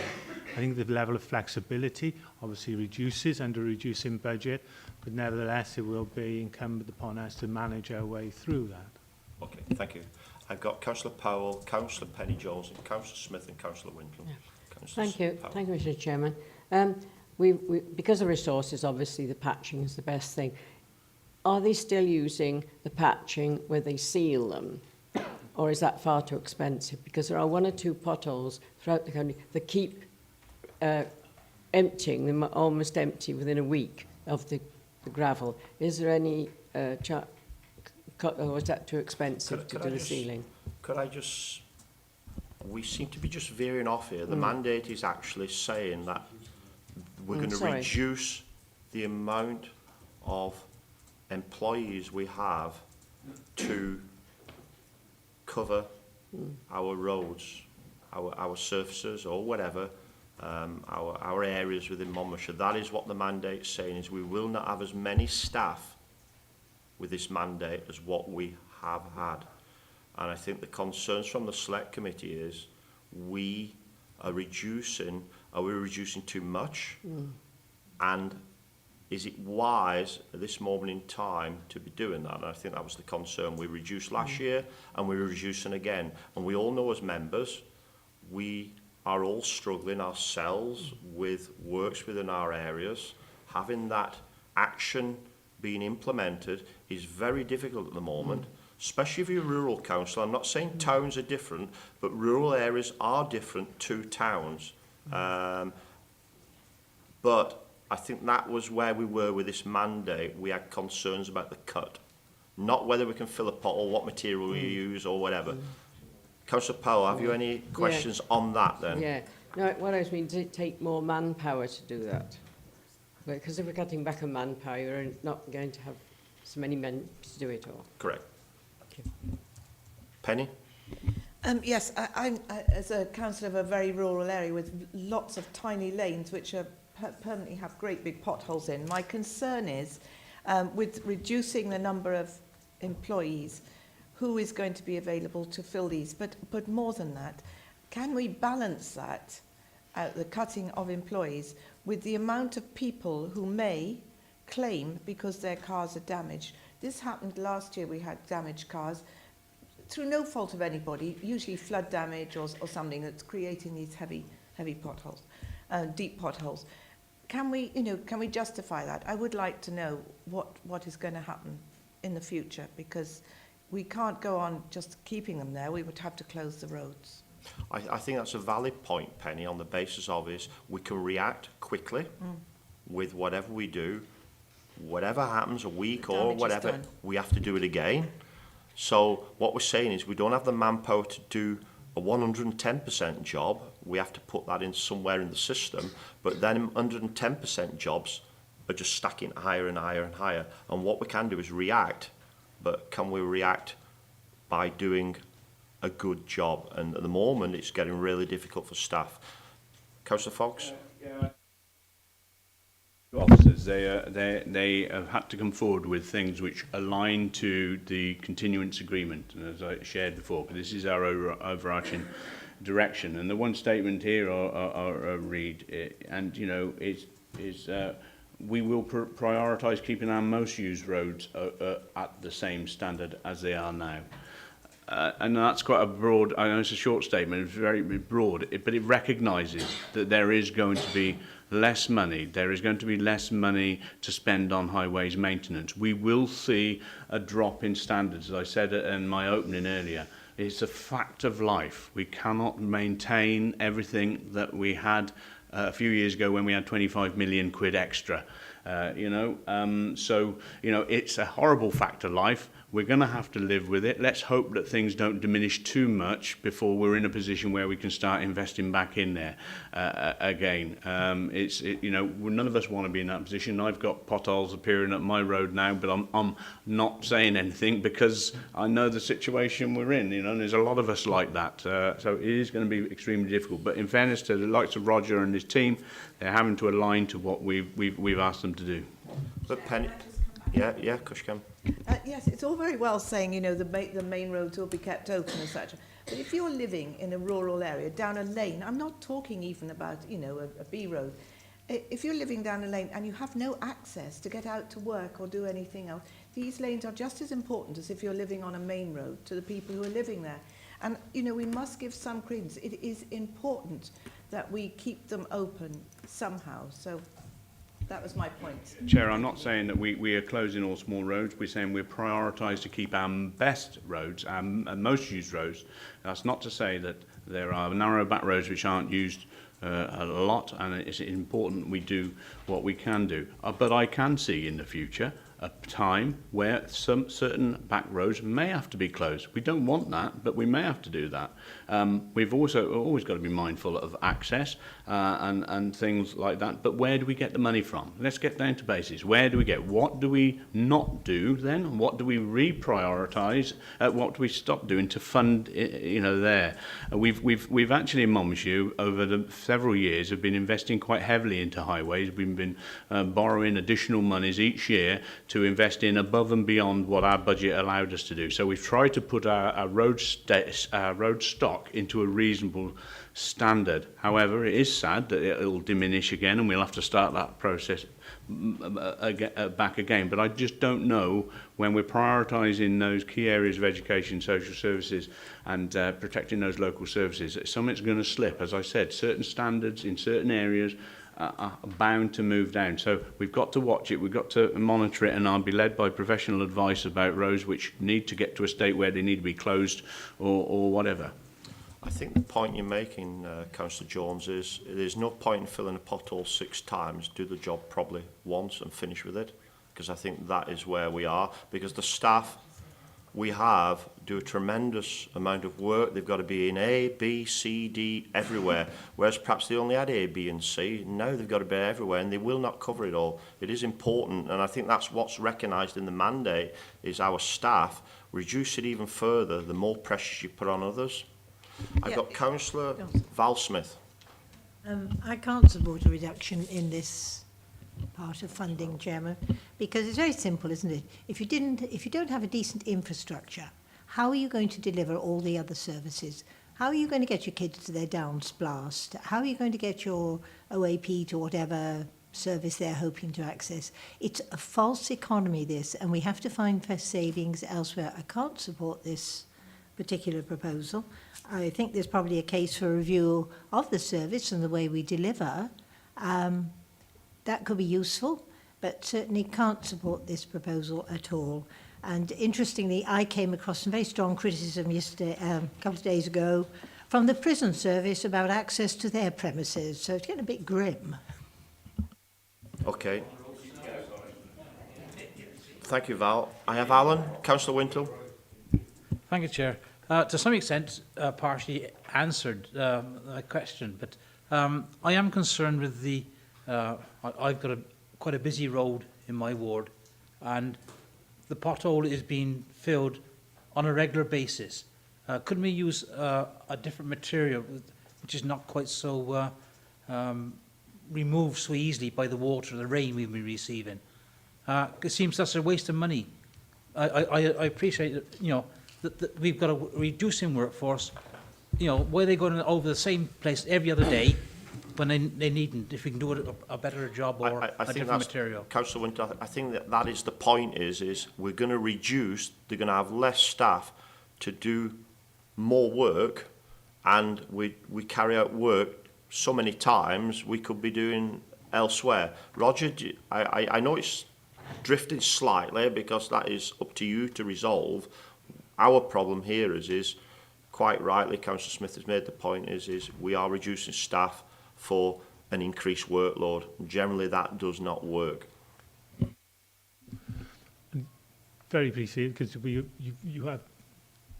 I think the level of flexibility obviously reduces under a reducing budget, but nevertheless, it will be incumbent upon us to manage our way through that. Okay, thank you. I've got Councillor Powell, Councillor Penny-Jones, and Councillor Smith and Councillor Winkland. Thank you. Powell. Thank you, Mr. Chairman. Because of resources, obviously the patching is the best thing. Are they still using the patching where they seal them? Or is that far too expensive? Because there are one or two potholes throughout the country that keep emptying, them almost empty within a week of the gravel. Is there any or is that too expensive to do the sealing? Could I just... We seem to be just veering off here. The mandate is actually saying that we're going to reduce the amount of employees we have to cover our roads, our surfaces or whatever, our areas within Monmouthshire. That is what the mandate's saying, is we will not have as many staff with this mandate as what we have had. And I think the concerns from the Select Committee is are we reducing too much? And is it wise at this moment in time to be doing that? And I think that was the concern. We reduced last year and we're reducing again. And we all know as members, we are all struggling ourselves with works within our areas. Having that action being implemented is very difficult at the moment, especially if you're a rural council. I'm not saying towns are different, but rural areas are different to towns. But I think that was where we were with this mandate. We had concerns about the cut, not whether we can fill a pot or what material we use or whatever. Councillor Powell, have you any questions on that then? Yeah. No, what I was meaning, does it take more manpower to do that? Because if we're cutting back on manpower, you're not going to have so many men to do it all. Correct. Penny? Yes, I'm as a councillor of a very rural area with lots of tiny lanes which are permanently have great big potholes in. My concern is with reducing the number of employees, who is going to be available to fill these? But more than that, can we balance that, the cutting of employees, with the amount of people who may claim because their cars are damaged? This happened last year. We had damaged cars through no fault of anybody, usually flood damage or something that's creating these heavy potholes, deep potholes. Can we justify that? I would like to know what is going to happen in the future, because we can't go on just keeping them there. We would have to close the roads. I think that's a valid point, Penny, on the basis of is we can react quickly with whatever we do. Whatever happens, a week or whatever, we have to do it again. So what we're saying is we don't have the manpower to do a 110% job. We have to put that in somewhere in the system. But then 110% jobs are just stacking higher and higher and higher. And what we can do is react. But can we react by doing a good job? And at the moment, it's getting really difficult for staff. Councillor Fox? Officers, they have had to come forward with things which align to the continuance agreement, and as I shared before, this is our overarching direction. And the one statement here I'll read, and you know, is we will prioritise keeping our most used roads at the same standard as they are now. And that's quite a broad, I know it's a short statement, it's very broad, but it recognises that there is going to be less money. There is going to be less money to spend on highways maintenance. We will see a drop in standards, as I said in my opening earlier. It's a fact of life. We cannot maintain everything that we had a few years ago when we had 25 million quid extra. So, you know, it's a horrible fact of life. We're going to have to live with it. Let's hope that things don't diminish too much before we're in a position where we can start investing back in there again. You know, none of us want to be in that position. I've got potholes appearing up my road now, but I'm not saying anything because I know the situation we're in. You know, and there's a lot of us like that. So it is going to be extremely difficult. But in fairness to the likes of Roger and his team, they're having to align to what we've asked them to do. But Penny, yeah, Kushkan. Yes, it's all very well saying, you know, the main roads will be kept open, etc. But if you're living in a rural area, down a lane, I'm not talking even about, you know, a B road. If you're living down a lane and you have no access to get out to work or do anything else, these lanes are just as important as if you're living on a main road to the people who are living there. And, you know, we must give some credence. It is important that we keep them open somehow. So that was my point. Chair, I'm not saying that we are closing all small roads. We're saying we're prioritised to keep our best roads, our most used roads. That's not to say that there are narrow back roads which aren't used a lot, and it's important we do what we can do. But I can see in the future a time where some certain back roads may have to be closed. We don't want that, but we may have to do that. We've also always got to be mindful of access and things like that. But where do we get the money from? Let's get down to basics. Where do we get? What do we not do then? What do we reprioritise? What do we stop doing to fund? You know, there. We've actually in Monmouthshire over the several years have been investing quite heavily into highways. We've been borrowing additional monies each year to invest in above and beyond what our budget allowed us to do. So we've tried to put our road stock into a reasonable standard. However, it is sad that it'll diminish again and we'll have to start that process back again. But I just don't know when we're prioritising those key areas of education, social services and protecting those local services. Something's going to slip. As I said, certain standards in certain areas are bound to move down. So we've got to watch it, we've got to monitor it, and I'll be led by professional advice about roads which need to get to a state where they need to be closed or whatever. I think the point you're making, Councillor Jones, is there's no point in filling a pothole 6 times. Do the job probably once and finish with it, because I think that is where we are. Because the staff we have do a tremendous amount of work. They've got to be in A, B, C, D, everywhere. Whereas perhaps they only had A, B and C. Now they've got to be everywhere, and they will not cover it all. It is important, and I think that's what's recognised in the mandate, is our staff reduce it even further the more pressure you put on others. I've got Councillor Val-Smith. I can't support a reduction in this part of funding, Chairman, because it's very simple, isn't it? If you don't have a decent infrastructure, how are you going to deliver all the other services? How are you going to get your kids to their downs blast? How are you going to get your OAP to whatever service they're hoping to access? It's a false economy, this, and we have to find savings elsewhere. I can't support this particular proposal. I think there's probably a case for review of the service and the way we deliver. That could be useful, but certainly can't support this proposal at all. And interestingly, I came across some very strong criticism yesterday, a couple of days ago, from the prison service about access to their premises. So it's getting a bit grim. Okay. Thank you, Val. I have Alan. Councillor Wintle. Thank you, Chair. To some extent, partially answered my question, but I am concerned with the... I've got quite a busy road in my ward, and the pothole is being filled on a regular basis. Couldn't we use a different material, which is not quite so removed so easily by the water, the rain we've been receiving? It seems that's a waste of money. I appreciate that, you know, that we've got a reducing workforce. You know, why are they going over the same place every other day when they needn't? If we can do a better job or a different material. Councillor Wintle, I think that is the point. Is we're going to reduce. They're going to have less staff to do more work, and we carry out work so many times we could be doing elsewhere. Roger, I know it's drifting slightly because that is up to you to resolve. Our problem here is quite rightly, Councillor Smith has made the point, is we are reducing staff for an increased workload. Generally, that does not work. Very briefly, because you have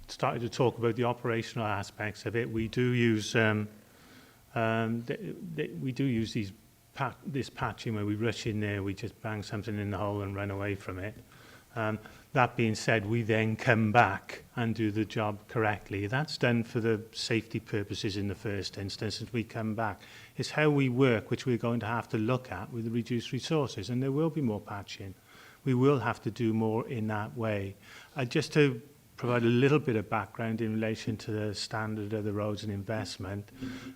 started to talk about the operational aspects of it. We do use this patching where we rush in there, we just bang something in the hole and run away from it. That being said, we then come back and do the job correctly. That's done for the safety purposes in the first instance as we come back. It's how we work, which we're going to have to look at with the reduced resources, and there will be more patching. We will have to do more in that way. Just to provide a little bit of background in relation to the standard of the roads and investment,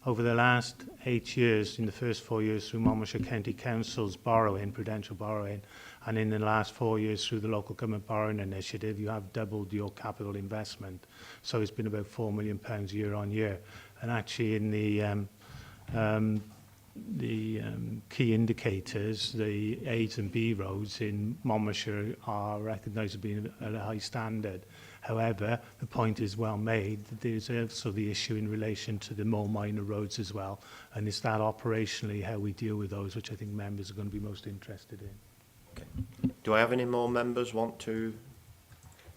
over the last 8 years, in the first 4 years through Monmouthshire County Council's borrowing, prudential borrowing, and in the last 4 years through the local government borrowing initiative, you have doubled your capital investment. So it's been about £4 million year on year. And actually in the key indicators, the A's and B roads in Monmouthshire are recognised as being at a high standard. However, the point is well made that there's also the issue in relation to the more minor roads as well. And it's that operationally how we deal with those, which I think members are going to be most interested in. Okay. Do I have any more members want to?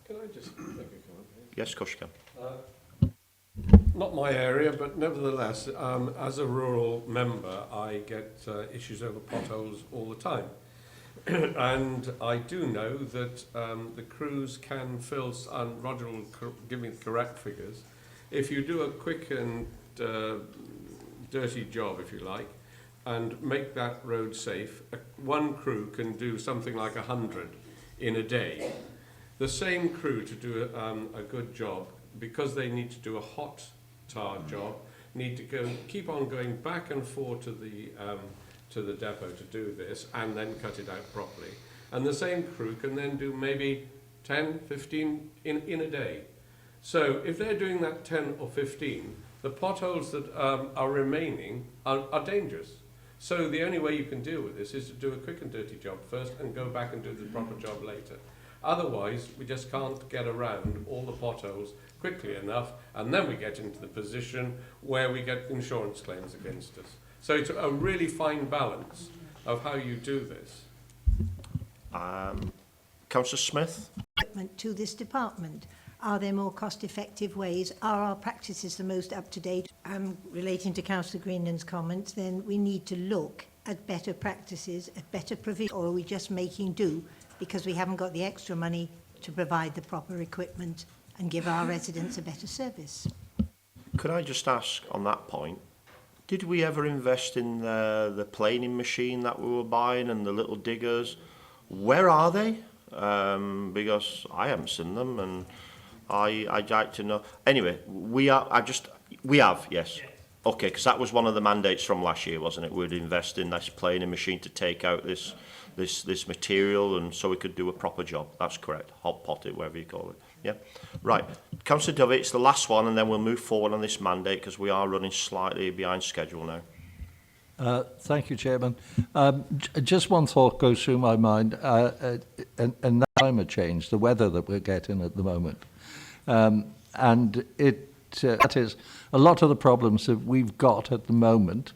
Can I just make a comment? Yes, of course you can. Not my area, but nevertheless, as a rural member, I get issues over potholes all the time. And I do know that the crews can fill, and Roger will give me the correct figures, if you do a quick and dirty job, if you like, and make that road safe, one crew can do something like 100 in a day. The same crew to do a good job, because they need to do a hot tar job, need to keep on going back and forth to the depot to do this and then cut it out properly. And the same crew can then do maybe 10, 15 in a day. So if they're doing that 10 or 15, the potholes that are remaining are dangerous. So the only way you can deal with this is to do a quick and dirty job first and go back and do the proper job later. Otherwise, we just can't get around all the potholes quickly enough, and then we get into the position where we get insurance claims against us. So it's a really fine balance of how you do this. Councillor Smith? To this department. Are there more cost-effective ways? Are our practices the most up-to-date? Relating to Councillor Greenland's comments, then we need to look at better practices, at better provision, or are we just making do because we haven't got the extra money to provide the proper equipment and give our residents a better service? Could I just ask on that point, did we ever invest in the planing machine that we were buying and the little diggers? Where are they? Because I haven't seen them, and I'd like to know. Anyway, we have, yes. Okay, because that was one of the mandates from last year, wasn't it? We'd invest in this planing machine to take out this material, and so we could do a proper job. That's correct. Hot pot it, whatever you call it. Yeah. Right. Councillor Dovey, it's the last one, and then we'll move forward on this mandate because we are running slightly behind schedule now. Thank you, Chairman. Just one thought goes through my mind, and that climate change, the weather that we're getting at the moment. And that is, a lot of the problems that we've got at the moment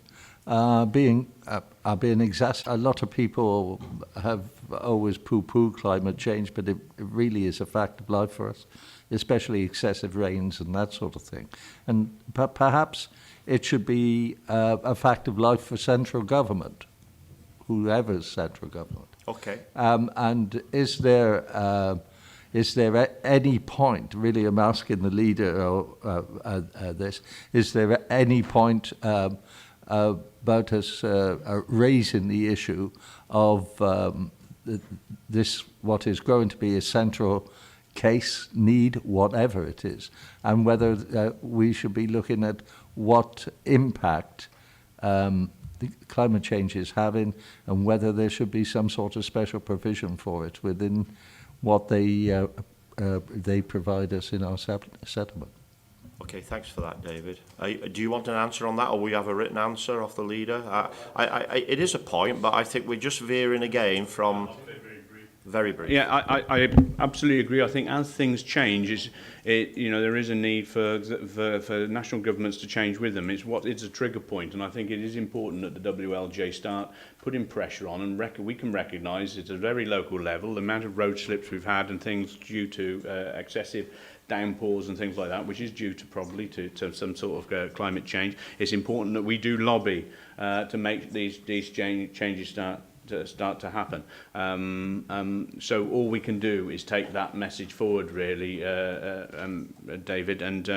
are being exacerbated. A lot of people have always poo-pooed climate change, but it really is a fact of life for us, especially excessive rains and that sort of thing. And perhaps it should be a fact of life for central government, whoever's central government. Okay. And is there any point, really I'm asking the leader this, is there any point about us raising the issue of this, what is going to be a central case, need, whatever it is, and whether we should be looking at what impact the climate change is having, and whether there should be some sort of special provision for it within what they provide us in our settlement. Okay, thanks for that, David. Do you want an answer on that, or we have a written answer off the leader? It is a point, but I think we're just veering again from... Very brief. Yeah, I absolutely agree. I think as things change, there is a need for national governments to change with them. It's a trigger point, and I think it is important that the WLJ start putting pressure on, and we can recognise at a very local level the amount of road slips we've had and things due to excessive downpours and things like that, which is due to probably to some sort of climate change. It's important that we do lobby to make these changes start to happen. So all we can do is take that message forward, really, David, and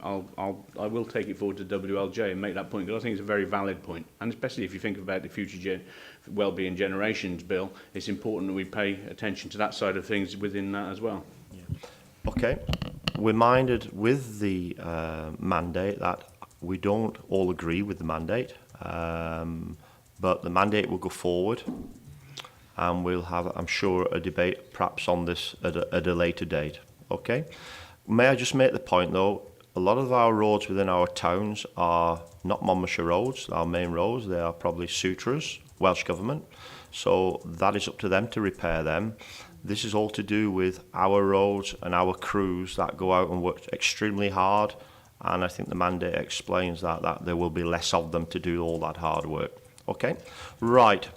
I will take it forward to WLJ and make that point, because I think it's a very valid point, and especially if you think about the future Wellbeing Generations Bill, it's important that we pay attention to that side of things within that as well. Yeah. Okay, we're minded with the mandate that we don't all agree with the mandate. But the mandate will go forward, and we'll have, I'm sure, a debate perhaps on this at a later date. Okay? May I just make the point, though, a lot of our roads within our towns are not Monmouthshire roads, our main roads. They are probably Sutras, Welsh Government. So that is up to them to repair them. This is all to do with our roads and our crews that go out and work extremely hard. And I think the mandate explains that there will be less of them to do all that hard work. Okay, right.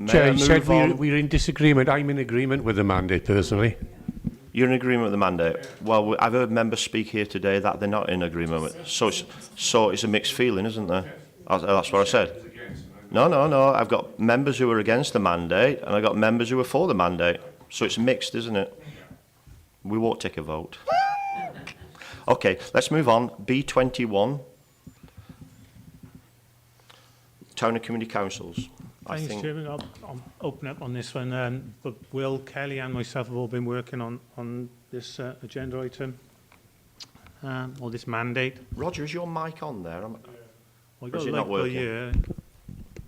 Chair, you said we're in disagreement. I'm in agreement with the mandate, personally. You're in agreement with the mandate? Well, I've heard members speak here today that they're not in agreement with. So it's a mixed feeling, isn't there? That's what I said. No. I've got members who are against the mandate, and I've got members who are for the mandate. So it's mixed, isn't it? We won't take a vote. Okay, let's move on. B21. Town and community councils. Thanks, Chairman. I'll open up on this one. But Will, Kelly and myself have all been working on this agenda item, or this mandate. Roger, is your mic on there? Well, or is it not working?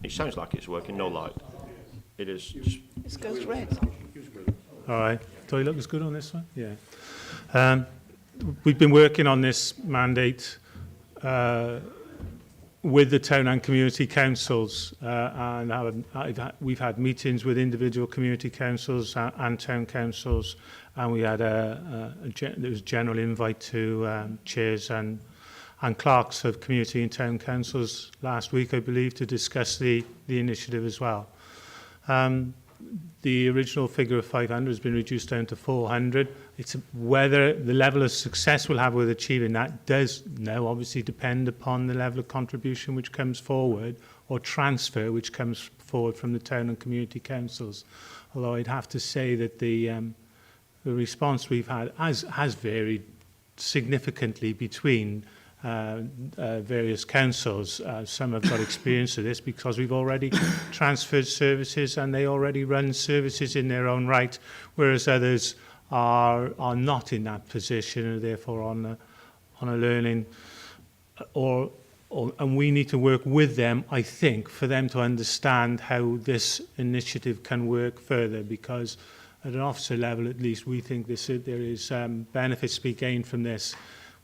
It sounds like it's working, no light. It is. It goes red. All right. Do I look as good on this one? Yeah. We've been working on this mandate with the town and community councils, and we've had meetings with individual community councils and town councils, and we had there was a general invite to chairs and clerks of community and town councils last week, I believe, to discuss the initiative as well. The original figure of 500 has been reduced down to 400. It's whether the level of success we'll have with achieving that does now obviously depend upon the level of contribution which comes forward, or transfer which comes forward from the town and community councils. Although I'd have to say that the response we've had has varied significantly between various councils. Some have got experience of this because we've already transferred services and they already run services in their own right, whereas others are not in that position and therefore on a learning and we need to work with them, I think, for them to understand how this initiative can work further, because at an officer level at least we think there is benefits to be gained from this.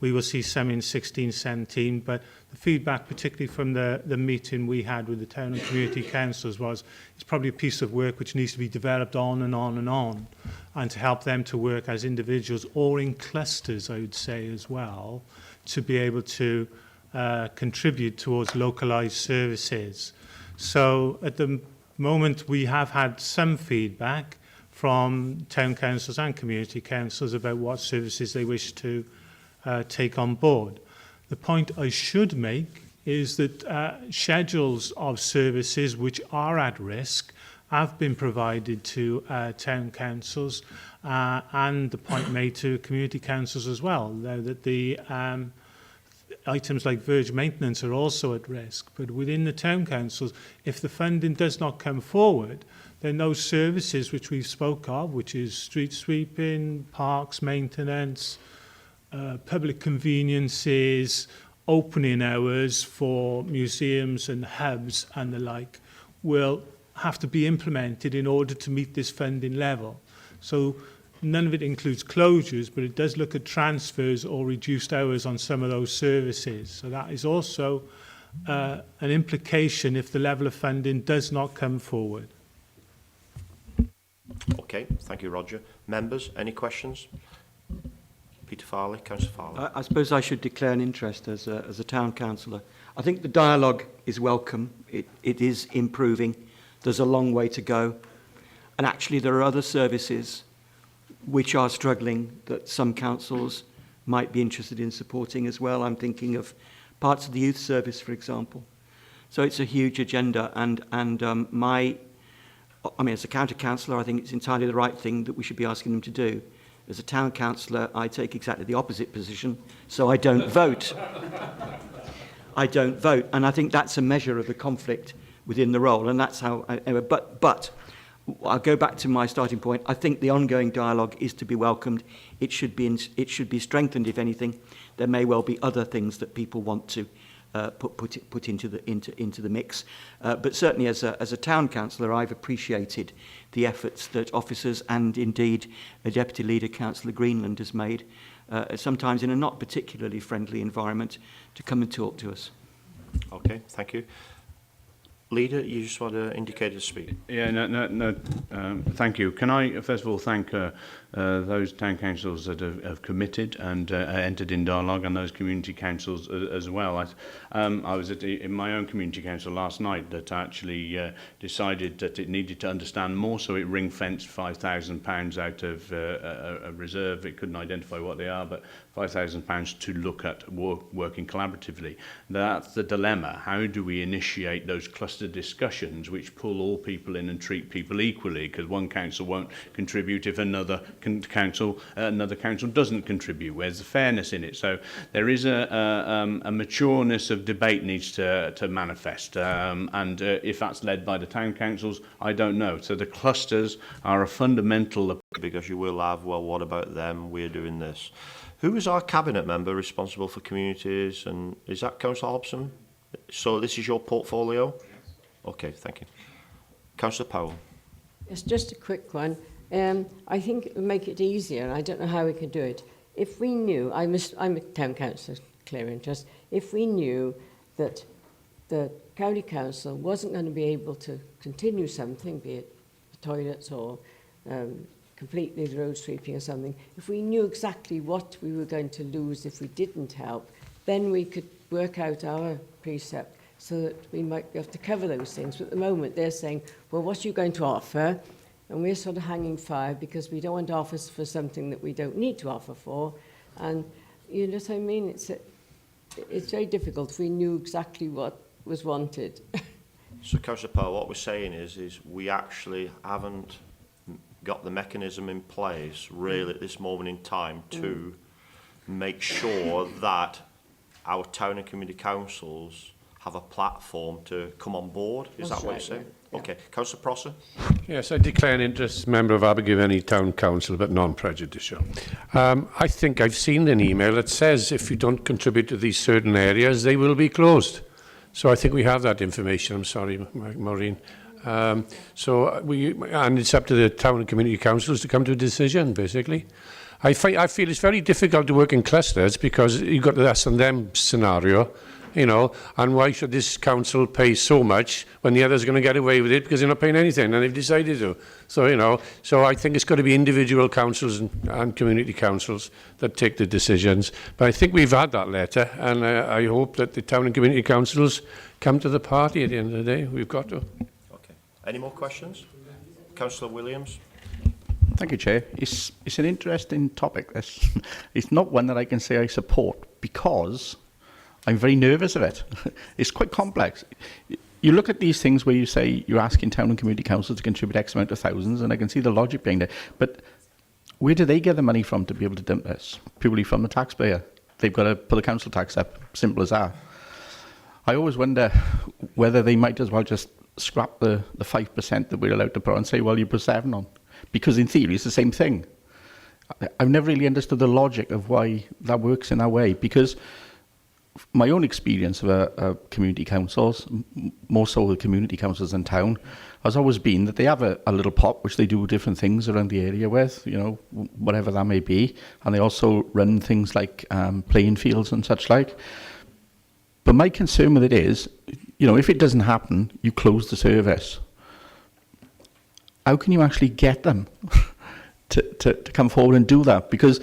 We will see some in 16, 17, but the feedback, particularly from the meeting we had with the town and community councils, was it's probably a piece of work which needs to be developed on and on and on, and to help them to work as individuals or in clusters, I would say, as well, to be able to contribute towards localised services. So at the moment, we have had some feedback from town councils and community councils about what services they wish to take on board. The point I should make is that schedules of services which are at risk have been provided to town councils and the point made to community councils as well, that the items like verge maintenance are also at risk. But within the town councils, if the funding does not come forward, then those services which we've spoke of, which is street sweeping, parks maintenance, public conveniences, opening hours for museums and hubs and the like, will have to be implemented in order to meet this funding level. So none of it includes closures, but it does look at transfers or reduced hours on some of those services. So that is also an implication if the level of funding does not come forward. Okay, thank you, Roger. Members, any questions? Peter Farley, Councillor Farley. I suppose I should declare an interest as a town councillor. I think the dialogue is welcome. It is improving. There's a long way to go. And actually there are other services which are struggling that some councils might be interested in supporting as well. I'm thinking of parts of the youth service, for example. So it's a huge agenda, and as a county councillor, I think it's entirely the right thing that we should be asking them to do. As a town councillor, I take exactly the opposite position, so I don't vote. I don't vote, and I think that's a measure of the conflict within the role, and that's how. But I'll go back to my starting point. I think the ongoing dialogue is to be welcomed. It should be strengthened, if anything. There may well be other things that people want to put into the mix. But certainly as a town councillor, I've appreciated the efforts that officers and indeed a Deputy Leader, Councillor Greenland, has made, sometimes in a not particularly friendly environment, to come and talk to us. Okay, thank you. Leader, you just want to indicate a speak? Yeah, no. Thank you. Can I first of all thank those town councils that have committed and entered in dialogue, and those community councils as well. I was in my own community council last night that actually decided that it needed to understand more, so it ring-fenced £5,000 out of a reserve. It couldn't identify what they are, but £5,000 to look at working collaboratively. That's the dilemma. How do we initiate those cluster discussions which pull all people in and treat people equally? Because one council won't contribute if another council doesn't contribute. Where's the fairness in it? So there is a matureness of debate needs to manifest, and if that's led by the town councils, I don't know. So the clusters are a fundamental. Because you will have, well, what about them? We're doing this. Who is our cabinet member responsible for communities? And is that Councillor Hobson? So this is your portfolio? Okay, thank you. Councillor Powell. It's just a quick one. I think it would make it easier, and I don't know how we could do it. If we knew, I'm a town councillor, clear interest, if we knew that the county council wasn't going to be able to continue something, be it the toilets or completely the road sweeping or something, if we knew exactly what we were going to lose if we didn't help, then we could work out our precept so that we might be able to cover those things. But at the moment, they're saying, well, what are you going to offer? And we're sort of hanging fire because we don't want to offer for something that we don't need to offer for. And you know what I mean? It's very difficult if we knew exactly what was wanted. So, Councillor Powell, what we're saying is we actually haven't got the mechanism in place, really, at this moment in time, to make sure that our town and community councils have a platform to come on board. Is that what you're saying? Yeah. Okay. Councillor Prosser? Yes, I declare an interest member of Abergavenny Town Council, but non-prejudicial. I think I've seen an email that says if you don't contribute to these certain areas, they will be closed. So I think we have that information. I'm sorry, Maureen. And it's up to the town and community councils to come to a decision, basically. I feel it's very difficult to work in clusters because you've got the us and them scenario, you know, and why should this council pay so much when the others are going to get away with it because they're not paying anything and they've decided to. So, you know, so I think it's got to be individual councils and community councils that take the decisions. But I think we've had that letter, and I hope that the town and community councils come to the party at the end of the day. We've got to. Okay. Any more questions? Councillor Williams. Thank you, Chair. It's an interesting topic. It's not one that I can say I support because I'm very nervous of it. It's quite complex. You look at these things where you say you're asking town and community councils to contribute X amount of thousands, and I can see the logic behind it. But where do they get the money from to be able to dump this? Purely from the taxpayer. They've got to put the council tax up. Simple as that. I always wonder whether they might as well just scrap the 5% that we're allowed to put on and say, well, you put 7 on. Because in theory, it's the same thing. I've never really understood the logic of why that works in that way. Because my own experience of community councils, more so the community councils in town, has always been that they have a little pot which they do different things around the area with, you know, whatever that may be. And they also run things like playing fields and such like. But my concern with it is, you know, if it doesn't happen, you close the service. How can you actually get them to come forward and do that? Because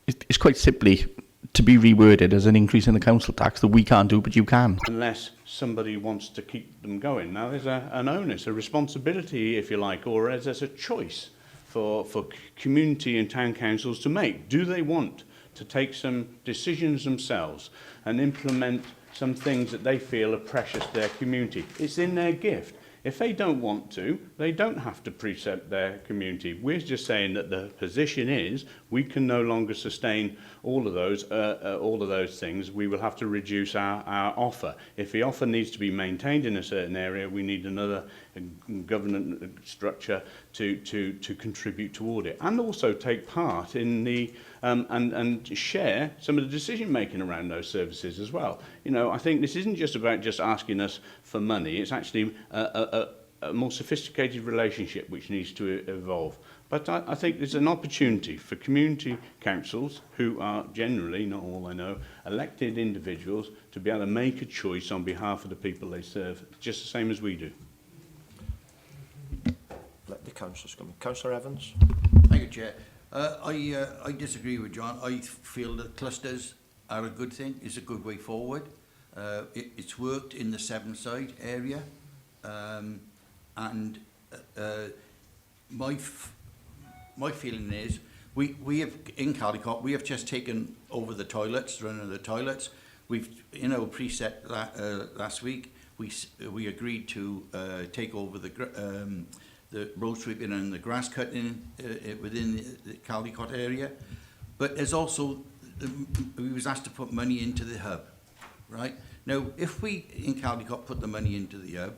it's quite simply to be reworded as an increase in the council tax that we can't do, but you can. Unless somebody wants to keep them going. Now, there's an onus, a responsibility, if you like, or there's a choice for community and town councils to make. Do they want to take some decisions themselves and implement some things that they feel are precious to their community? It's in their gift. If they don't want to, they don't have to precept their community. We're just saying that the position is we can no longer sustain all of those things. We will have to reduce our offer. If the offer needs to be maintained in a certain area, we need another governance structure to contribute toward it, and also take part in the and share some of the decision making around those services as well. You know, I think this isn't just about just asking us for money. It's actually a more sophisticated relationship which needs to evolve. But I think there's an opportunity for community councils, who are generally, not all I know, elected individuals, to be able to make a choice on behalf of the people they serve, just the same as we do. Let the councillors come in. Councillor Evans. Thank you, Chair. I disagree with John. I feel that clusters are a good thing. It's a good way forward. It's worked in the Sevenside area, and my feeling is we have in Caldicott we have just taken over the toilets, running the toilets. We've preset last week. We agreed to take over the road sweeping and the grass cutting within the Caldicott area. But there's also, we was asked to put money into the hub, right? Now, if we in Caldicott put the money into the hub,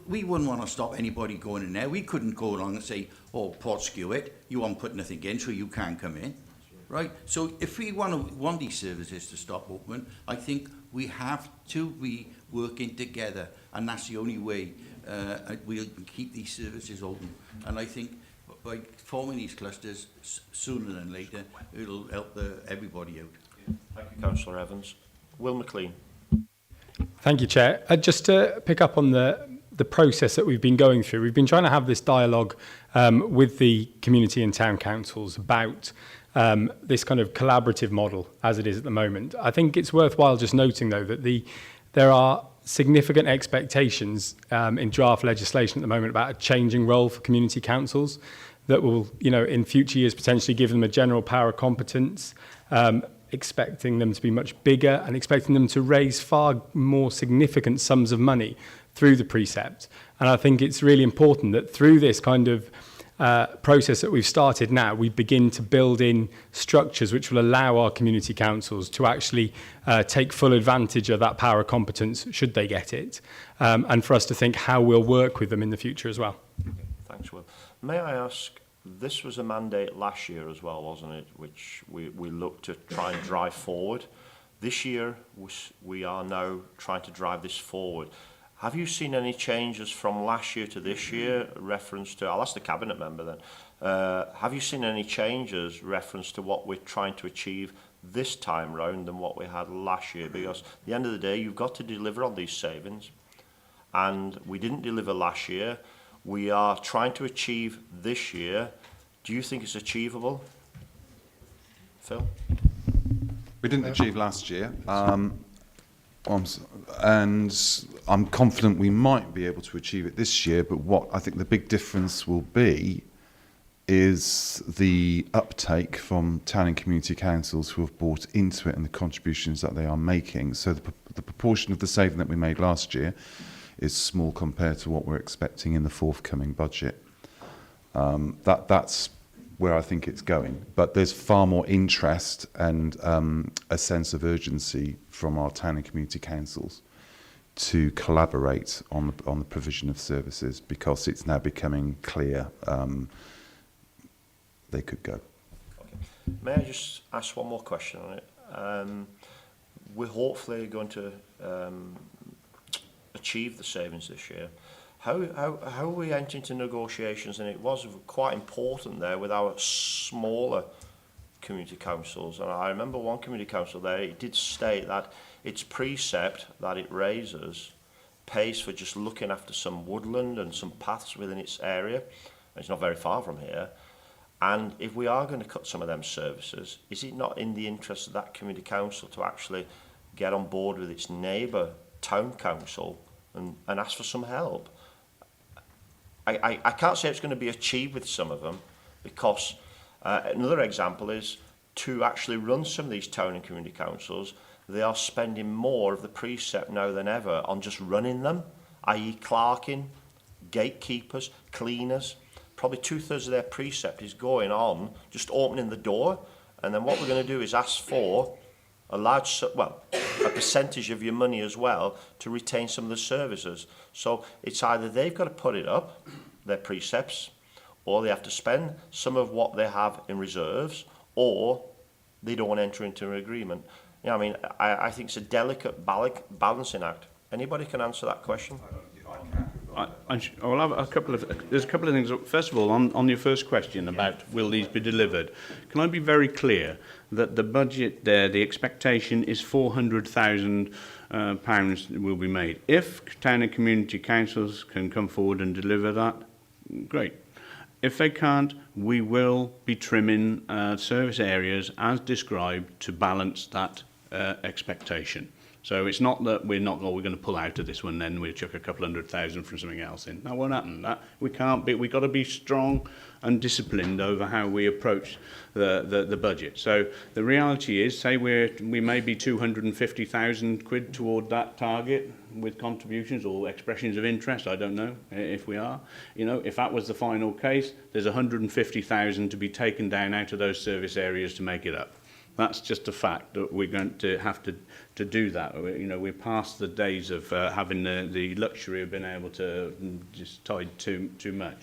we wouldn't want to stop anybody going in there. We couldn't go along and say, oh, Port Skewett, you won't put nothing in, so you can't come in, right? So if we want these services to stop open, I think we have to be working together, and that's the only way we'll keep these services open. And I think by forming these clusters sooner than later, it'll help everybody out. Thank you, Councillor Evans. Will McLean. Thank you, Chair. Just to pick up on the process that we've been going through, we've been trying to have this dialogue with the community and town councils about this kind of collaborative model as it is at the moment. I think it's worthwhile just noting, though, that there are significant expectations in draft legislation at the moment about a changing role for community councils that will, in future years potentially give them a general power of competence, expecting them to be much bigger and expecting them to raise far more significant sums of money through the precept. And I think it's really important that through this kind of process that we've started now, we begin to build in structures which will allow our community councils to actually take full advantage of that power of competence should they get it, and for us to think how we'll work with them in the future as well. Thanks, Will. May I ask, this was a mandate last year as well, wasn't it, which we looked to try and drive forward. This year, we are now trying to drive this forward. have you seen any changes from last year to this year, reference to, I'll ask the Cabinet member then, have you seen any changes reference to what we're trying to achieve this time round than what we had last year? Because at the end of the day, you've got to deliver on these savings, and we didn't deliver last year. We are trying to achieve this year. Do you think it's achievable? Phil? We didn't achieve last year, and I'm confident we might be able to achieve it this year, but what I think the big difference will be is the uptake from town and community councils who have bought into it and the contributions that they are making. So the proportion of the saving that we made last year is small compared to what we're expecting in the forthcoming budget. That's where I think it's going. But there's far more interest and a sense of urgency from our town and community councils to collaborate on the provision of services, because it's now becoming clear they could go. Okay. May I just ask one more question on it? We're hopefully going to achieve the savings this year. How are we entering into negotiations? And it was quite important there with our smaller community councils. And I remember one community council there, it did state that its precept that it raises pays for just looking after some woodland and some paths within its area. It's not very far from here. And if we are going to cut some of them services, is it not in the interest of that community council to actually get on board with its neighbour town council and ask for some help? I can't say it's going to be achieved with some of them, because another example is to actually run some of these town and community councils, they are spending more of the precept now than ever on just running them, i.e. clerking, gatekeepers, cleaners. Probably 2/3 of their precept is going on just opening the door, and then what we're going to do is ask for a a percentage of your money as well to retain some of the services. So it's either they've got to put it up, their precepts, or they have to spend some of what they have in reserves, or they don't enter into an agreement. You know, I mean, I think it's a delicate balancing act. Anybody can answer that question? I'll have a couple of, there's a couple of things. First of all, on your first question about will these be delivered, can I be very clear that the budget there, the expectation is £400,000 will be made. If town and community councils can come forward and deliver that, great. If they can't, we will be trimming service areas as described to balance that expectation. So it's not that we're going to pull out of this one, then we'll chuck a couple $100,000 from something else in. That won't happen. That we can't be. We've got to be strong and disciplined over how we approach the budget. So the reality is, say we may be 250,000 quid toward that target with contributions or expressions of interest. I don't know if we are. You know, if that was the final case, there's 150,000 to be taken down out of those service areas to make it up. That's just a fact that we're going to have to do that. You know, we're past the days of having the luxury of being able to just tide too much.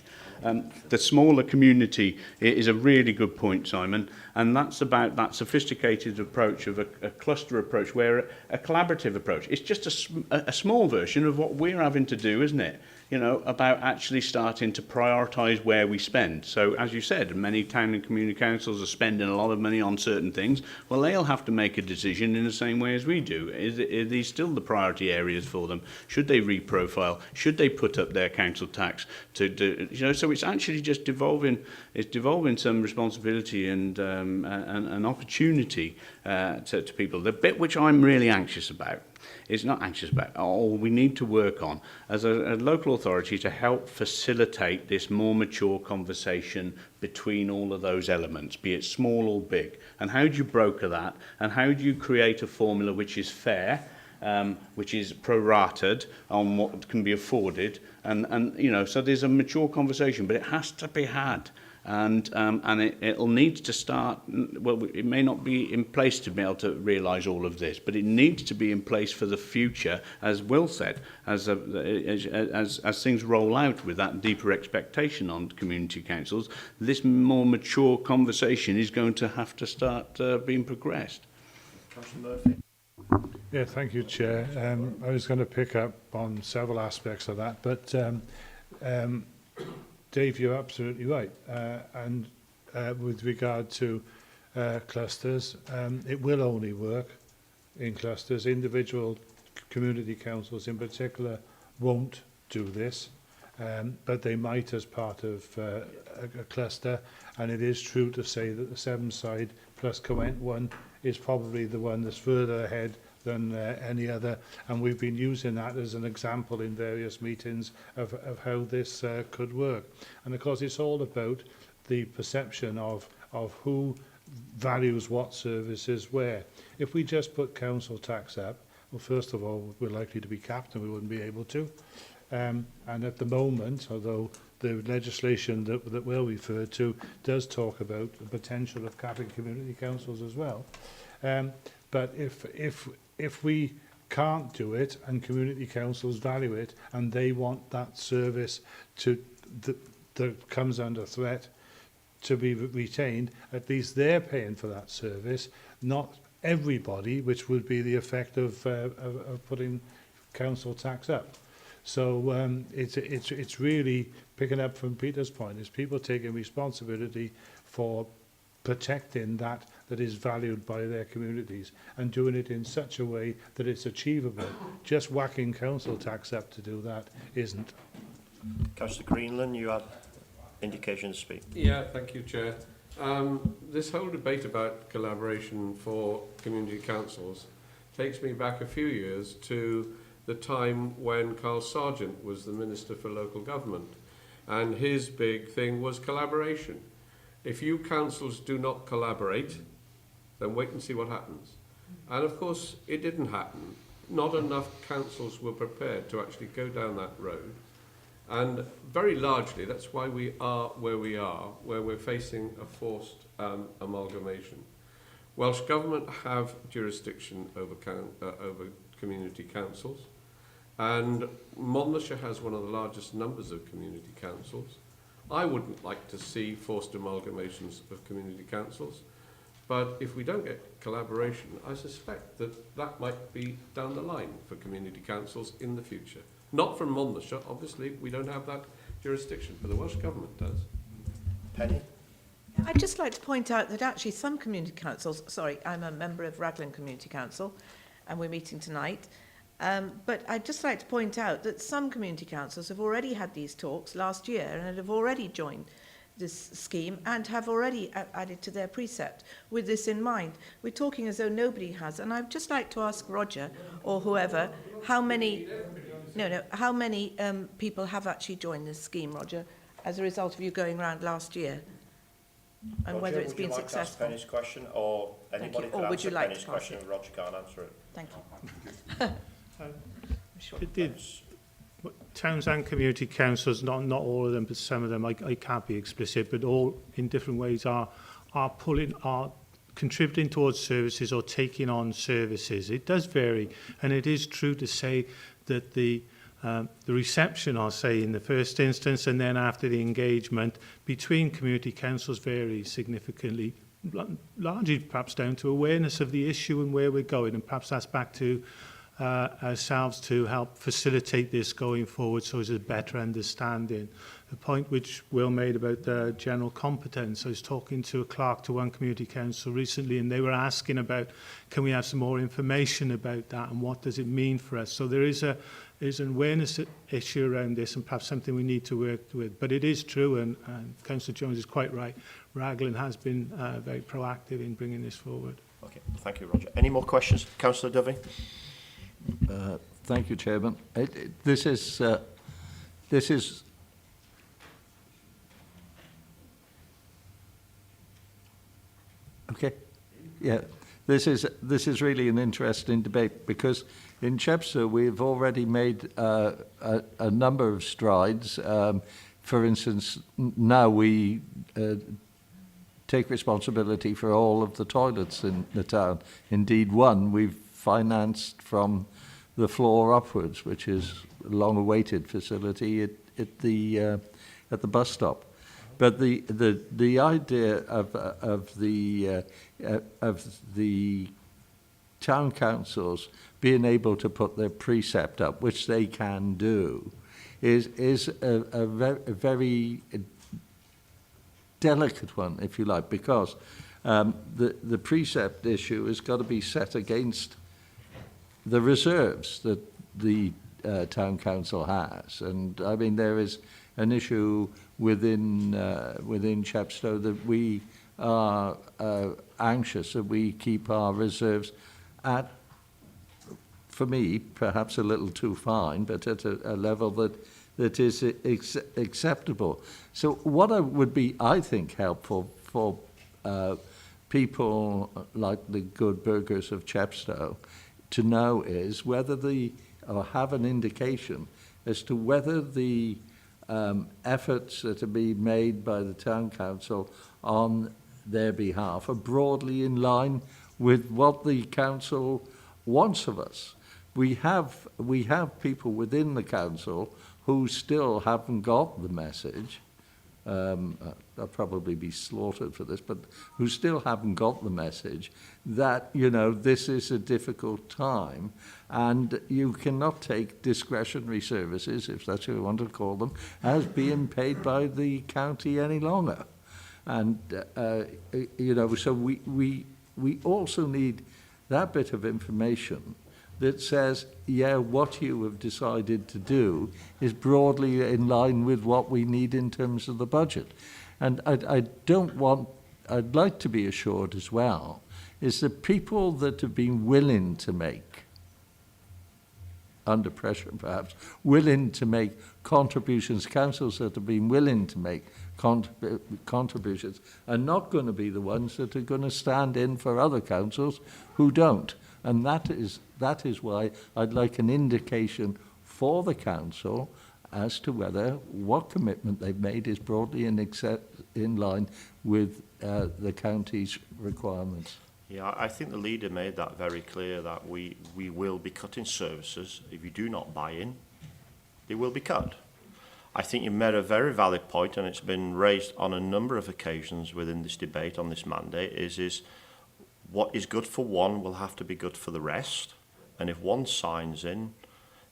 The smaller community is a really good point, Simon, and that's about that sophisticated approach of a cluster approach, where a collaborative approach. It's just a small version of what we're having to do, isn't it? You know, about actually starting to prioritise where we spend. So, as you said, many town and community councils are spending a lot of money on certain things. Well, they'll have to make a decision in the same way as we do. Are these still the priority areas for them? Should they reprofile? Should they put up their council tax? You know, so it's actually just devolving. It's devolving some responsibility and an opportunity to people. The bit which I'm really anxious about. It's not anxious about, or we need to work on as a local authority to help facilitate this more mature conversation between all of those elements, be it small or big. And how do you broker that? And how do you create a formula which is fair, which is prorated on what can be afforded? And you know, so there's a mature conversation, but it has to be had. And it'll need to start, well, it may not be in place to be able to realise all of this, but it needs to be in place for the future, as Will said, as things roll out with that deeper expectation on community councils, this more mature conversation is going to have to start being progressed. Councillor Murphy. Yeah, thank you, Chair. I was going to pick up on several aspects of that, but Dave, you're absolutely right. And with regard to clusters, it will only work in clusters. Individual community councils in particular won't do this, but they might as part of a cluster. And it is true to say that the Sevenside plus Cowent one is probably the one that's further ahead than any other, and we've been using that as an example in various meetings of how this could work. And of course it's all about the perception of who values what services where. If we just put council tax up, well, first of all, we're likely to be capped and we wouldn't be able to. And at the moment, although the legislation that we'll refer to does talk about the potential of capping community councils as well. But if we can't do it and community councils value it and they want that service that comes under threat to be retained, at least they're paying for that service, not everybody, which would be the effect of putting council tax up. So it's really picking up from Peter's point, is people taking responsibility for protecting that is valued by their communities and doing it in such a way that it's achievable. Just whacking council tax up to do that isn't. Councillor Greenland, you had indication to speak. Yeah, thank you, Chair. This whole debate about collaboration for community councils takes me back a few years to the time when Carl Sargent was the Minister for Local Government, and his big thing was collaboration. If you councils do not collaborate, then wait and see what happens. And of course, it didn't happen. Not enough councils were prepared to actually go down that road. And very largely, that's why we are, where we're facing a forced amalgamation. Welsh Government have jurisdiction over community councils, and Monmouthshire has one of the largest numbers of community councils. I wouldn't like to see forced amalgamations of community councils, but if we don't get collaboration, I suspect that might be down the line for community councils in the future. Not from Monmouthshire, obviously, we don't have that jurisdiction, but the Welsh Government does. Penny? I'd just like to point out that actually some community councils, sorry, I'm a member of Raglan Community Council, and we're meeting tonight, but I'd just like to point out that some community councils have already had these talks last year and have already joined this scheme and have already added to their precept with this in mind. We're talking as though nobody has, and I'd just like to ask Roger or whoever how many people have actually joined this scheme, Roger, as a result of you going around last year, and Roger, whether it's been would you like to ask successful. Penny's question, or anybody can answer Penny's question if Roger can't answer it? Thank you. It did. Towns and community councils, not all of them, but some of them, I can't be explicit, but all in different ways are contributing towards services or taking on services. It does vary, and it is true to say that the reception, I'll say, in the first instance and then after the engagement between community councils varies significantly, largely perhaps down to awareness of the issue and where we're going, and perhaps that's back to ourselves to help facilitate this going forward so there's a better understanding. The point which Will made about the general competence, I was talking to a clerk to one community council recently and they were asking about, can we have some more information about that and what does it mean for us? So there is an awareness issue around this and perhaps something we need to work with. But it is true, and Councillor Jones is quite right, Raglan has been very proactive in bringing this forward. Okay, thank you, Roger. Any more questions? Councillor Dovey? Thank you, Chairman. This is okay. Yeah, this is really an interesting debate because in Chepstow we've already made a number of strides. For instance, now we take responsibility for all of the toilets in the town. Indeed, one we've financed from the floor upwards, which is a long-awaited facility at the bus stop. But the idea of the town councils being able to put their precept up, which they can do, is a very delicate one, if you like, because the precept issue has got to be set against the reserves that the town council has. And I mean, there is an issue within Chepstow that we are anxious that we keep our reserves at, for me, perhaps a little too fine, but at a level that is acceptable. So what would be, I think, helpful for people like the good burghers of Chepstow to know is whether or have an indication as to whether the efforts that are being made by the town council on their behalf are broadly in line with what the council wants of us. We have people within the council who still haven't got the message. I'll probably be slaughtered for this, but who still haven't got the message that, you know, this is a difficult time and you cannot take discretionary services, if that's what you want to call them, as being paid by the county any longer. And, you know, so we also need that bit of information that says, yeah, what you have decided to do is broadly in line with what we need in terms of the budget. And I'd like to be assured as well, is that people that have been willing to make, under pressure perhaps, willing to make contributions, councils that have been willing to make contributions, are not going to be the ones that are going to stand in for other councils who don't. And that is why I'd like an indication for the council as to whether what commitment they've made is broadly in line with the county's requirements. Yeah, I think the leader made that very clear, that we will be cutting services. If you do not buy in, they will be cut. I think you made a very valid point, and it's been raised on a number of occasions within this debate on this mandate, is what is good for one will have to be good for the rest. And if one signs in,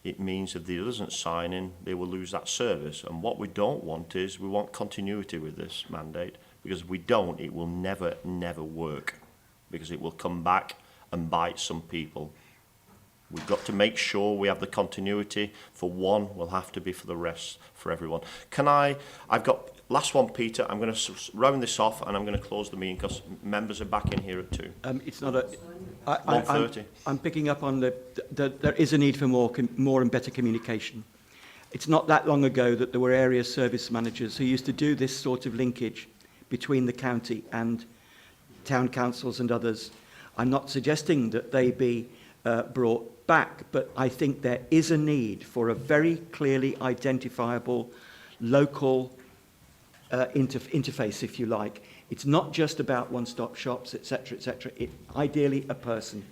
it means if the other doesn't sign in, they will lose that service. And what we don't want is, we want continuity with this mandate, because if we don't, it will never, never work, because it will come back and bite some people. We've got to make sure we have the continuity. For one, will have to be for the rest, for everyone. I've got last one, Peter. I'm going to round this off and I'm going to close the meeting because members are back in here at 2. It's not a... 1:30. I'm picking up on there is a need for more and better communication. It's not that long ago that there were area service managers who used to do this sort of linkage between the county and town councils and others. I'm not suggesting that they be brought back, but I think there is a need for a very clearly identifiable local interface, if you like. It's not just about one-stop shops, etc., etc. Ideally, a person.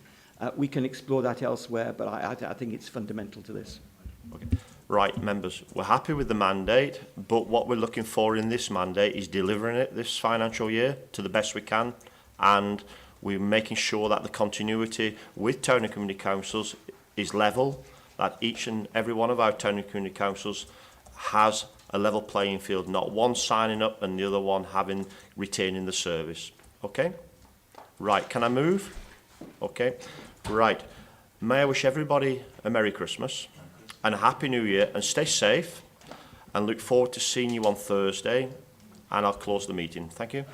We can explore that elsewhere, but I think it's fundamental to this. Okay. Right, members, we're happy with the mandate, but what we're looking for in this mandate is delivering it this financial year to the best we can, and we're making sure that the continuity with town and community councils is level, that each and every one of our town and community councils has a level playing field, not one signing up and the other one retaining the service. Okay? Right, can I move? Okay. Right. May I wish everybody a Merry Christmas and a Happy New Year, and stay safe, and look forward to seeing you on Thursday, and I'll close the meeting. Thank you.